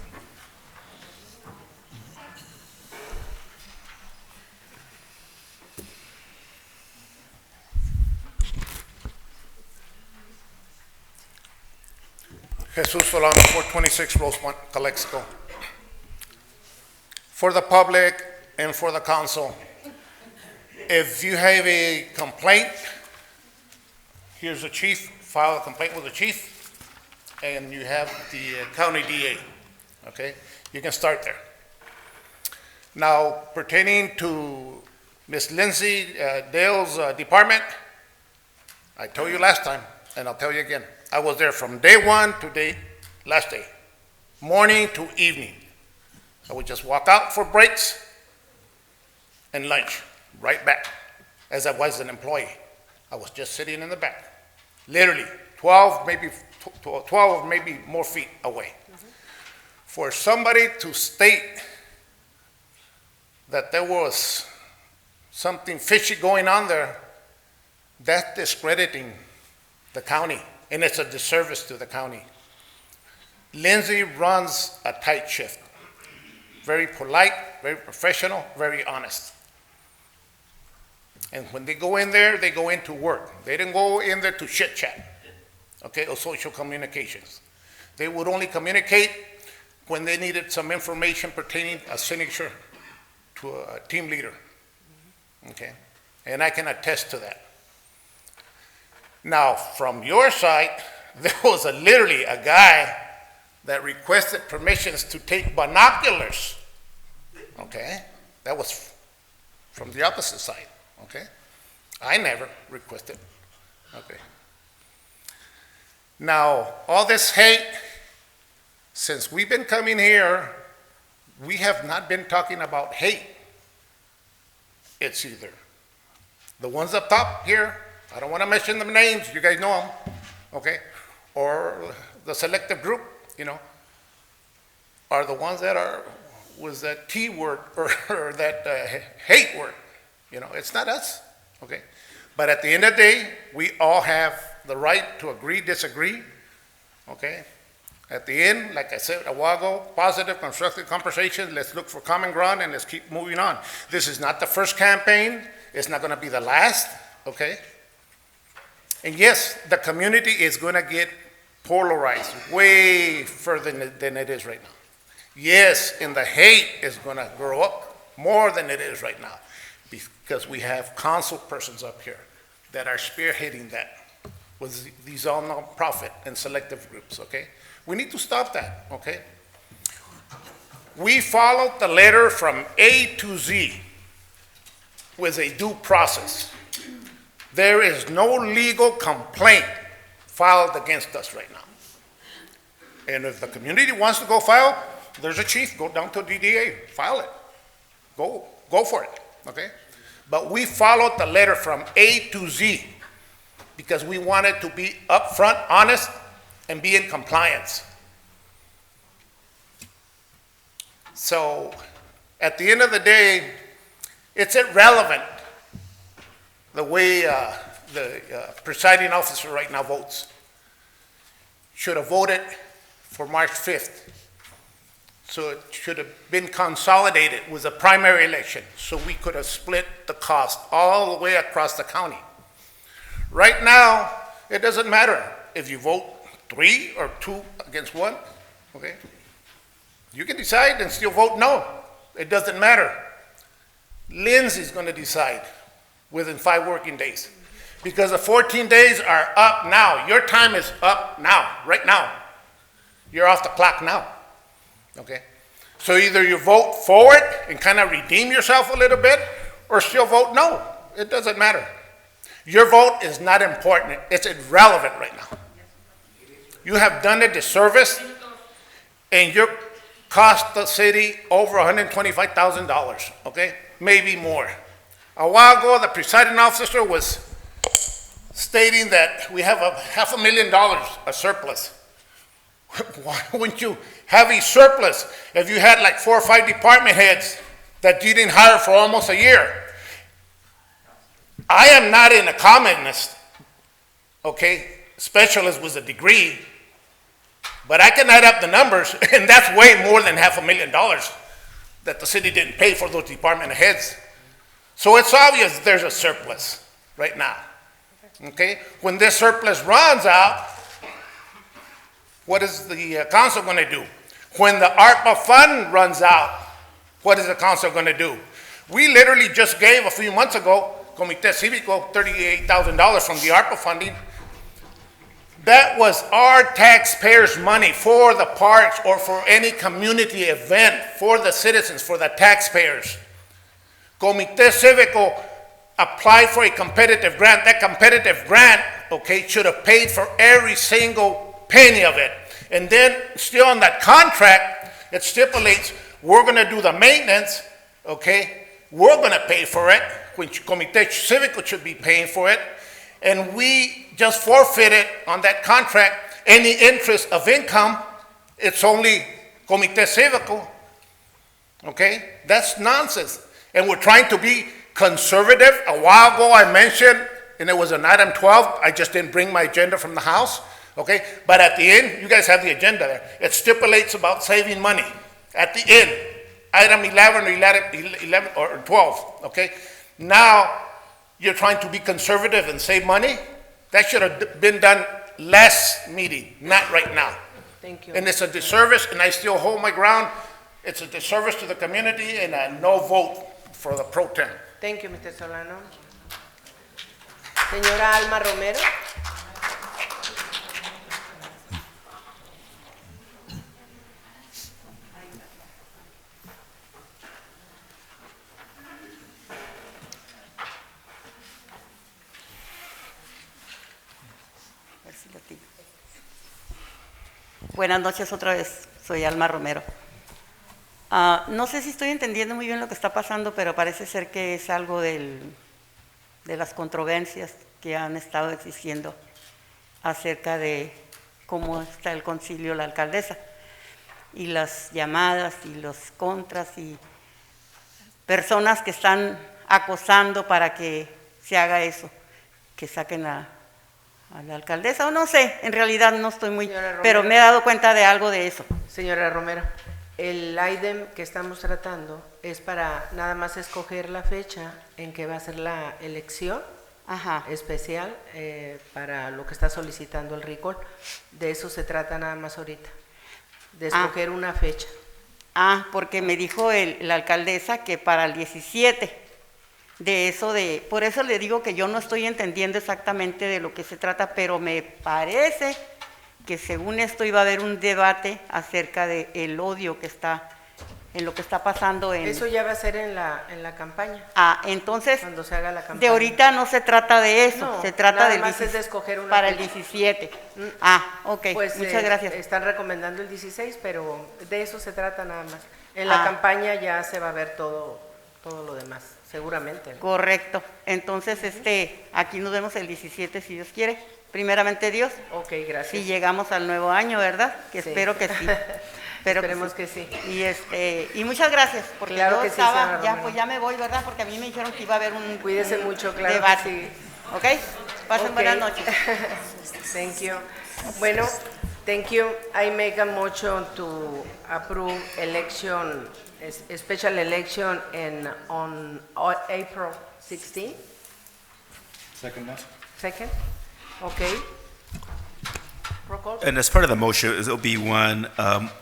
Jesus Solano, 426 Rosemont, Calexico. For the public and for the council, if you have a complaint, here's the chief, file a complaint with the chief, and you have the county DA, okay? You can start there. Now, pertaining to Ms. Lindsay Dale's department, I told you last time, and I'll tell you again, I was there from day one to last day, morning to evening. I would just walk out for breaks and lunch, right back, as I was an employee. I was just sitting in the back, literally 12, maybe more feet away. For somebody to state that there was something fishy going on there, that's discrediting the county, and it's a disservice to the county. Lindsay runs a tight shift. Very polite, very professional, very honest. And when they go in there, they go in to work. They didn't go in there to chit chat, okay, or social communications. They would only communicate when they needed some information pertaining a signature to a team leader, okay? And I can attest to that. Now, from your side, there was literally a guy that requested permissions to take binoculars, okay? That was from the opposite side, okay? I never requested, okay? Now, all this hate, since we've been coming here, we have not been talking about hate. It's either the ones up top here I don't want to mention the names, you guys know them, okay? Or the selective group, you know, are the ones that are, was that T word or that hate word. You know, it's not us, okay? But at the end of the day, we all have the right to agree, disagree, okay? At the end, like I said a while ago, positive, constructive conversation, let's look for common ground and let's keep moving on. This is not the first campaign, it's not gonna be the last, okay? And yes, the community is gonna get polarized way further than it is right now. Yes, and the hate is gonna grow up more than it is right now because we have council persons up here that are spearheading that with these all non-profit and selective groups, okay? We need to stop that, okay? We followed the letter from A to Z with a due process. There is no legal complaint filed against us right now. And if the community wants to go file, there's a chief, go down to DDA, file it. Go for it, okay? But we followed the letter from A to Z because we wanted to be upfront, honest, and be in compliance. So at the end of the day, it's irrelevant the way the presiding officer right now votes. Should have voted for March 5th. So it should have been consolidated with a primary election so we could have split the cost all the way across the county. Right now, it doesn't matter if you vote 3 or 2 against 1, okay? You can decide and still vote no. It doesn't matter. Lindsay's going to decide within 5 working days because the 14 days are up now. Your time is up now, right now. You're off the clock now. Okay, so either you vote for it and kind of redeem yourself a little bit, or still vote no. It doesn't matter. Your vote is not important. It's irrelevant right now. You have done a disservice, and you cost the city over $125,000. Okay, maybe more. A while ago, the presiding officer was stating that we have $500,000 a surplus. Why wouldn't you have a surplus if you had like 4 or 5 department heads that you didn't hire for almost a year? I am not an economist, okay, specialist with a degree, but I can add up the numbers, and that's way more than $500,000 that the city didn't pay for those department heads. So it's obvious there's a surplus right now, okay? When this surplus runs out, what is the council going to do? When the ARPA fund runs out, what is the council going to do? We literally just gave a few months ago, Comité Cívico, $38,000 from the ARPA funding. That was our taxpayers' money for the parks or for any community event, for the citizens, for the taxpayers. Comité Cívico applied for a competitive grant. That competitive grant, okay, should have paid for every single penny of it. And then still on that contract, it stipulates we're going to do the maintenance, okay? We're going to pay for it, which Comité Cívico should be paying for it. And we just forfeited on that contract any interest of income. It's only Comité Cívico, okay? That's nonsense. And we're trying to be conservative. A while ago I mentioned, and it was an item 12, I just didn't bring my agenda from the House. Okay, but at the end, you guys have the agenda there. It stipulates about saving money. At the end, item 11 or 12, okay? Now, you're trying to be conservative and save money? That should have been done last meeting, not right now. Thank you. And it's a disservice, and I still hold my ground. It's a disservice to the community, and a no vote for the pro tem. Thank you, Mr. Solano. Señora Alma Romero. Buenas noches otra vez, soy Alma Romero. No sé si estoy entendiendo muy bien lo que está pasando, pero parece ser que es algo de las controversias que han estado existiendo acerca de cómo está el concilio, la alcaldesa, y las llamadas y los contras y personas que están acosando para que se haga eso, que saquen a la alcaldesa, o no sé, en realidad no estoy muy, pero me he dado cuenta de algo de eso. Señora Romero, el item que estamos tratando es para nada más escoger la fecha en que va a ser la elección especial para lo que está solicitando el recall. De eso se trata nada más ahorita, de escoger una fecha. Porque me dijo la alcaldesa que para el 17, por eso le digo que yo no estoy entendiendo exactamente de lo que se trata, pero me parece que según esto iba a haber un debate acerca del odio que está, en lo que está pasando en... Eso ya va a ser en la campaña. Entonces, cuando se haga la campaña. De ahorita no se trata de eso, No, se trata nada más es de escoger una para fecha. el 17. Ok, Pues, muchas gracias. Están recomendando el 16, pero de eso se trata nada más. En la campaña ya se va a ver todo lo demás, seguramente. Correcto. Entonces, aquí nos vemos el 17, si Dios quiere. Primeramente Dios. Ok, gracias. Si llegamos al nuevo año, ¿verdad? Que Sí. espero que sí. Esperemos que sí. Y muchas gracias, porque Claro yo que sí, estaba, señora ya Romero. pues ya me voy, ¿verdad? Porque a mí me dijeron que iba a haber un Cuídese mucho, claro debate. que sí. ¿Ok? Pasen buenas noches. Thank you. Bueno, thank you. I make a motion to approve election, special election on April 16. Second? Okay. Roll call. And as part of the motion, it'll be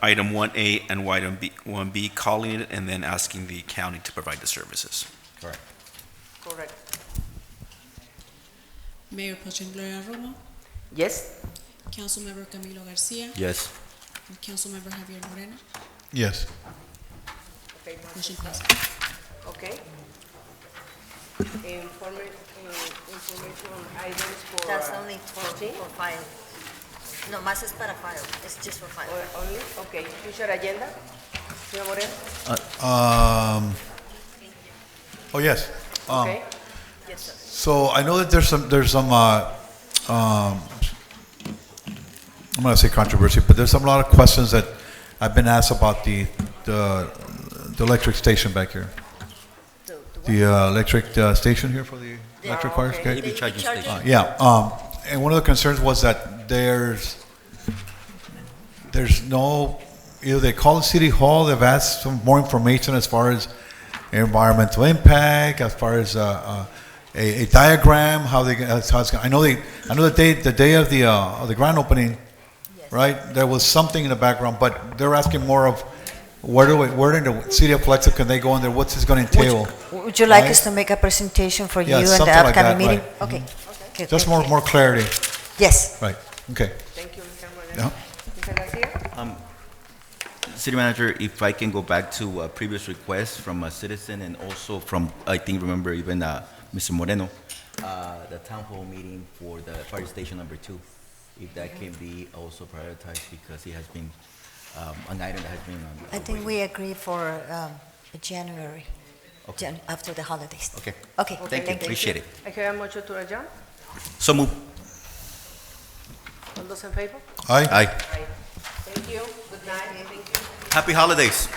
item 1A and item 1B, calling it and then asking the county to provide the services. Correct. Correct. Mayor Pro Tem Gloria Romo, Yes? Councilmember Camilo Garcia, Yes. and Councilmember Javier Moreno. Yes. Okay. Motion passes. Okay. Information items for... That's only for 14? file. No, más es para file. It's just for file. Only? Okay. Future agenda? Señor Moreno? Oh, yes. Okay. Yes, sir. So I know that there's some I'm going to say controversy, but there's a lot of questions that I've been asked about the electric station back here. The electric station here for the electric cars. Okay. EV charging station. And one of the concerns was that there's no, they call the city hall, they've asked some more information as far as environmental impact, as far as a diagram, how it's going. I know the day of the grand opening, right? There was something in the background, but they're asking more of where in the city of Calexico can they go in there? What's this going to entail? Would you like right? us to make a presentation for you Yeah, in the something like upcoming that, meeting? right. Okay. Okay, Just thank you. more clarity. Yes. Right. Okay. Thank you, Mr. Moreno. Mr. Garcia? City Manager, if I can go back to a previous request from a citizen and also from, I think, remember even Mr. Moreno, the town hall meeting for the fire station number 2, if that can be also prioritized because it has been an item that has been on. I think we agree for January, Okay. after the holidays. Okay. Okay. Thank you. Appreciate it. I hear a motion to adjourn. So move. All those in favor? Aye. Aye. Thank you. Good night. Thank you. Happy holidays.